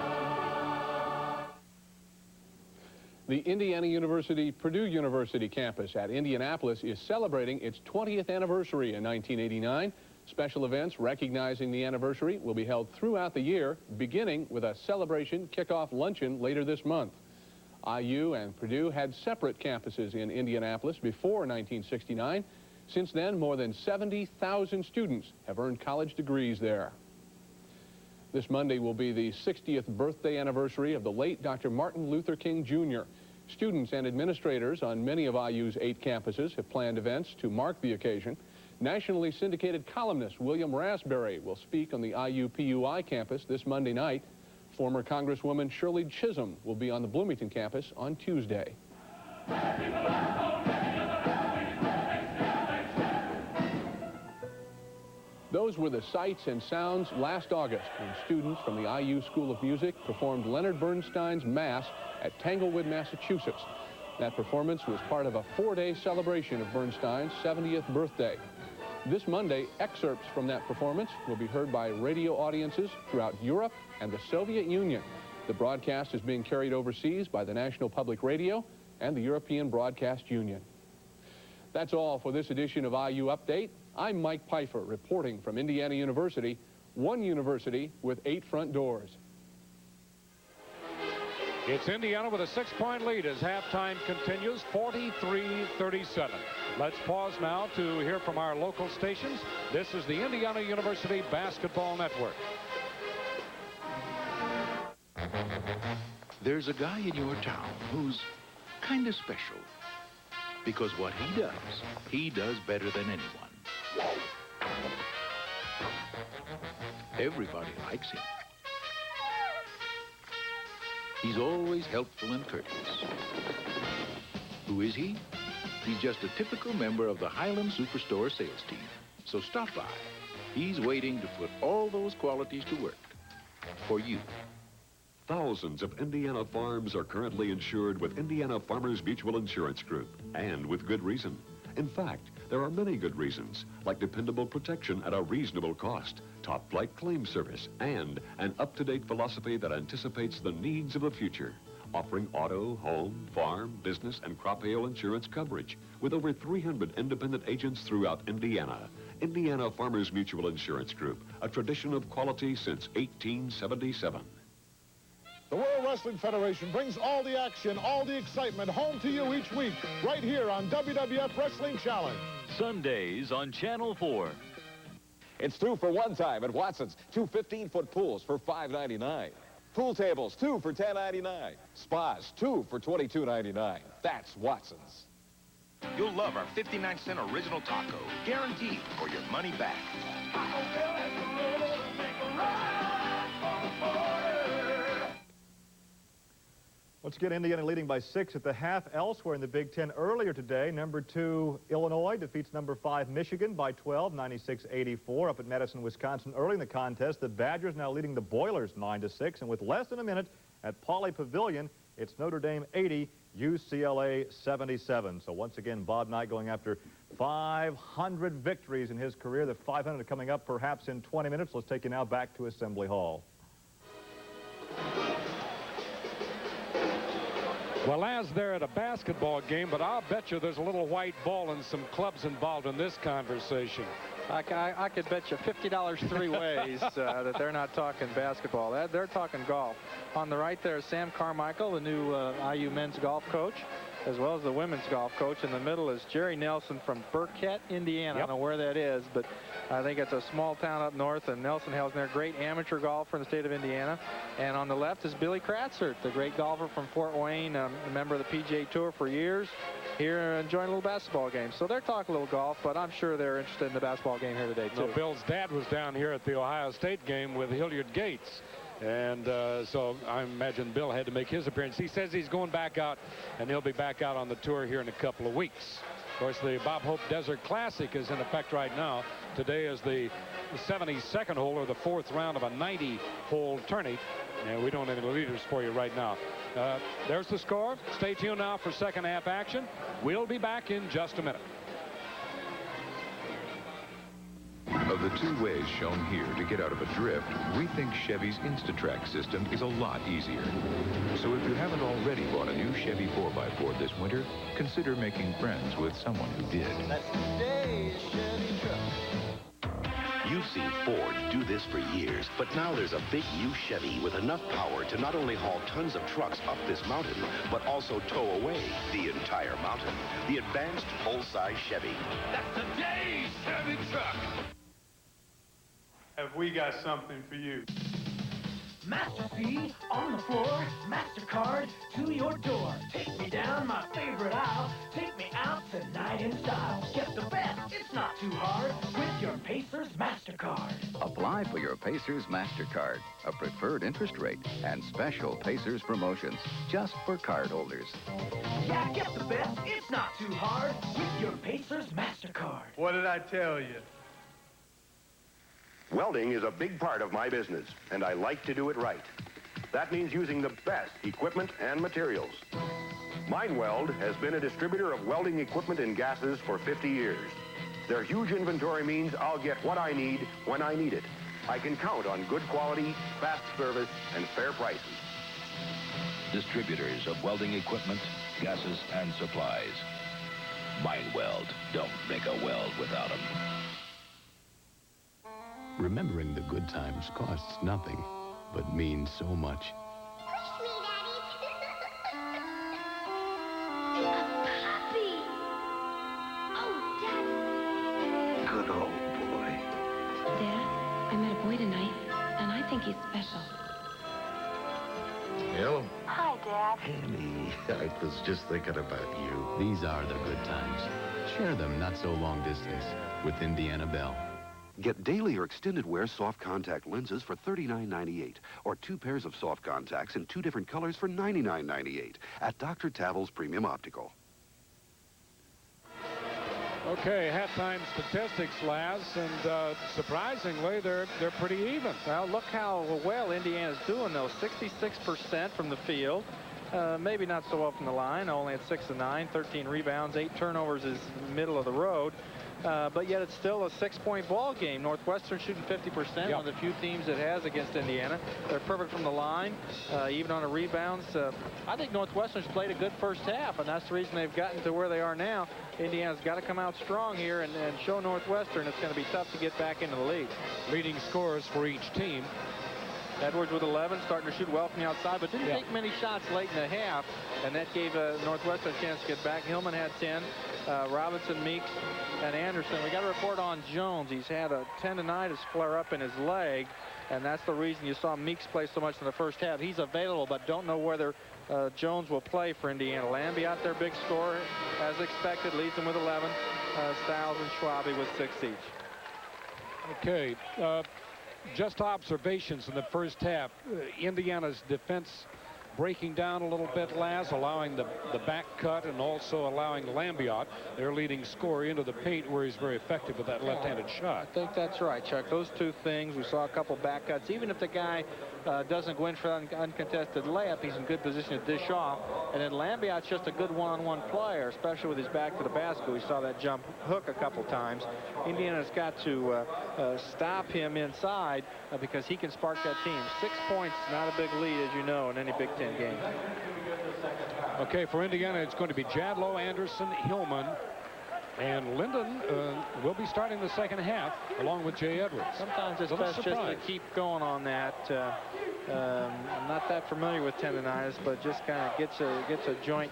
The Indiana University-Purdue University campus at Indianapolis is celebrating its 20th anniversary in 1989. Special events recognizing the anniversary will be held throughout the year, beginning with a celebration kickoff luncheon later this month. IU and Purdue had separate campuses in Indianapolis before 1969. Since then, more than 70,000 students have earned college degrees there. This Monday will be the 60th birthday anniversary of the late Dr. Martin Luther King, Jr. Students and administrators on many of IU's 8 campuses have planned events to mark the occasion. Nationally syndicated columnist William Raspberry will speak on the IU-PUI campus this Monday night. Former Congresswoman Shirley Chisholm will be on the Bloomington campus on Tuesday. Those were the sights and sounds last August when students from the IU School of Music performed Leonard Bernstein's Mass at Tanglewood, Massachusetts. That performance was part of a 4-day celebration of Bernstein's 70th birthday. This Monday, excerpts from that performance will be heard by radio audiences throughout Europe and the Soviet Union. The broadcast is being carried overseas by the National Public Radio and the European Broadcast Union. That's all for this edition of IU Update. I'm Mike Pfeiffer reporting from Indiana University, one university with 8 front doors. It's Indiana with a 6-point lead as halftime continues, 43-37. Let's pause now to hear from our local stations. This is the Indiana University Basketball Network. There's a guy in your town who's kind of special. Because what he does better than anyone. Everybody likes him. He's always helpful and courteous. Who is he? He's just a typical member of the Highland Superstore sales team. So stop by. He's waiting to put all those qualities to work for you. Thousands of Indiana farms are currently insured with Indiana Farmers Mutual Insurance Group, and with good reason. In fact, there are many good reasons, like dependable protection at a reasonable cost, top-flight claim service, and an up-to-date philosophy that anticipates the needs of the future, offering auto, home, farm, business, and crop hail insurance coverage with over 300 independent agents throughout Indiana. Indiana Farmers Mutual Insurance Group, a tradition of quality since 1877. The World Wrestling Federation brings all the action, all the excitement home to you each week, right here on WWF Wrestling Challenge. Sundays on Channel 4. It's 2 for 1 time at Watson's. 2 15-foot pools for $5.99. Pool tables, 2 for $10.99. Spas, 2 for $22.99. That's Watson's. You'll love our 59-cent original taco, guaranteed for your money back. Once again, Indiana leading by 6 at the half. Elsewhere in the Big Ten earlier today, number 2 Illinois defeats number 5 Michigan by 12, 96-84. Up at Madison, Wisconsin early in the contest, the Badgers now leading the Boilers 9-6. And with less than a minute at Pauley Pavilion, it's Notre Dame 80, UCLA 77. So once again, Bob Knight going after 500 victories in his career. The 500 coming up perhaps in 20 minutes. Let's take you now back to Assembly Hall. Well, as they're at a basketball game, but I'll bet you there's a little white ball and some clubs involved in this conversation. I could bet you $50 three ways that they're not talking basketball. They're talking golf. On the right there is Sam Carmichael, the new IU men's golf coach, as well as the women's golf coach. In the middle is Jerry Nelson from Burkett, Indiana. I don't know where that is, but I think it's a small town up north. And Nelson Helsner, great amateur golfer in the state of Indiana. And on the left is Billy Kratzert, the great golfer from Fort Wayne, a member of the PGA Tour for years, here enjoying a little basketball game. So they're talking a little golf, but I'm sure they're interested in the basketball game here today, too. No, Bill's dad was down here at the Ohio State game with Hilliard Gates. And so I imagine Bill had to make his appearance. He says he's going back out, and he'll be back out on the tour here in a couple of weeks. Of course, the Bob Hope Desert Classic is in effect right now. Today is the 72nd hole, or the fourth round of a 90-hole tourney. And we don't have any leaders for you right now. There's the score. Stay tuned now for second half action. We'll be back in just a minute. Of the two ways shown here to get out of a drift, we think Chevy's Instatrack system is a lot easier. So if you haven't already bought a new Chevy 4x4 this winter, consider making friends with someone who did. That's today's Chevy truck. You've seen Ford do this for years, but now there's a big new Chevy with enough power to not only haul tons of trucks up this mountain, but also tow away the entire mountain. The advanced full-size Chevy. That's today's Chevy truck. Have we got something for you? Master fee on the floor, MasterCard to your door. Take me down my favorite aisle. Take me out tonight in style. Get the best, it's not too hard with your Pacers MasterCard. Apply for your Pacers MasterCard, a preferred interest rate, and special Pacers promotions just for cardholders. Yeah, get the best, it's not too hard with your Pacers MasterCard. What did I tell you? Welding is a big part of my business, and I like to do it right. That means using the best equipment and materials. MindWeld has been a distributor of welding equipment and gases for 50 years. Their huge inventory means I'll get what I need when I need it. I can count on good quality, fast service, and fair prices. Distributors of welding equipment, gases, and supplies. MindWeld. Don't make a weld without them. Remembering the good times costs nothing, but means so much. Push me, Daddy. A puppy. Oh, Daddy. Good old boy. Dad, I met a boy tonight, and I think he's special. Hello. Hi, Dad. Annie, I was just thinking about you. These are the good times. Share them not so long distance with Indiana Bell. Get daily or extended wear soft contact lenses for $39.98, or 2 pairs of soft contacts in 2 different colors for $99.98 at Dr. Tavel's Premium Optical. Okay, halftime statistics, Laz, and surprisingly, they're pretty even. Well, look how well Indiana's doing, though. 66% from the field. Maybe not so well from the line, only at 6 of 9, 13 rebounds, 8 turnovers is middle of the road. But yet it's still a 6-point ball game. Northwestern shooting 50%, one of the few teams that has against Indiana. They're perfect from the line, even on the rebounds. I think Northwestern's played a good first half, and that's the reason they've gotten to where they are now. Indiana's got to come out strong here and show Northwestern it's going to be tough to get back into the league. Leading scorers for each team. Edwards with 11, starting to shoot well from the outside, but didn't take many shots late in the half, and that gave Northwestern a chance to get back. Hillman had 10, Robinson, Meeks, and Anderson. We got a report on Jones. He's had a tendonitis flare up in his leg, and that's the reason you saw Meeks play so much in the first half. He's available, but don't know whether Jones will play for Indiana. Lambie out there, big scorer, as expected, leads them with 11. Stiles and Schwabe with 6 each. Okay. Just observations in the first half. Indiana's defense breaking down a little bit, Laz, allowing the back cut and also allowing Lambiot, their leading scorer, into the paint where he's very effective with that left-handed shot. I think that's right, Chuck. Those two things, we saw a couple back cuts. Even if the guy doesn't go in for an uncontested layup, he's in good position to dish off. And then Lambiot's just a good one-on-one player, especially with his back to the basket. We saw that jump hook a couple times. Indiana's got to stop him inside because he can spark that team. 6 points, not a big lead, as you know, in any Big Ten. ball-game game. Okay, for Indiana, it's going to be Jadlow, Anderson, Hillman, and Linden will be starting the second half along with Jay Edwards. Sometimes it's best just to keep going on that. I'm not that familiar with tendonitis, but just kind of gets a joint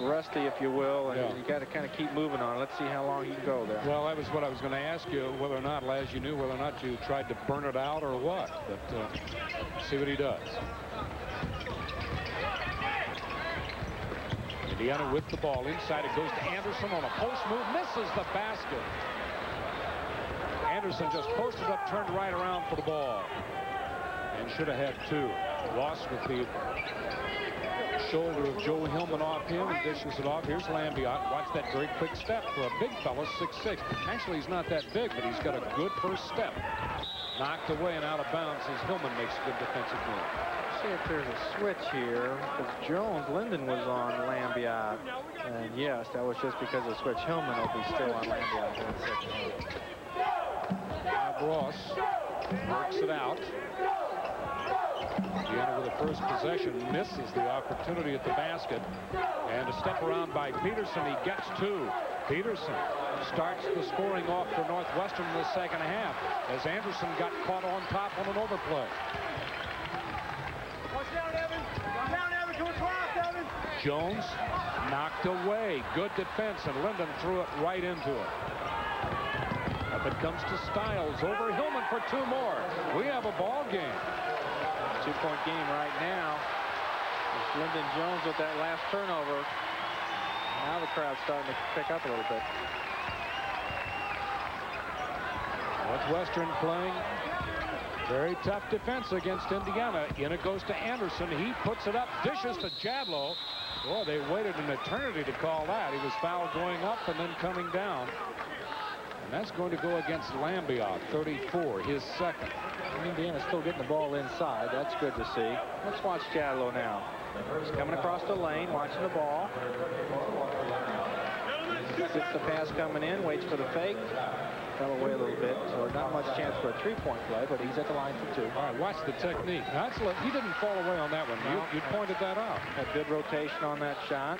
rusty, if you will, and you got to kind of keep moving on. Let's see how long he can go there. Well, that was what I was going to ask you, whether or not, Laz, you knew whether or not you tried to burn it out or what. But see what he does. Indiana with the ball inside. It goes to Anderson on a post move, misses the basket. Anderson just posted up, turned right around for the ball, and should have had two. Ross with the shoulder of Joe Hillman off him and dishes it off. Here's Lambiot. Watch that very quick step for a big fella, 6'6". Actually, he's not that big, but he's got a good first step. Knocked away and out of bounds as Hillman makes a good defensive move. See if there's a switch here, because Linden was on Lambiot, and yes, that was just because of the switch. Hillman will be still on Lambiot in the second half. Ross works it out. Indiana with the first possession misses the opportunity at the basket, and a step around by Peterson. He gets two. Peterson starts the scoring off for Northwestern in the second half as Anderson got caught on top on an overplay. Jones knocked away. Good defense, and Linden threw it right into it. Up it comes to Stiles over Hillman for two more. We have a ball game. Two-point game right now. It's Linden Jones with that last turnover. Now the crowd's starting to pick up a little bit. Northwestern playing very tough defense against Indiana. In it goes to Anderson. He puts it up, dishes to Jadlow. Boy, they waited an eternity to call that. He was fouled going up and then coming down. And that's going to go against Lambiot, 34, his second. Indiana's still getting the ball inside. That's good to see. Let's watch Jadlow now. He's coming across the lane, watching the ball. Gets the pass coming in, waits for the fake. Fell away a little bit, so not much chance for a three-point play, but he's at the line for two. All right, watch the technique. He didn't fall away on that one. No. You pointed that out. A good rotation on that shot.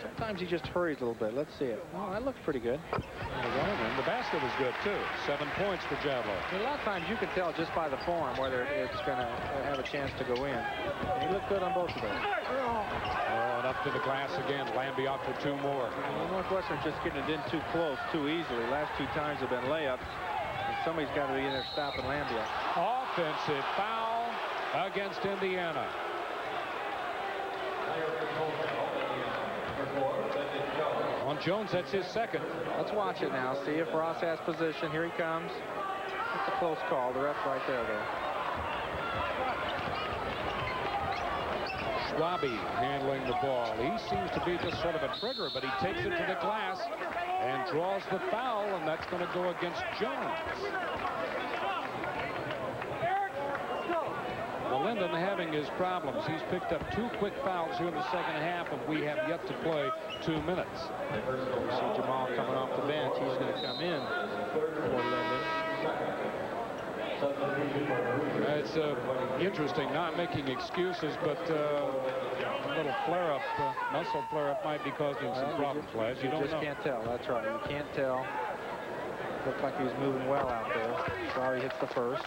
Sometimes he just hurries a little bit. Let's see it. Oh, that looks pretty good. And the basket was good, too. 7 points for Jadlow. A lot of times you can tell just by the form whether it's going to have a chance to go in. And he looked good on both of those. Oh, and up to the glass again. Lambiot for two more. Northwestern's just getting it in too close, too easily. Last two times have been layups. And somebody's got to be in there stopping Lambiot. Offensive foul against Indiana. On Jones, that's his second. Let's watch it now. See if Ross has position. Here he comes. It's a close call. The ref's right there, though. Schwabe handling the ball. He seems to be just sort of a trigger, but he takes it to the glass and draws the foul, and that's going to go against Jones. Well, Linden having his problems. He's picked up 2 quick fouls here in the second half, and we have yet to play 2 minutes. See Jamal coming off the bench. He's going to come in for Linden. It's interesting, not making excuses, but a little flare-up, muscle flare-up might be causing some problems, Flash. You don't know. You just can't tell. That's right. You can't tell. Looked like he was moving well out there. Sorry, hits the first.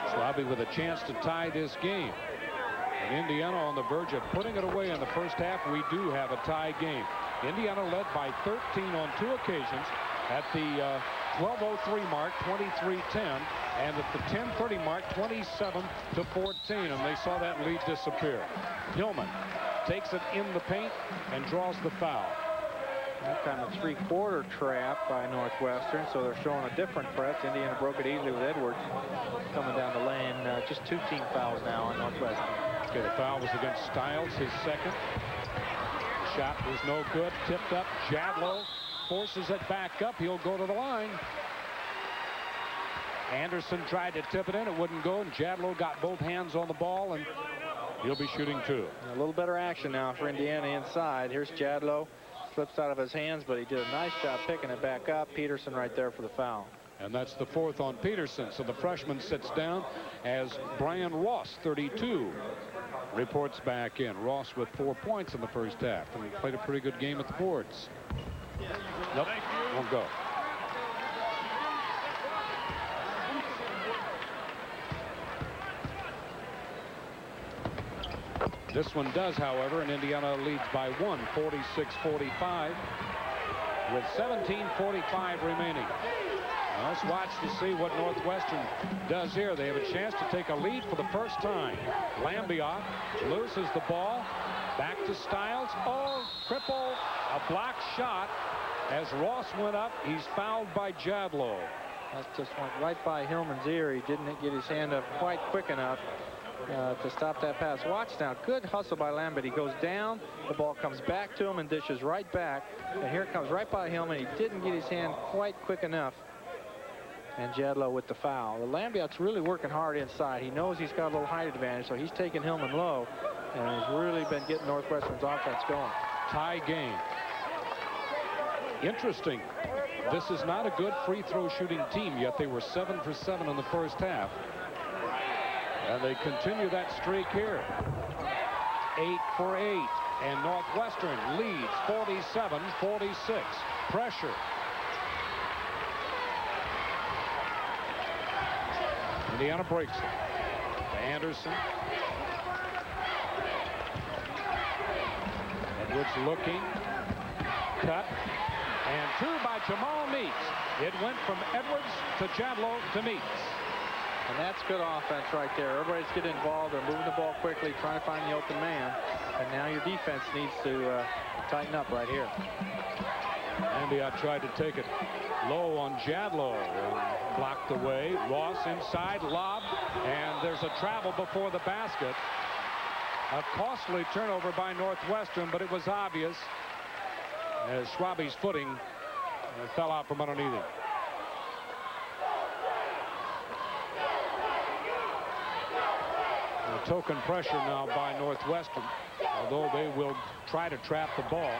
Schwabe with a chance to tie this game. And Indiana on the verge of putting it away in the first half. We do have a tie game. Indiana led by 13 on 2 occasions at the 12:03 mark, 23-10, and at the 10:30 mark, 27-14, and they saw that lead disappear. Hillman takes it in the paint and draws the foul. That time a 3-quarter trap by Northwestern, so they're showing a different press. Indiana broke it easily with Edwards coming down the lane. Just 2 team fouls now on Northwestern. Okay, the foul was against Stiles, his second. Shot was no good. Tipped up. Jadlow forces it back up. He'll go to the line. Anderson tried to tip it in. It wouldn't go, and Jadlow got both hands on the ball, and he'll be shooting 2. A little better action now for Indiana inside. Here's Jadlow. Slips out of his hands, but he did a nice job picking it back up. Peterson right there for the foul. And that's the 4th on Peterson. So the freshman sits down as Brian Ross, 32, reports back in. Ross with 4 points in the first half, and he played a pretty good game at the boards. Nope, won't go. This one does, however, and Indiana leads by 1, 46-45, with 17:45 remaining. Now let's watch to see what Northwestern does here. They have a chance to take a lead for the first time. Lambiot loses the ball. Back to Stiles. Oh, cripple. A blocked shot. As Ross went up, he's fouled by Jadlow. That just went right by Hillman's ear. He didn't get his hand up quite quick enough to stop that pass. Watch now. Good hustle by Lambert. He goes down. The ball comes back to him and dishes right back. And here it comes right by Hillman. He didn't get his hand quite quick enough. And Jadlow with the foul. Lambiot's really working hard inside. He knows he's got a little height advantage, so he's taking Hillman low. And he's really been getting Northwestern's offense going. Tie game. Interesting. This is not a good free throw shooting team, yet they were 7 for 7 in the first half. And they continue that streak here. 8 for 8. And Northwestern leads 47-46. Pressure. Indiana breaks it. To Anderson. Edwards looking. Cut. And 2 by Jamal Meeks. It went from Edwards to Jadlow to Meeks. And that's good offense right there. Everybody's getting involved. They're moving the ball quickly, trying to find the open man. And now your defense needs to tighten up right here. Lambiot tried to take it low on Jadlow and blocked away. Ross inside, lob, and there's a travel before the basket. A costly turnover by Northwestern, but it was obvious as Schwabe's footing fell out from underneath him. A token pressure now by Northwestern, although they will try to trap the ball.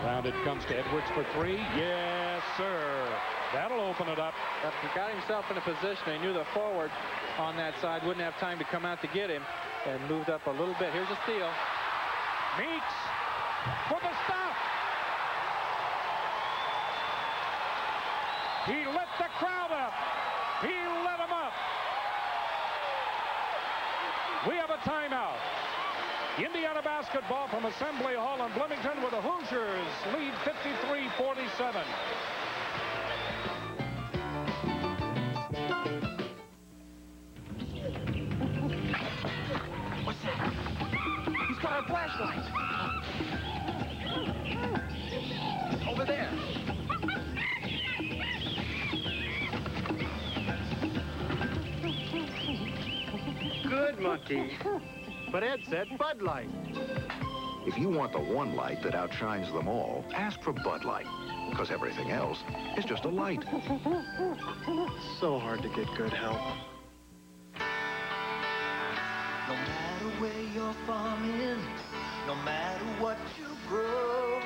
Round it comes to Edwards for 3. Yes, sir. That'll open it up. He got himself in a position. He knew the forward on that side wouldn't have time to come out to get him, and moved up a little bit. Here's a steal. Meeks for the stop. He lit the crowd up. He lit them up. We have a timeout. Indiana basketball from Assembly Hall in Bloomington, where the Hoosiers lead 53-47. What's that? He's got our flashlights. Over there. Good, Monkey. But Ed said Bud Light. If you want the one light that outshines them all, ask for Bud Light, because everything else is just a light. So hard to get good help. No matter where your farm is, no matter what you grow,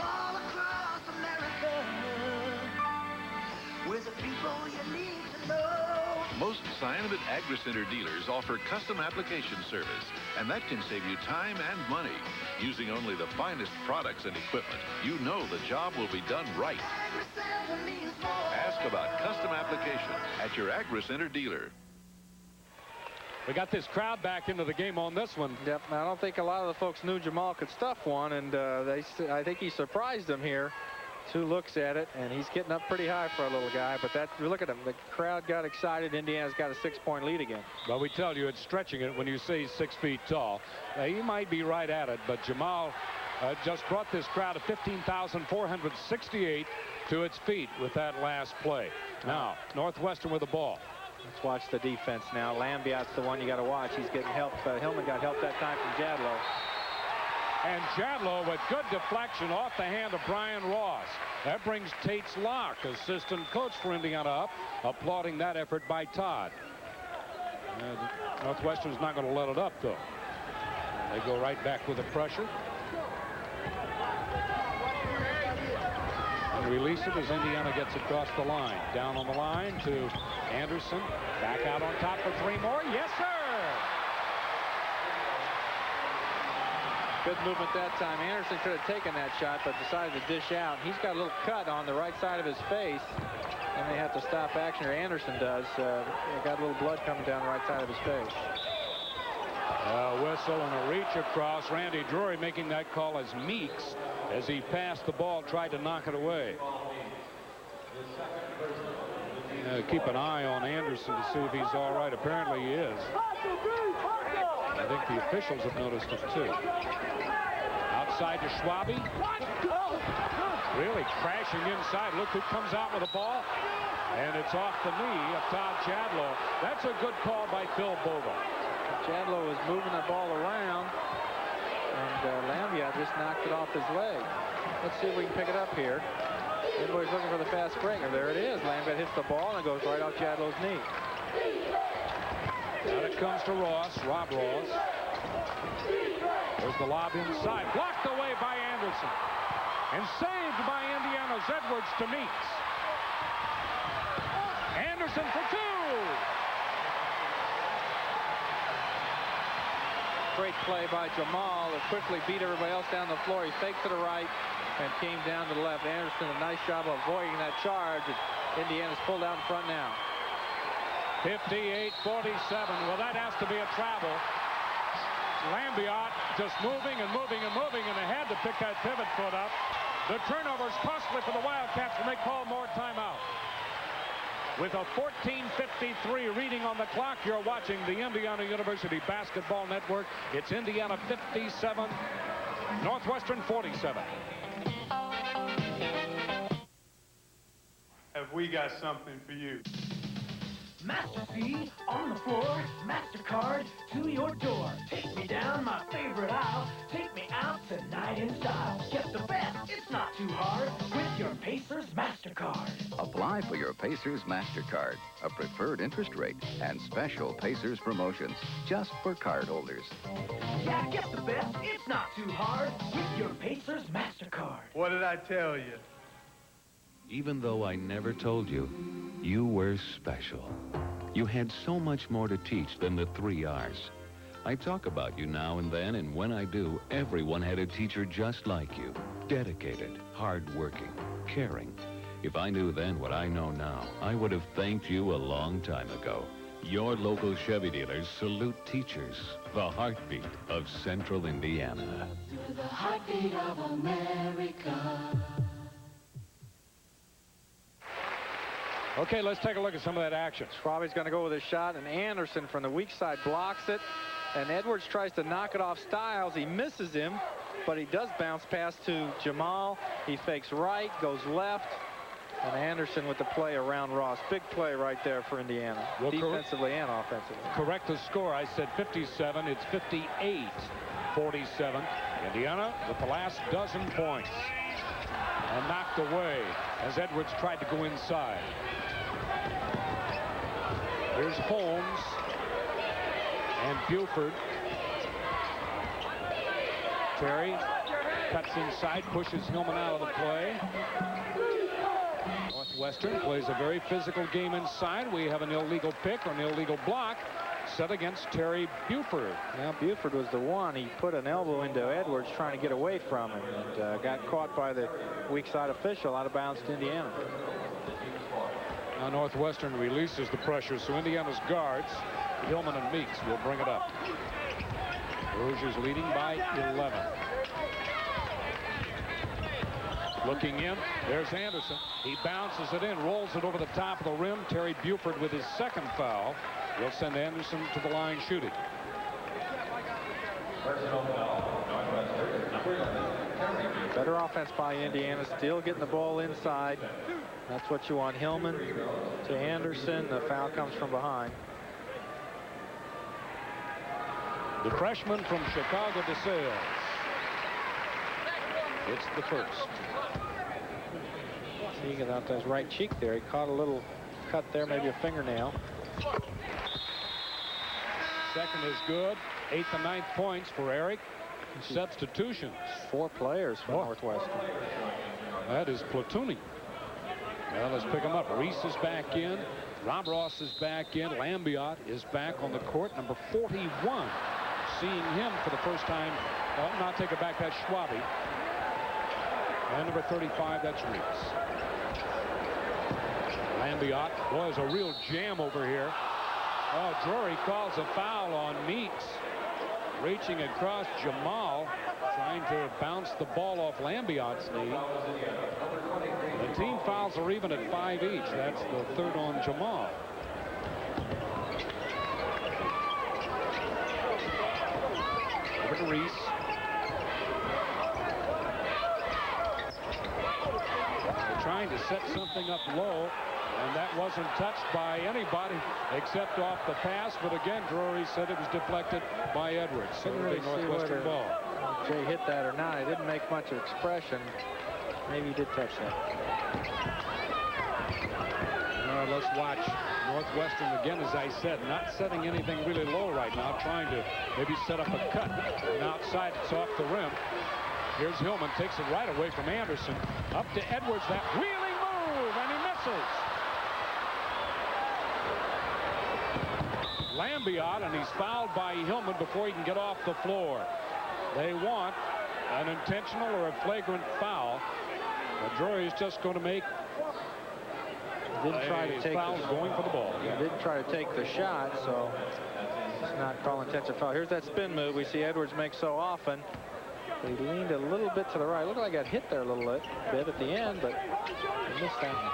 all across America, we're the people you need to know. Most Cyanamid Agri-Center dealers offer custom application service, and that can save you time and money. Using only the finest products and equipment, you know the job will be done right. Ask about custom application at your Agri-Center dealer. We got this crowd back into the game on this one. Yep, I don't think a lot of the folks knew Jamal could stuff one, and I think he surprised them here. 2 looks at it, and he's getting up pretty high for a little guy. But look at him. The crowd got excited. Indiana's got a 6-point lead again. Well, we tell you it's stretching it when you say he's 6 feet tall. He might be right at it, but Jamal just brought this crowd of 15,468 to its feet with that last play. Now, Northwestern with the ball. Let's watch the defense now. Lambiot's the one you got to watch. He's getting help. Hillman got help that time from Jadlow. And Jadlow with good deflection off the hand of Brian Ross. That brings Tate's Locke, assistant coach for Indiana, up, applauding that effort by Todd. Northwestern's not going to let it up, though. They go right back with the pressure. release it as Indiana gets across the line. Down on the line to Anderson. Back out on top for 3 more. Yes, sir! Good movement that time. Anderson could have taken that shot, but decided to dish out. He's got a little cut on the right side of his face, and they have to stop action, or Anderson does. Got a little blood coming down the right side of his face. A whistle and a reach across. Randy Drury making that call as Meeks, as he passed the ball, tried to knock it away. Keep an eye on Anderson to see if he's all right. Apparently he is. I think the officials have noticed it too. Outside to Schwabe. Really crashing inside. Look who comes out with the ball. And it's off the knee of Todd Chadlow. That's a good call by Phil Bogle. Chadlow was moving the ball around, and Lambiot just knocked it off his leg. Let's see if we can pick it up here. Everybody's looking for the fast break, and there it is. Lambiot hits the ball and it goes right off Chadlow's knee. Now it comes to Ross, Rob Ross. There's the lob inside, blocked away by Anderson, and saved by Indiana's Edwards to Meeks. Anderson for 2. Great play by Jamal. It quickly beat everybody else down the floor. He faked to the right and came down to the left. Anderson, a nice job of avoiding that charge. Indiana's pulled out in front now. 58-47. Well, that has to be a travel. Lambiot just moving and moving and moving, and they had to pick that pivot foot up. The turnover's costly for the Wildcats, and they call more timeout. With a 14:53 reading on the clock, you're watching the Indiana University Basketball Network. It's Indiana 57, Northwestern 47. Have we got something for you? Master C on the floor, MasterCard to your door. Take me down my favorite aisle, take me out tonight in style. Get the best, it's not too hard, with your Pacers MasterCard. Apply for your Pacers MasterCard, a preferred interest rate, and special Pacers promotions just for cardholders. Yeah, get the best, it's not too hard, with your Pacers MasterCard. What did I tell you? Even though I never told you, you were special. You had so much more to teach than the 3 R's. I talk about you now and then, and when I do, everyone had a teacher just like you. Dedicated, hardworking, caring. If I knew then what I know now, I would have thanked you a long time ago. Your local Chevy dealers salute teachers, the heartbeat of Central Indiana. You're the heartbeat of America. Okay, let's take a look at some of that action. Schwabe's going to go with a shot, and Anderson from the weak side blocks it. And Edwards tries to knock it off Styles. He misses him, but he does bounce pass to Jamal. He fakes right, goes left, and Anderson with the play around Ross. Big play right there for Indiana, well, defensively and offensively. Correct the score. I said 57. It's 58-47. Indiana with the last dozen points. And knocked away as Edwards tried to go inside. Here's Holmes and Buford. Terry cuts inside, pushes Hillman out of the play. Northwestern plays a very physical game inside. We have an illegal pick or an illegal block set against Terry Buford. Now Buford was the one. He put an elbow into Edwards trying to get away from him, and got caught by the weak side official, out of bounds to Indiana. Now Northwestern releases the pressure, so Indiana's guards, Hillman and Meeks, will bring it up. Hoosiers leading by 11. Looking in, there's Anderson. He bounces it in, rolls it over the top of the rim. Terry Buford with his second foul will send Anderson to the line shooting. Better offense by Indiana, still getting the ball inside. That's what you want. Hillman to Anderson. The foul comes from behind. The freshman from Chicago DeSales. It's the first. He got out to his right cheek there. He caught a little cut there, maybe a fingernail. Second is good. 8th and 9th points for Eric. Substitutions. 4 players for Northwestern. That is platooning. Well, let's pick them up. Reese is back in. Rob Ross is back in. Lambiot is back on the court. Number 41. Seeing him for the first time. Well, not take it back. That's Schwabe. And number 35, that's Reese. Lambiot. Boy, there's a real jam over here. Oh, Drury calls a foul on Meeks. Reaching across Jamal. Trying to bounce the ball off Lambiot's knee. The team fouls are even at 5 each. That's the third on Jamal. Over to Reese. They're trying to set something up low, and that wasn't touched by anybody except off the pass. But again, Drury said it was deflected by Edwards. So really Northwestern ball. Jay hit that or not. It didn't make much of expression. Maybe he did touch that. Let's watch Northwestern again, as I said, not setting anything really low right now, trying to maybe set up a cut. And outside, it's off the rim. Here's Hillman, takes it right away from Anderson. Up to Edwards, that wheeling move, and he misses. Lambiot, and he's fouled by Hillman before he can get off the floor. They want an intentional or a flagrant foul. But Drury is just going to make didn't try to take foul going for the ball. Didn't try to take the shot, so it's not called intensive foul. Here's that spin move we see Edwards make so often. He leaned a little bit to the right. Looked like I got hit there a little bit at the end, but he missed that one.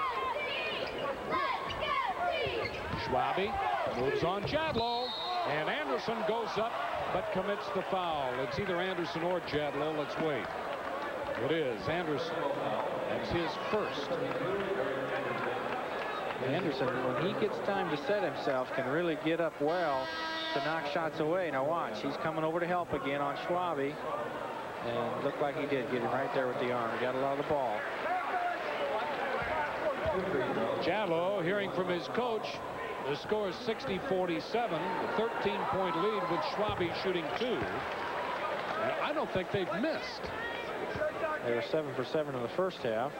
Schwabe moves on Jadlow, and Anderson goes up but commits the foul. It's either Anderson or Jadlow. Let's wait. It is Anderson. That's his first. Anderson, when he gets time to set himself, can really get up well to knock shots away. Now watch, he's coming over to help again on Schwabe, and looked like he did get him right there with the arm. He got a lot of the ball. Jadlow, hearing from his coach, the score is 60-47, a 13-point lead with Schwabe shooting 2. And I don't think they've missed. They were 7 for 7 in the first half.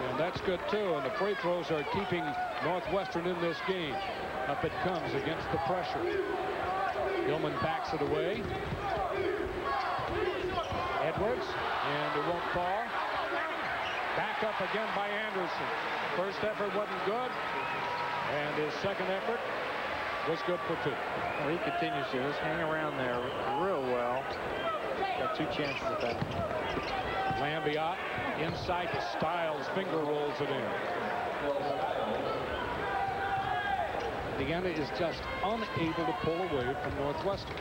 And that's good, too. And the free throws are keeping Northwestern in this game. Up it comes against the pressure. Hillman backs it away. Edwards, and it won't fall. Back up again by Anderson. First effort wasn't good, and his second effort was good for 2. Well, he continues to just hang around there real well. Got 2 chances at that. Lambiot inside to Stiles, finger rolls it in. Indiana is just unable to pull away from Northwestern.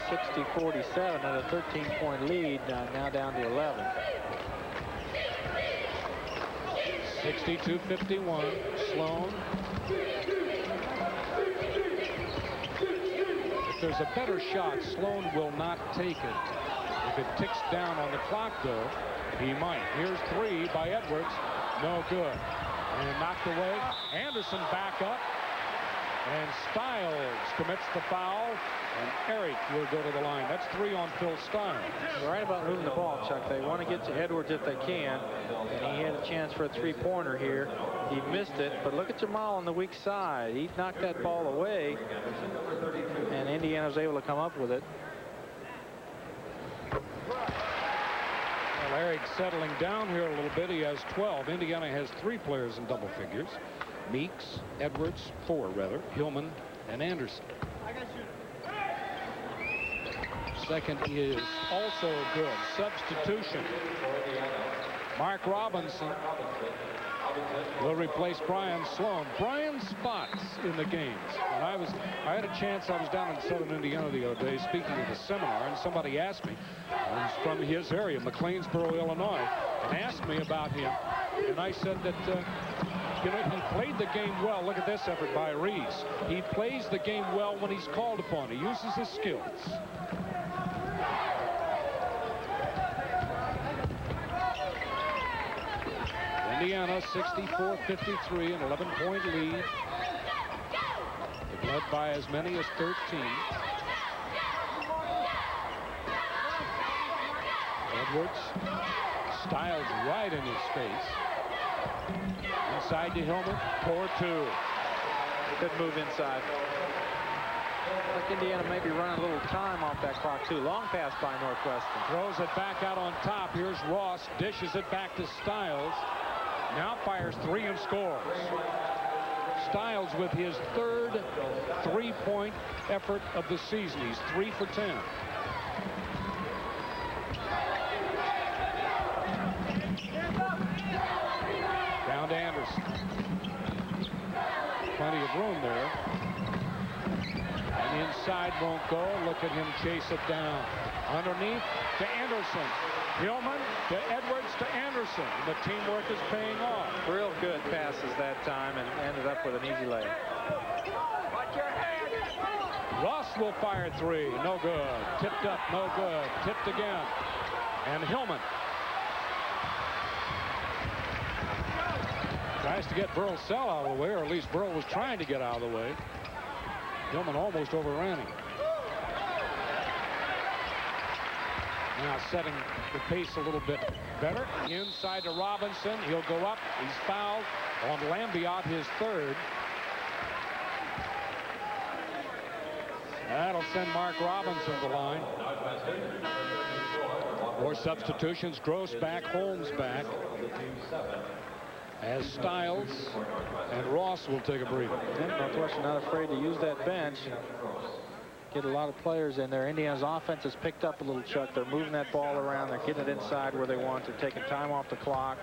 60-47 at a 13-point lead, now down to 11. 62-51. Sloan. If there's a better shot, Sloan will not take it. If it ticks down on the clock, though, he might. Here's 3 by Edwards. No good. And knocked away. Anderson back up. And Stiles commits the foul. And Eric will go to the line. That's 3 on Phil Stiles. You're right about moving the ball, Chuck. They want to get to Edwards if they can. And he had a chance for a 3-pointer here. He missed it. But look at Jamal on the weak side. He knocked that ball away. And Indiana was able to come up with it. Well, Eric's settling down here a little bit. He has 12. Indiana has 3 players in double figures. Meeks, Edwards, 4 rather, Hillman, and Anderson. Second is also good. Substitution. Mark Robinson will replace Brian Sloan. Brian spots in the games. And I had a chance. I was down in southern Indiana the other day speaking at a seminar, and somebody asked me, I was from his area, McLeansboro, Illinois, and asked me about him. And I said that you know, he played the game well. Look at this effort by Reese. He plays the game well when he's called upon. He uses his skills. Indiana 64-53, an 11-point lead. They've led by as many as 13. Edwards. Styles right in his face. Inside to Hillman. 4-2. Good move inside. Like Indiana maybe running a little time off that clock too. Long pass by Northwestern. Throws it back out on top. Here's Ross. Dishes it back to Styles. Now fires 3 and scores. Styles with his third three-point effort of the season. He's 3 for 10. Down to Anderson. Plenty of room there. And inside won't go. Look at him chase it down. Underneath to Anderson. Hillman to Edwards to Anderson. The teamwork is paying off. Real good passes that time and ended up with an easy layup. Ross will fire 3. No good. Tipped up. No good. Tipped again. And Hillman tries to get Burl Sell out of the way, or at least Burl was trying to get out of the way. Hillman almost overran him. Now setting the pace a little bit better. Inside to Robinson. He'll go up. He's fouled on Lambiot, his third. That'll send Mark Robinson to the line. More substitutions. Gross back. Holmes back. As Styles and Ross will take a breather. Northwestern not afraid to use that bench. Get a lot of players in there. Indiana's offense has picked up a little, Chuck. They're moving that ball around. They're getting it inside where they want. They're taking time off the clock.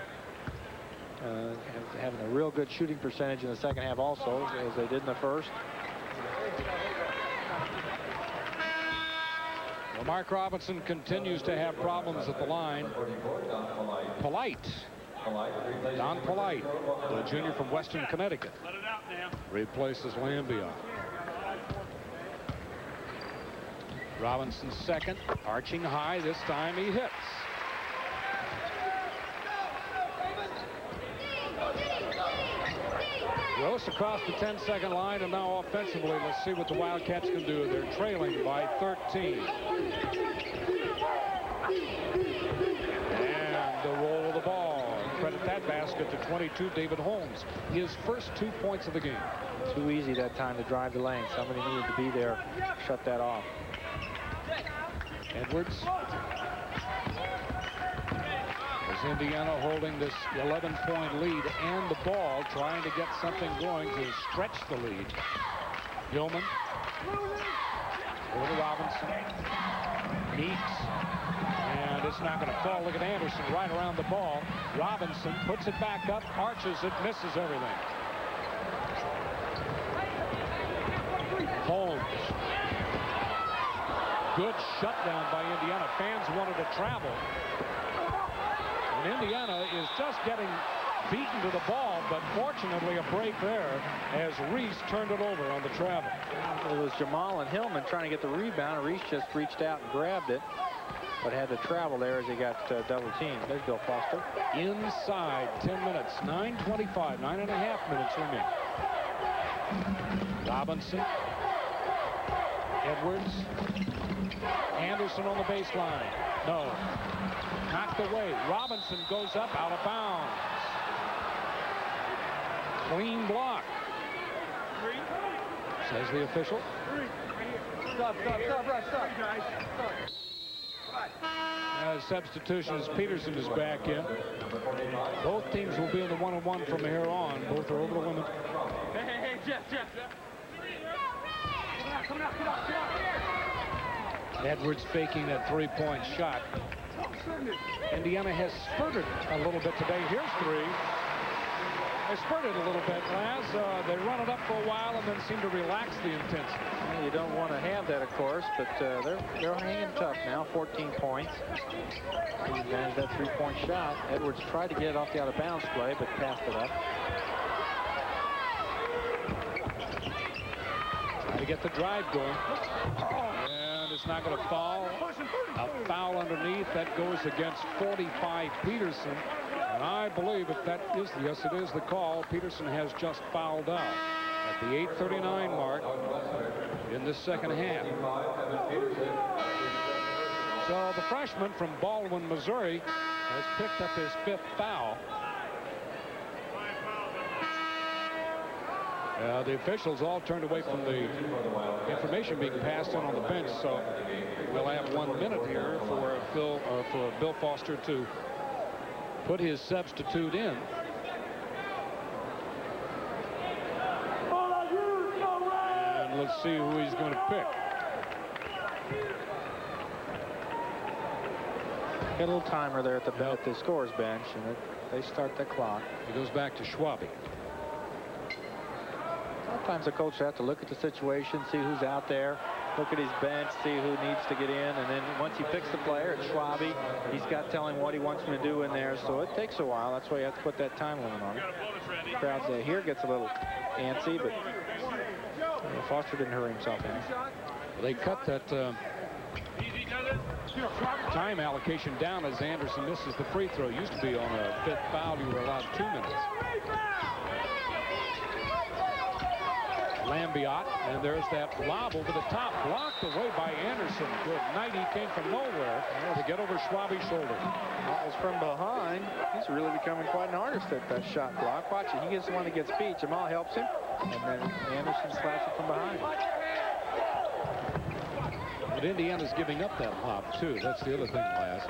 Having a real good shooting percentage in the second half also, as they did in the first. Well, Mark Robinson continues to have problems at the line. Don Polite, the junior from Western Connecticut, replaces Lambiot. Robinson second, arching high. This time he hits. Gross across the 10-second line, and now offensively, let's see what the Wildcats can do. They're trailing by 13. And the roll of the ball. Credit that basket to 22, David Holmes. His first 2 points of the game. Too easy that time to drive the lane. Somebody needed to be there, shut that off. Edwards. As Indiana holding this 11-point lead and the ball, trying to get something going to stretch the lead. Hillman. Over to Robinson. Meeks. And it's not going to fall. Look at Anderson right around the ball. Robinson puts it back up, arches it, misses everything. Holmes. Good shutdown by Indiana. Fans wanted to travel. And Indiana is just getting beaten to the ball, but fortunately a break there as Reese turned it over on the travel. It was Jamal and Hillman trying to get the rebound. Reese just reached out and grabbed it, but had to travel there as he got double teamed. There's Bill Foster. Inside 10 minutes, 9:25, 9.5 minutes remaining. Robinson. Edwards. Anderson on the baseline. No. Knocked away. Robinson goes up out of bounds. Clean block. Says the official. Stop, guys. Substitutions. Peterson is back in. Both teams will be in the one-on-one from here on. Both are over the limit. Hey, Jeff. Come out. Edwards faking that three-point shot. Indiana has spurted a little bit today. Here's 3. They spurted a little bit, Laz. They run it up for a while and then seem to relax the intensity. Well, you don't want to have that, of course, but they're hanging tough now. 14 points. He managed that three-point shot. Edwards tried to get it off the out-of-bounds play, but passed it up. Trying to get the drive going. And it's not going to foul. A foul underneath. That goes against 45 Peterson. And I believe if that is, yes, it is the call. Peterson has just fouled out at the 8:39 mark in the second half. So the freshman from Baldwin, Missouri, has picked up his 5th foul. The officials all turned away from the information being passed in on the bench, so we'll have 1 minute here for Bill Foster to put his substitute in. And let's see who he's going to pick. Got a little timer there at the scorer's bench, and they start the clock. It goes back to Schwabe. Sometimes the coach has to look at the situation, see who's out there, look at his bench, see who needs to get in, and then once he picks the player, it's Schwabe. He's got telling what he wants him to do in there, so it takes a while. That's why you have to put that time limit on it. The crowd here gets a little antsy, but Foster didn't hurry himself in. They cut that time allocation down as Anderson misses the free throw. Used to be on a 5th foul, you were allowed 2 minutes. Lambiot, and there's that lob over the top, blocked away by Anderson. Good night, he came from nowhere to get over Schwabe's shoulder. That was from behind. He's really becoming quite an artist at that shot block. Watch it, he gets the one that gets beat. Jamal helps him, and then Anderson slaps it from behind. But Indiana's giving up that lob, too. That's the other thing, Laz.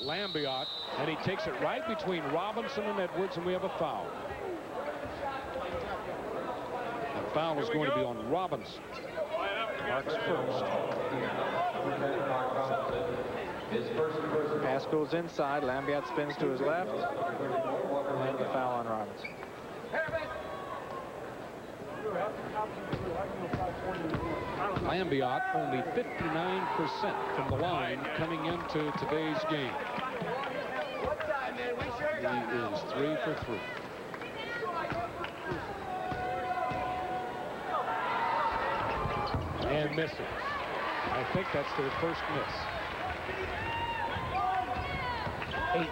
Lambiot, and he takes it right between Robinson and Edwards, and we have a foul. The foul is going to be on Robinson. Marks first. Pass goes inside. Lambiot spins to his left. And the foul on Robinson. Lambiot only 59% from the line coming into today's game. He is 3 for 3. And misses. I think that's their first miss.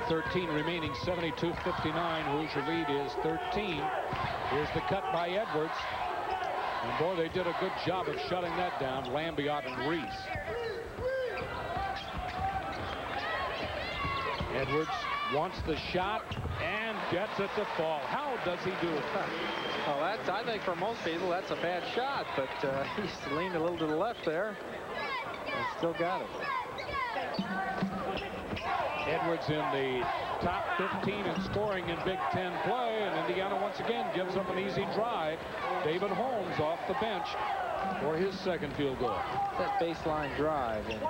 8:13 remaining, 72-59. Hoosier lead is 13. Here's the cut by Edwards. And boy, they did a good job of shutting that down, Lambiot and Reese. Edwards wants the shot and gets it to fall. How does he do it? Well, that's, I think for most people, that's a bad shot, but he's leaned a little to the left there and still got it. Edwards in the top 15 in scoring in Big Ten play, and Indiana once again gives up an easy drive. David Holmes off the bench for his second field goal. That baseline drive, and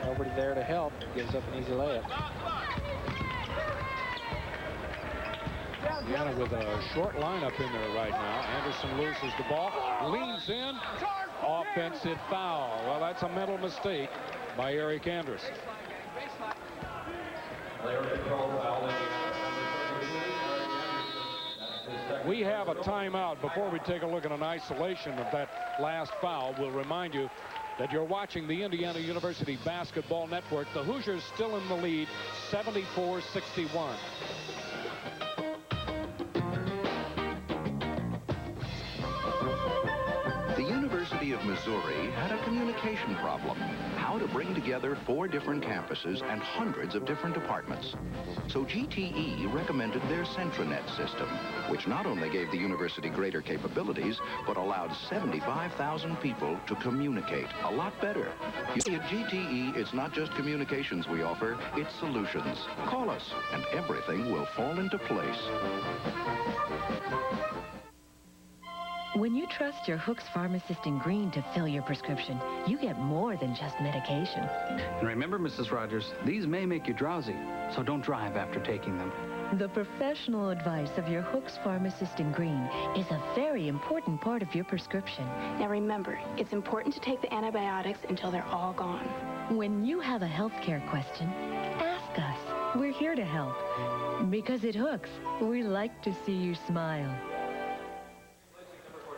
nobody there to help, gives up an easy layup. Indiana with a short lineup in there right now. Anderson loses the ball, leans in, offensive foul. Well, that's a mental mistake by Eric Anderson. We have a timeout. Before we take a look at an isolation of that last foul, we'll remind you that you're watching the Indiana University Basketball Network. The Hoosiers still in the lead, 74-61. The University of Missouri had a communication problem. How to bring together 4 different campuses and hundreds of different departments. So GTE recommended their Centranet system, which not only gave the university greater capabilities, but allowed 75,000 people to communicate a lot better. You see, at GTE, it's not just communications we offer, it's solutions. Call us, and everything will fall into place. When you trust your Hooks Pharmacist in Green to fill your prescription, you get more than just medication. And remember, Mrs. Rogers, these may make you drowsy, so don't drive after taking them. The professional advice of your Hooks Pharmacist in Green is a very important part of your prescription. Now remember, it's important to take the antibiotics until they're all gone. When you have a healthcare question, ask us. We're here to help. Because at Hooks, we like to see you smile.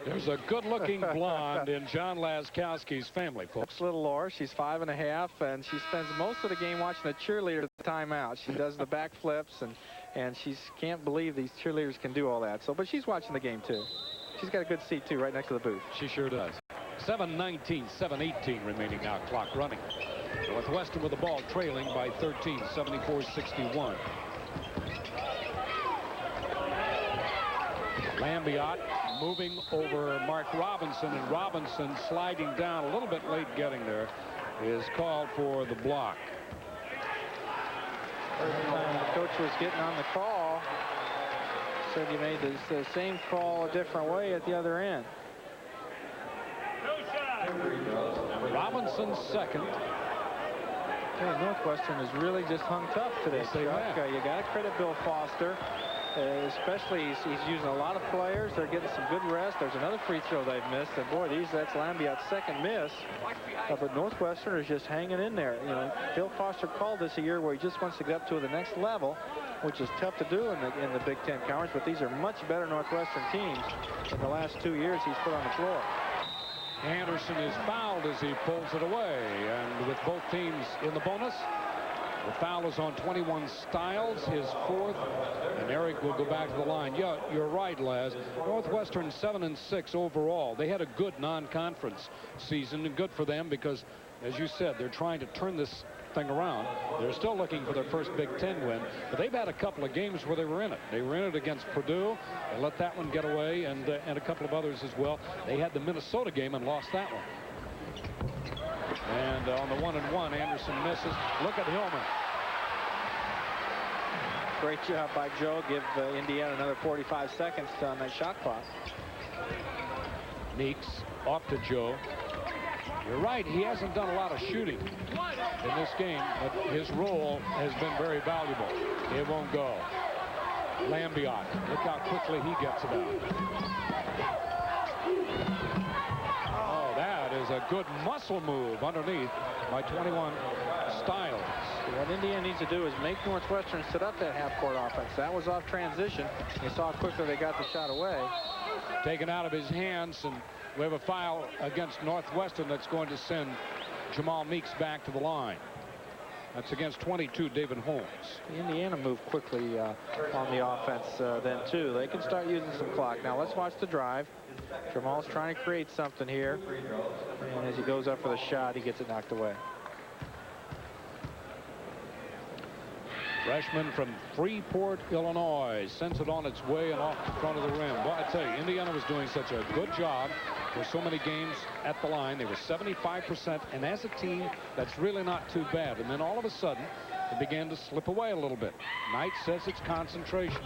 There's a good-looking blonde in John Laskowski's family, folks. Little Laura, she's 5½, and she spends most of the game watching the cheerleader at the timeout. She does the backflips, and she can't believe these cheerleaders can do all that. So, but she's watching the game, too. She's got a good seat, too, right next to the booth. She sure does. 7:19, 7:18 remaining now, clock running. Northwestern with the ball trailing by 13, 74-61. Lambiot moving over Mark Robinson, and Robinson sliding down a little bit late getting there is called for the block. First time the coach was getting on the call, said he made the same call a different way at the other end. Robinson's second. Okay, Northwestern has really just hung tough today. Yes, they have. You got to credit Bill Foster. Especially he's using a lot of players. They're getting some good rest. There's another free throw they've missed, and boy, that's Lambiot's second miss. But Northwestern is just hanging in there. You know, Bill Foster called this a year where he just wants to get up to the next level, which is tough to do in the Big Ten Conference. But these are much better Northwestern teams than the last 2 years he's put on the floor. Anderson is fouled as he pulls it away, and with both teams in the bonus, the foul is on 21 Stiles, his fourth, and Eric will go back to the line. Yeah, you're right, Laz. Northwestern 7-6 overall. They had a good non-conference season, and good for them because, as you said, they're trying to turn this thing around. They're still looking for their first Big Ten win, but they've had a couple of games where they were in it. They were in it against Purdue. They let that one get away, and a couple of others as well. They had the Minnesota game and lost that one. And on the 1-and-1, Anderson misses. Look at Hillman. Great job by Joe. Give Indiana another 45 seconds on that shot clock. Meeks off to Joe. You're right, he hasn't done a lot of shooting in this game, but his role has been very valuable. It won't go. Lambiot, look how quickly he gets it out. Oh, that is a good muscle move underneath by 21 Stiles. What Indiana needs to do is make Northwestern set up that half-court offense. That was off transition. You saw how quickly they got the shot away. Taken out of his hands, and we have a foul against Northwestern that's going to send Jamal Meeks back to the line. That's against 22, David Holmes. Indiana moved quickly on the offense then, too. They can start using some clock. Now, let's watch the drive. Jamal's trying to create something here. And as he goes up for the shot, he gets it knocked away. Freshman from Freeport, Illinois, sends it on its way and off the front of the rim. Well, I tell you, Indiana was doing such a good job for so many games at the line. They were 75%, and as a team, that's really not too bad. And then all of a sudden, it began to slip away a little bit. Knight says it's concentration.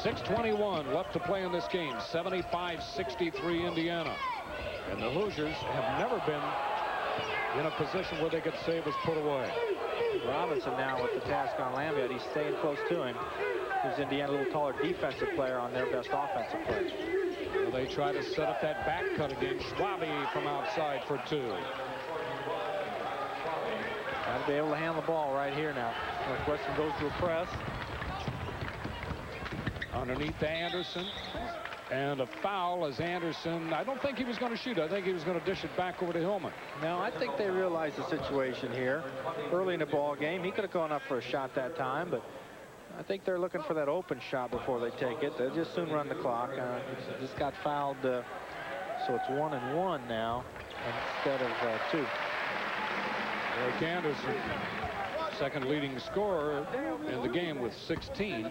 .621 left to play in this game. 75-63 Indiana. And the Hoosiers have never been in a position where they could say it was put away. Robinson now with the task on Lambiot. He's staying close to him. Gives Indiana a little taller defensive player on their best offensive player. Well, they try to set up that back cut again. Schwabe from outside for two. Got to be able to handle the ball right here now. Northwestern goes to a press. Underneath to Anderson. And a foul as Anderson, I don't think he was going to shoot. I think he was going to dish it back over to Hillman. No, I think they realized the situation here early in the ball game. He could have gone up for a shot that time, but I think they're looking for that open shot before they take it. They'll just soon run the clock. Just got fouled, so it's 1-and-1 now instead of 2. Eric Anderson, second leading scorer in the game with 16.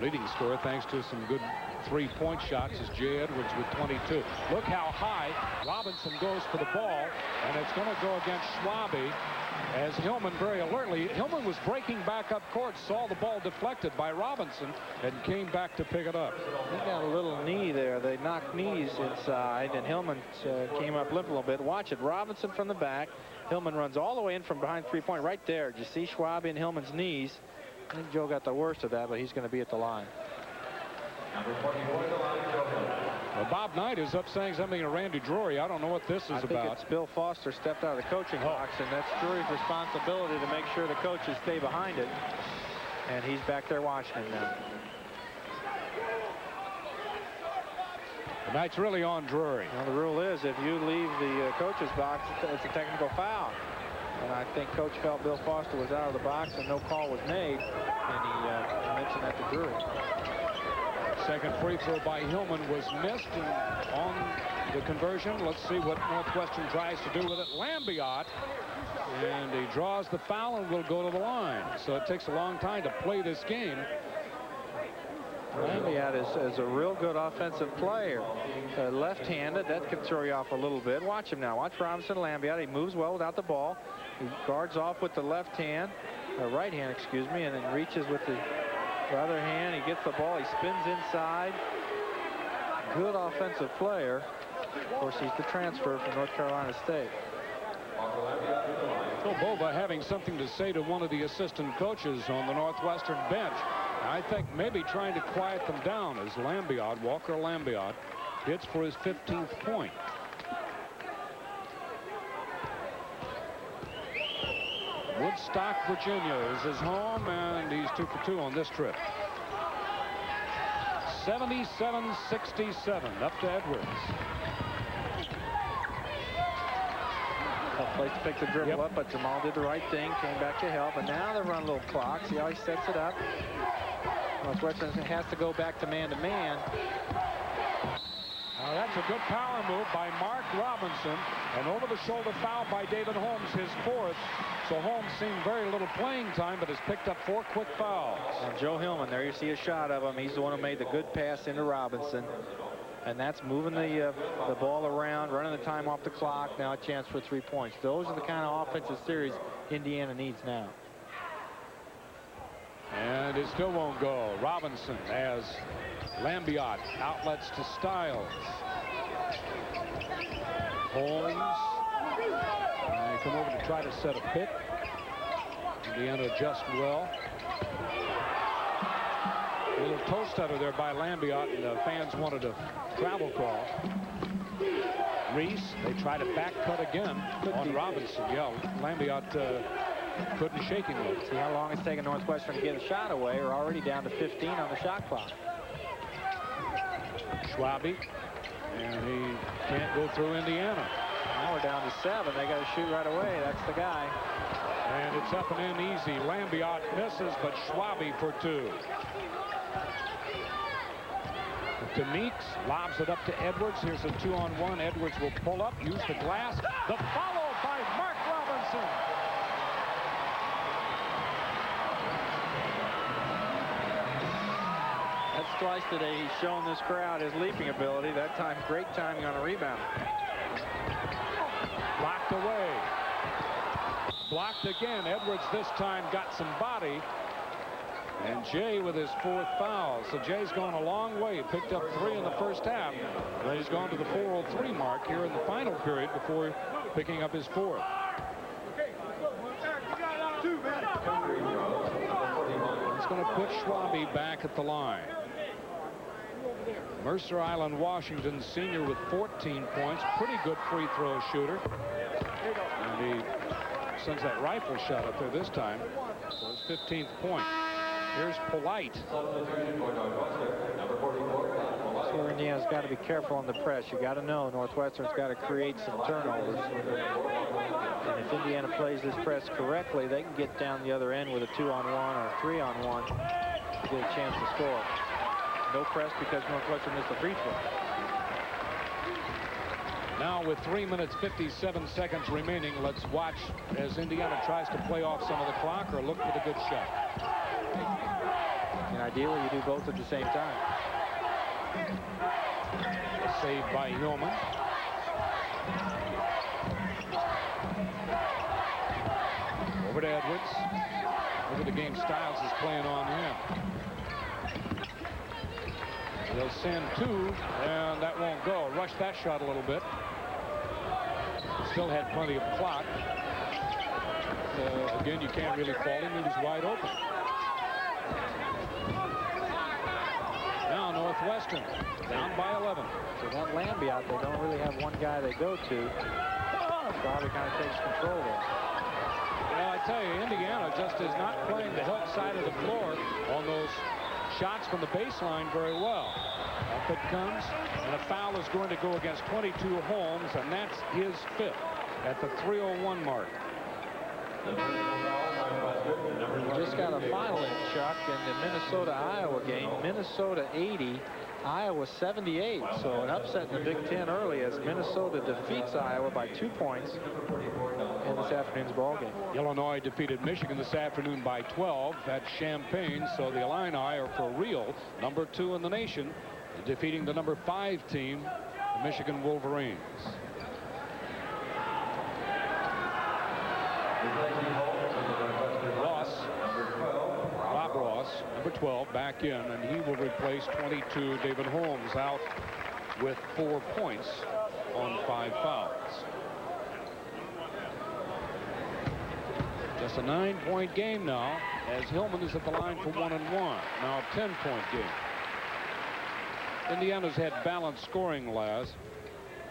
Leading scorer thanks to some good three-point shots is Jay Edwards with 22. Look how high Robinson goes for the ball, and it's going to go against Schwabe as Hillman very alertly. Hillman was breaking back up court, saw the ball deflected by Robinson, and came back to pick it up. He got a little knee there. They knocked knees inside, and Hillman came up limp a little bit. Watch it. Robinson from the back. Hillman runs all the way in from behind three-point right there. Did you see Schwabe and Hillman's knees? I think Joe got the worst of that, but he's going to be at the line. Well, Bob Knight is up saying something to Randy Drury. I don't know what this is about. I think it's Bill Foster stepped out of the coaching box, and that's Drury's responsibility to make sure the coaches stay behind it. And he's back there watching him now. The Knight's really on Drury. Well, the rule is if you leave the coach's box, it's a technical foul. And I think Coach felt Bill Foster was out of the box and no call was made, and he mentioned that to Drury. Second free throw by Hillman was missed, and on the conversion, let's see what Northwestern tries to do with it. Lambiot, and he draws the foul and will go to the line. So it takes a long time to play this game. Lambiot is a real good offensive player. Left-handed, that can throw you off a little bit. Watch him now. Watch Robinson Lambiot. He moves well without the ball. He guards off with the left hand, right hand, excuse me, and then reaches with the other hand. He gets the ball. He spins inside. Good offensive player. Of course, he's the transfer from North Carolina State. Phil Bova having something to say to one of the assistant coaches on the Northwestern bench. I think maybe trying to quiet them down as Lambiot, Walker Lambiot, hits for his 15th point. Woodstock, Virginia is his home, and he's 2 for 2 on this trip. 77-67, up to Edwards. Tough place to pick the dribble up, but Jamal did the right thing, came back to help, and now they run a little clock. See how he sets it up. Northwestern has to go back to man-to-man. That's a good power move by Mark Robinson, and over-the-shoulder foul by David Holmes, his 4th. So Holmes seen very little playing time, but has picked up 4 quick fouls. And Joe Hillman, there you see a shot of him. He's the one who made the good pass into Robinson. And that's moving the ball around, running the time off the clock. Now a chance for 3 points. Those are the kind of offensive series Indiana needs now. And it still won't go. Robinson as Lambiot outlets to Stiles. Holmes. And they come over to try to set a pick. Indiana adjusts well. A little toe stutter there by Lambiot, and the fans wanted a travel call. Reese, they try to back cut again on Robinson. Yeah, Lambiot couldn't shake him. See how long it's taken Northwestern to get a shot away. We're already down to 15 on the shot clock. Schwabe, and he can't go through Indiana. Now we're down to 7. They got to shoot right away. That's the guy. And it's up and in easy. Lambiot misses, but Schwabe for 2. To Meeks, lobs it up to Edwards. Here's a 2-on-1. Edwards will pull up, use the glass. The follow by Mark Robinson. That's twice today he's shown this crowd his leaping ability. That time, great timing on a rebound. Blocked away. Blocked again. Edwards this time got some body. And Jay with his 4th foul. So Jay's gone a long way. Picked up 3 in the first half. And then he's gone to the 4:03 mark here in the final period before picking up his 4th. He's going to put Schwabe back at the line. Mercer Island, Washington, senior with 14 points. Pretty good free throw shooter. And he sends that rifle shot up there this time for his 15th point. Here's Polite. That's where Indiana's got to be careful on the press. You got to know Northwestern's got to create some turnovers. And if Indiana plays this press correctly, they can get down the other end with a 2-on-1 or a 3-on-1 to get a chance to score. No press because Northwestern missed a free throw. Now with 3 minutes 57 seconds remaining, let's watch as Indiana tries to play off some of the clock or look for the good shot. And ideally you do both at the same time. Saved by Hillman. Over to Edwards. Over the game, Stiles is playing on him. They'll send 2, and that won't go. Rush that shot a little bit. Still had plenty of clock. Again, you can't really fault him. He was wide open. Now Northwestern down by 11. So that Lambiot, they don't really have one guy they go to. Probably kind of takes control there. Well, I tell you, Indiana just is not playing the help side of the floor on those shots from the baseline very well. Up it comes, and a foul is going to go against 22 Holmes, and that's his 5th at the 3:01 mark. We just got a final in, Chuck, in the Minnesota-Iowa game. Minnesota 80, Iowa 78. So an upset in the Big Ten early as Minnesota defeats Iowa by 2 points in this afternoon's ball game. Illinois defeated Michigan this afternoon by 12 at Champaign, so the Illini are for real number 2 in the nation, defeating the number 5 team, the Michigan Wolverines. Bob Ross, number 12, back in, and he will replace 22 David Holmes, out with 4 points on 5 fouls. Just a 9-point game now, as Hillman is at the line for 1 and 1. Now a 10-point game. Indiana's had balanced scoring last.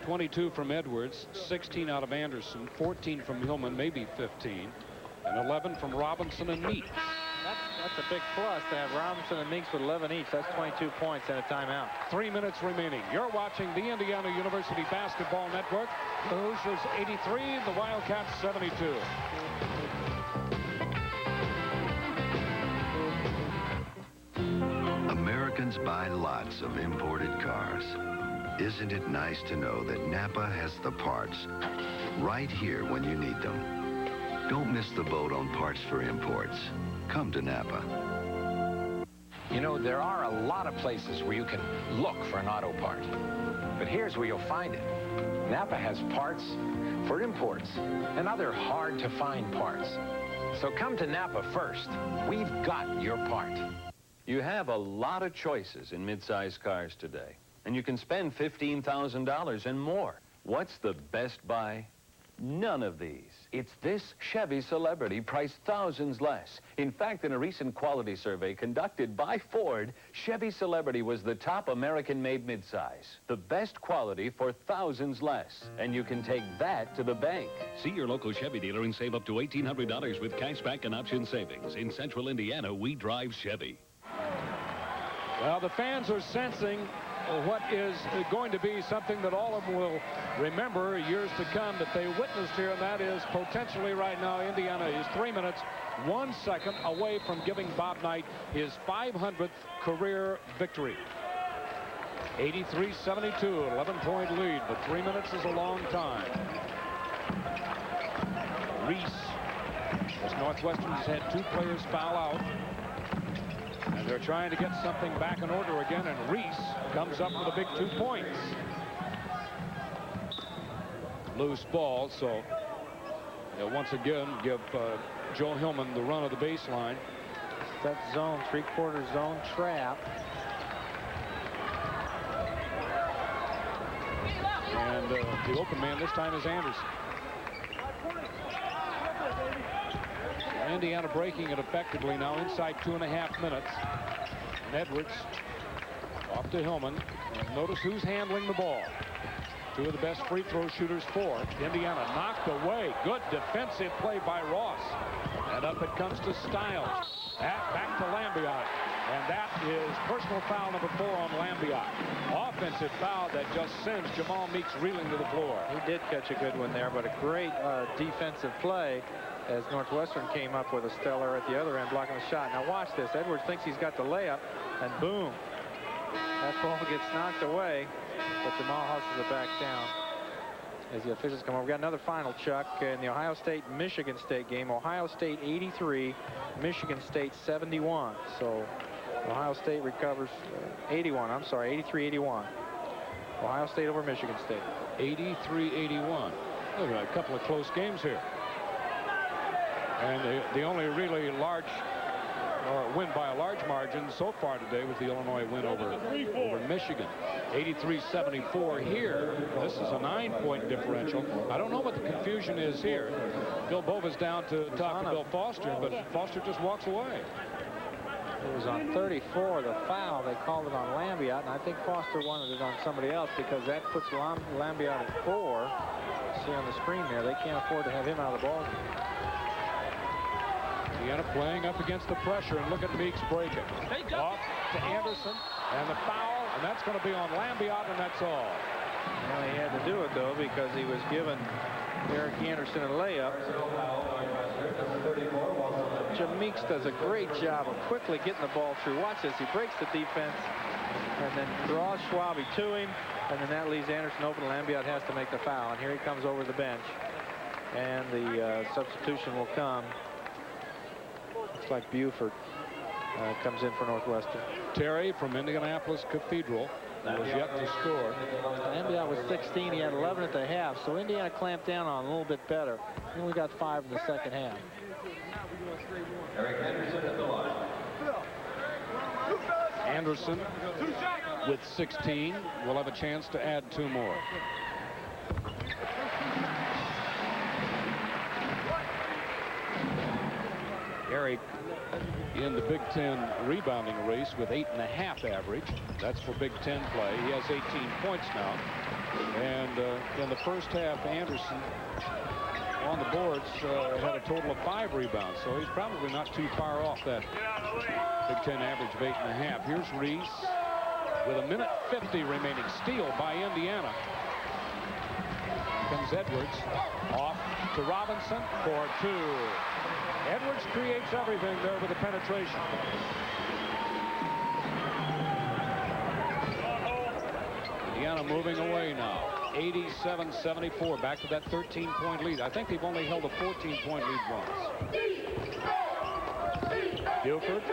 22 from Edwards, 16 out of Anderson, 14 from Hillman, maybe 15, and 11 from Robinson and Meeks. That's a big plus to have Robinson and Meeks with 11 each. That's 22 points and a timeout. 3 minutes remaining. You're watching the Indiana University Basketball Network. The Hoosiers 83, the Wildcats 72. Americans buy lots of imported cars. Isn't it nice to know that Napa has the parts right here when you need them? Don't miss the boat on parts for imports. Come to Napa. You know, there are a lot of places where you can look for an auto part. But here's where you'll find it. Napa has parts for imports and other hard-to-find parts. So come to Napa first. We've got your part. You have a lot of choices in mid-size cars today, and you can spend $15,000 and more. What's the best buy? None of these. It's this Chevy Celebrity, priced thousands less. In fact, in a recent quality survey conducted by Ford, Chevy Celebrity was the top American-made midsize. The best quality for thousands less. And you can take that to the bank. See your local Chevy dealer and save up to $1,800 with cashback and option savings. In Central Indiana, we drive Chevy. Well, the fans are sensing what is going to be something that all of them will remember years to come that they witnessed here, and that is potentially right now Indiana is 3 minutes, 1 second away from giving Bob Knight his 500th career victory. 83-72, 11-point lead, but 3 minutes is a long time. Reese, as Northwestern has had 2 players foul out. And they're trying to get something back in order again, and Reese comes up with a big 2 points. Loose ball, so they'll once again give Joe Hillman the run of the baseline. That zone, 3-quarter zone trap. And the open man this time is Anderson. Indiana breaking it effectively now inside 2.5 minutes. And Edwards off to Hillman. And notice who's handling the ball. 2 of the best free throw shooters for Indiana. Knocked away. Good defensive play by Ross. And up it comes to Stiles. Back to Lambiot. And that is personal foul number 4 on Lambiot. Offensive foul that just sends Jamal Meeks reeling to the floor. He did catch a good one there, but a great defensive play as Northwestern came up with a stellar at the other end, blocking the shot. Now watch this. Edwards thinks he's got the layup, and boom. That ball gets knocked away, but Jamal hustles it back down as the officials come over. We got another final, Chuck, in the Ohio State-Michigan State game. Ohio State 83, Michigan State 71. So Ohio State recovers 83-81. Ohio State over Michigan State. 83-81. Look at a couple of close games here. And the only really large win by a large margin so far today was the Illinois win over Michigan. 83-74 here. This is a 9-point differential. I don't know what the confusion is here. Bill Bova's down to talk to Bill Foster, but Foster just walks away. It was on 34, the foul. They called it on Lambiot, and I think Foster wanted it on somebody else because that puts Lambiot at 4. See on the screen there, they can't afford to have him out of the ball game. Indiana playing up against the pressure, and look at Meeks break it. Off to Anderson, and the foul, and that's going to be on Lambiot, and that's all. Well, he had to do it, though, because he was given Eric Anderson a layup. Jim Meeks does a great job of quickly getting the ball through. Watch this. He breaks the defense and then draws Schwabe to him. And then that leaves Anderson open. Lambiot has to make the foul. And here he comes over the bench. And the substitution will come. Looks like Buford comes in for Northwestern. Terry from Indianapolis Cathedral was yet to score. Lambiot was 16. He had 11 at the half. So Indiana clamped down on a little bit better. He only got 5 in the second half. Anderson with 16 will have a chance to add 2 more. Eric in the Big Ten rebounding race with 8.5 average. That's for Big Ten play. He has 18 points now. And in the first half, Anderson on the boards had a total of 5 rebounds. So he's probably not too far off that Big Ten average of 8.5. Here's Reese with 1:50 remaining. Steal by Indiana. Comes Edwards off to Robinson for 2. Edwards creates everything there with the penetration. Indiana moving away now. 87-74, back to that 13-point lead. I think they've only held a 14-point lead once. Buford.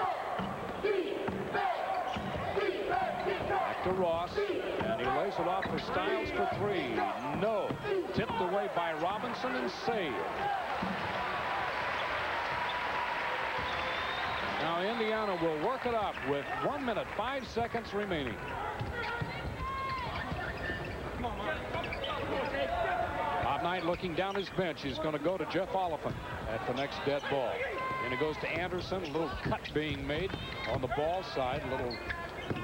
Back to Ross, and he lays it off for Stiles for 3. No. Tipped away by Robinson and saved. Now Indiana will work it up with 1 minute, 5 seconds remaining. Bob Knight looking down his bench. He's going to go to Jeff Oliphant at the next dead ball. And it goes to Anderson. A little cut being made on the ball side. A little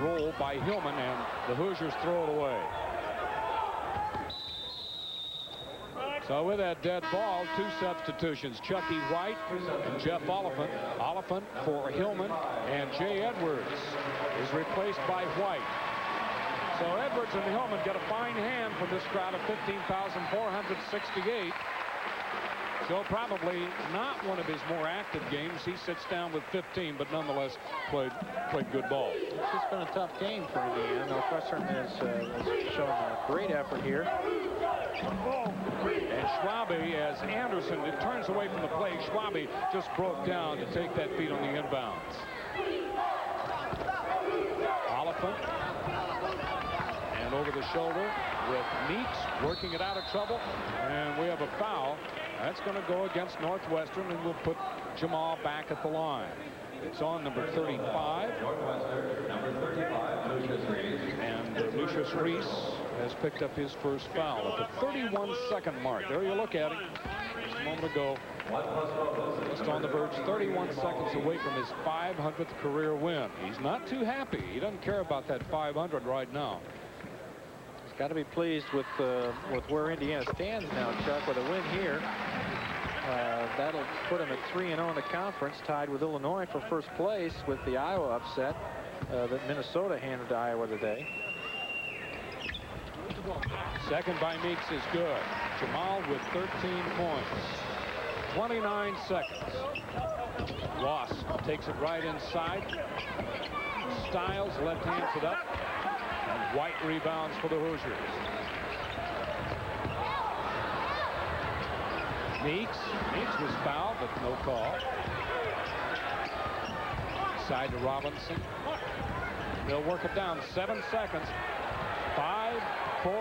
roll by Hillman, and the Hoosiers throw it away. So with that dead ball, 2 substitutions. Chucky White and Jeff Oliphant. Oliphant for Hillman, and Jay Edwards is replaced by White. So Edwards and Hillman get a fine hand from this crowd of 15,468. So probably not one of his more active games. He sits down with 15, but nonetheless played good ball. It's just been a tough game for Indiana. Northwestern has shown a great effort here. And Schwabe, as Anderson turns away from the play, Schwabe just broke down to take that feed on the inbounds. Oliphant. And over the shoulder with Meeks working it out of trouble. And we have a foul. That's going to go against Northwestern, and we'll put Jamal back at the line. It's on number 35. And Lucius Reese has picked up his first foul at the 31-second mark. There you look at him. Just a moment ago, just on the verge, 31 seconds away from his 500th career win. He's not too happy. He doesn't care about that 500 right now. Got to be pleased with where Indiana stands now, Chuck, with a win here. That'll put him at 3-0 in the conference, tied with Illinois for first place with the Iowa upset that Minnesota handed to Iowa today. Second by Meeks is good. Jamal with 13 points. 29 seconds. Ross takes it right inside. Stiles left hands it up. And White rebounds for the Hoosiers. Meeks was fouled, but no call. Side to Robinson. They'll work it down. 7 seconds. 5, 4.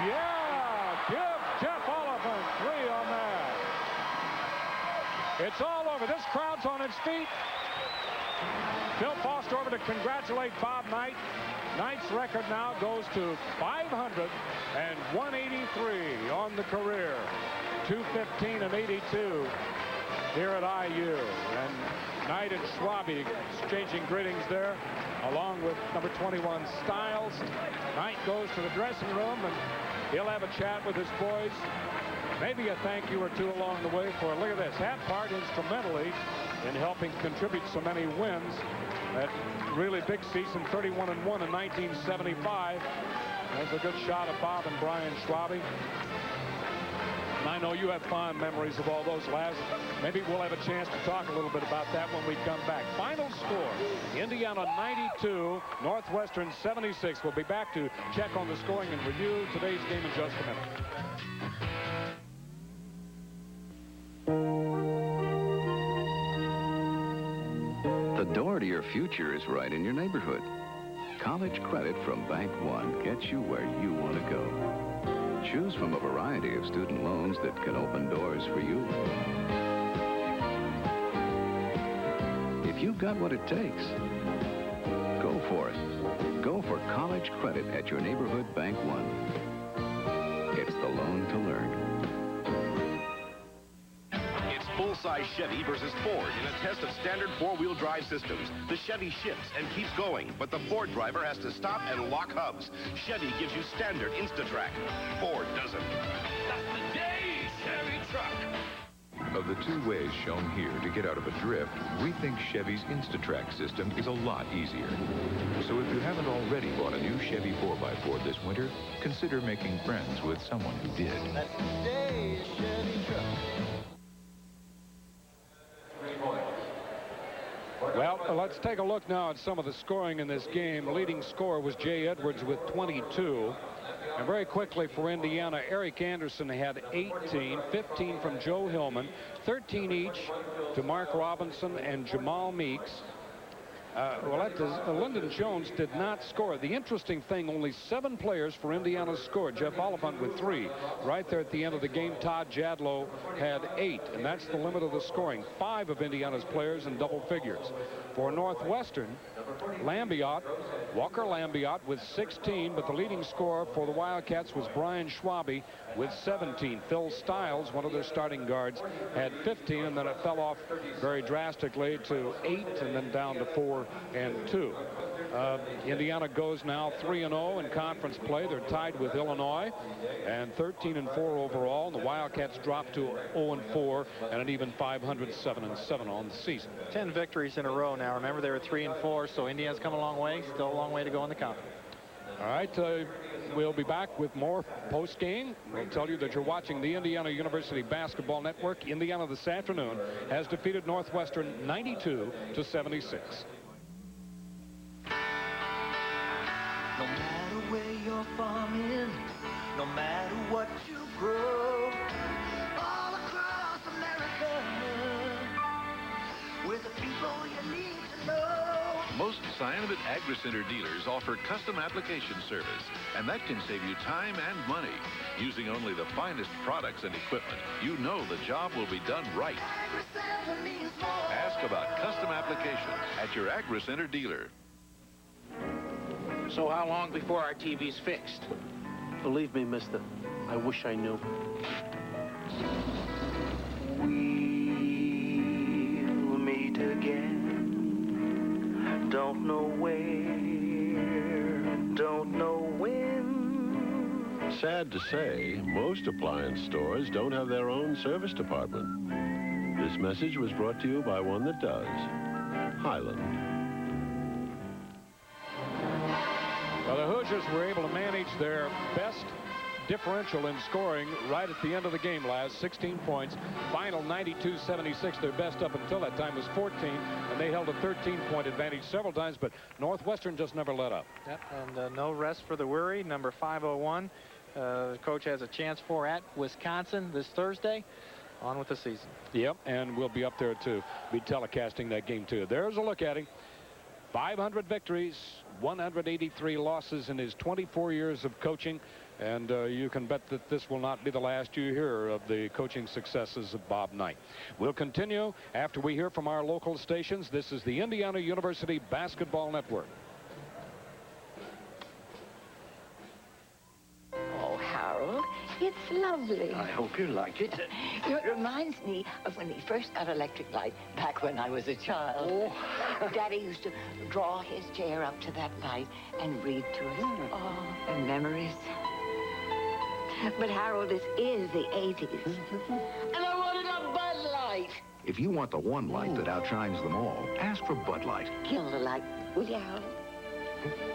Yeah! Give Jeff Oliphant 3 on that. It's all over. This crowd's on its feet. Bill Foster over to congratulate Bob Knight. Knight's record now goes to 500-183 on the career. 215-82 here at IU. And Knight and Schwabe exchanging greetings there, along with number 21 Stiles. Knight goes to the dressing room, and he'll have a chat with his boys. Maybe a thank you or two along the way for, look at this, that part instrumentally in helping contribute so many wins. That really big season, 31-1 in 1975. That's a good shot of Bob and Brian Schwabe. And I know you have fond memories of all those, Laz. Maybe we'll have a chance to talk a little bit about that when we come back. Final score, Indiana 92, Northwestern 76. We'll be back to check on the scoring and review today's game in just a minute. The door to your future is right in your neighborhood. College credit from Bank One gets you where you want to go. Choose from a variety of student loans that can open doors for you. If you've got what it takes, go for it. Go for college credit at your neighborhood Bank One. It's the loan to learn. Full-size Chevy versus Ford in a test of standard four-wheel drive systems. The Chevy shifts and keeps going, but the Ford driver has to stop and lock hubs. Chevy gives you standard Insta-Track. Ford doesn't. That's the day, Chevy truck. Of the two ways shown here to get out of a drift, we think Chevy's Insta-Track system is a lot easier. So if you haven't already bought a new Chevy 4x4 this winter, consider making friends with someone who did. That's the day, Chevy truck. Well, let's take a look now at some of the scoring in this game. The leading scorer was Jay Edwards with 22. And very quickly for Indiana, Eric Anderson had 18, 15 from Joe Hillman, 13 each to Mark Robinson and Jamal Meeks. Lyndon Jones did not score. The interesting thing, only 7 players for Indiana scored. Jeff Oliphant with 3. Right there at the end of the game, Todd Jadlow had 8, and that's the limit of the scoring. 5 of Indiana's players in double figures. For Northwestern, Walker Lambiot with 16, but the leading scorer for the Wildcats was Brian Schwabe with 17. Phil Stiles, one of their starting guards, had 15, and then it fell off very drastically to 8 and then down to 4 and 2. Indiana goes now 3-0 in conference play. They're tied with Illinois and 13-4 overall. The Wildcats dropped to 0-4 and an even 507-7 on the season. 10 victories in a row now. Remember, they were 3-4, so Indiana's come a long way. Still a long way to go in the conference. All right, we'll be back with more post-game. We'll tell you that you're watching the Indiana University Basketball Network. Indiana this afternoon has defeated Northwestern 92-76. No matter where your farm is, no matter what you grow, all across America, we're the people you need to know. Most Cyanamid Agri-Center dealers offer custom application service, and that can save you time and money. Using only the finest products and equipment, you know the job will be done right. Ask about custom application at your Agri-Center dealer. So how long before our TV's fixed? Believe me, mister, I wish I knew. We'll meet again. Don't know where, don't know when. Sad to say, most appliance stores don't have their own service department. This message was brought to you by one that does. Highland. Well, the Hoosiers were able to manage their best differential in scoring right at the end of the game, Laz. 16 points. Final 92-76. Their best up until that time was 14, and they held a 13-point advantage several times, but Northwestern just never let up. Yep, and no rest for the Worry. Number 501. The coach has a chance for at Wisconsin this Thursday. On with the season. Yep, and we'll be up there, too. Be telecasting that game, too. There's a look at him. 500 victories, 183 losses in his 24 years of coaching. And you can bet that this will not be the last you hear of the coaching successes of Bob Knight. We'll continue after we hear from our local stations. This is the Indiana University Basketball Network. Oh, Harold, it's lovely. I hope you like it. It reminds me of when we first got electric light back when I was a child. Oh. Daddy used to draw his chair up to that light and read to us. Oh, and memories. But Harold, this is the 80s. And I wanted a Bud Light. If you want the one light that outshines them all, ask for Bud Light. Kill the light, will you, Harold?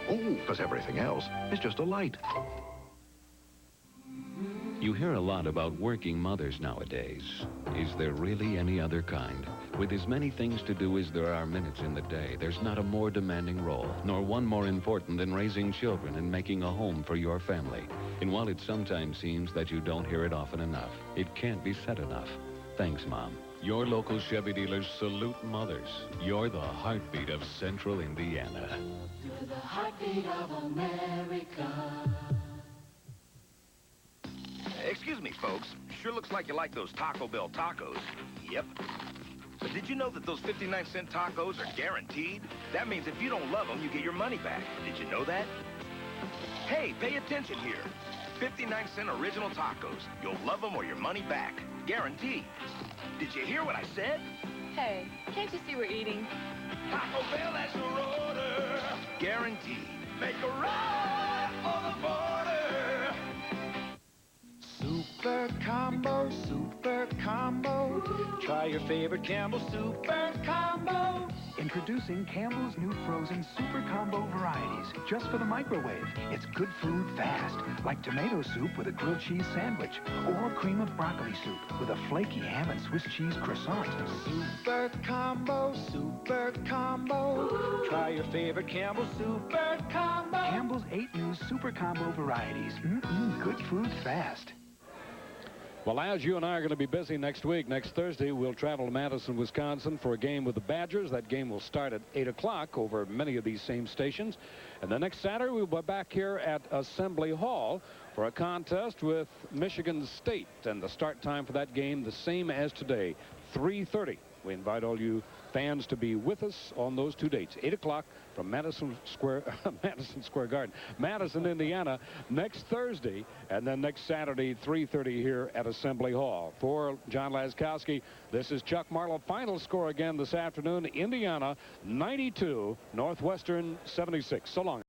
Oh, because everything else is just a light. You hear a lot about working mothers nowadays. Is there really any other kind? With as many things to do as there are minutes in the day, there's not a more demanding role, nor one more important than raising children and making a home for your family. And while it sometimes seems that you don't hear it often enough, it can't be said enough. Thanks, Mom. Your local Chevy dealers salute mothers. You're the heartbeat of Central Indiana. You're the heartbeat of America. Excuse me, folks. Sure looks like you like those Taco Bell tacos. Yep. But did you know that those 59-cent tacos are guaranteed? That means if you don't love them, you get your money back. Did you know that? Hey, pay attention here. 59-cent original tacos. You'll love them or your money back. Guaranteed. Did you hear what I said? Hey, can't you see we're eating? Taco Bell, that's your order. Guaranteed. Make a run on the border. Super combo, super combo. Try your favorite Campbell super combo. Introducing Campbell's new frozen super combo varieties, just for the microwave. It's good food fast, like tomato soup with a grilled cheese sandwich, or cream of broccoli soup with a flaky ham and Swiss cheese croissant. Super combo, super combo. Try your favorite Campbell super combo. Campbell's 8 new super combo varieties. Good food fast. Well, as you and I are going to be busy next week, next Thursday, we'll travel to Madison, Wisconsin for a game with the Badgers. That game will start at 8 o'clock over many of these same stations. And the next Saturday, we'll be back here at Assembly Hall for a contest with Michigan State. And the start time for that game, the same as today, 3:30. We invite all you fans to be with us on those two dates, 8 o'clock from Madison Square Garden, Madison, Indiana, next Thursday, and then next Saturday, 3:30 here at Assembly Hall. For John Laskowski, this is Chuck Marlowe. Final score again this afternoon, Indiana 92, Northwestern 76. So long.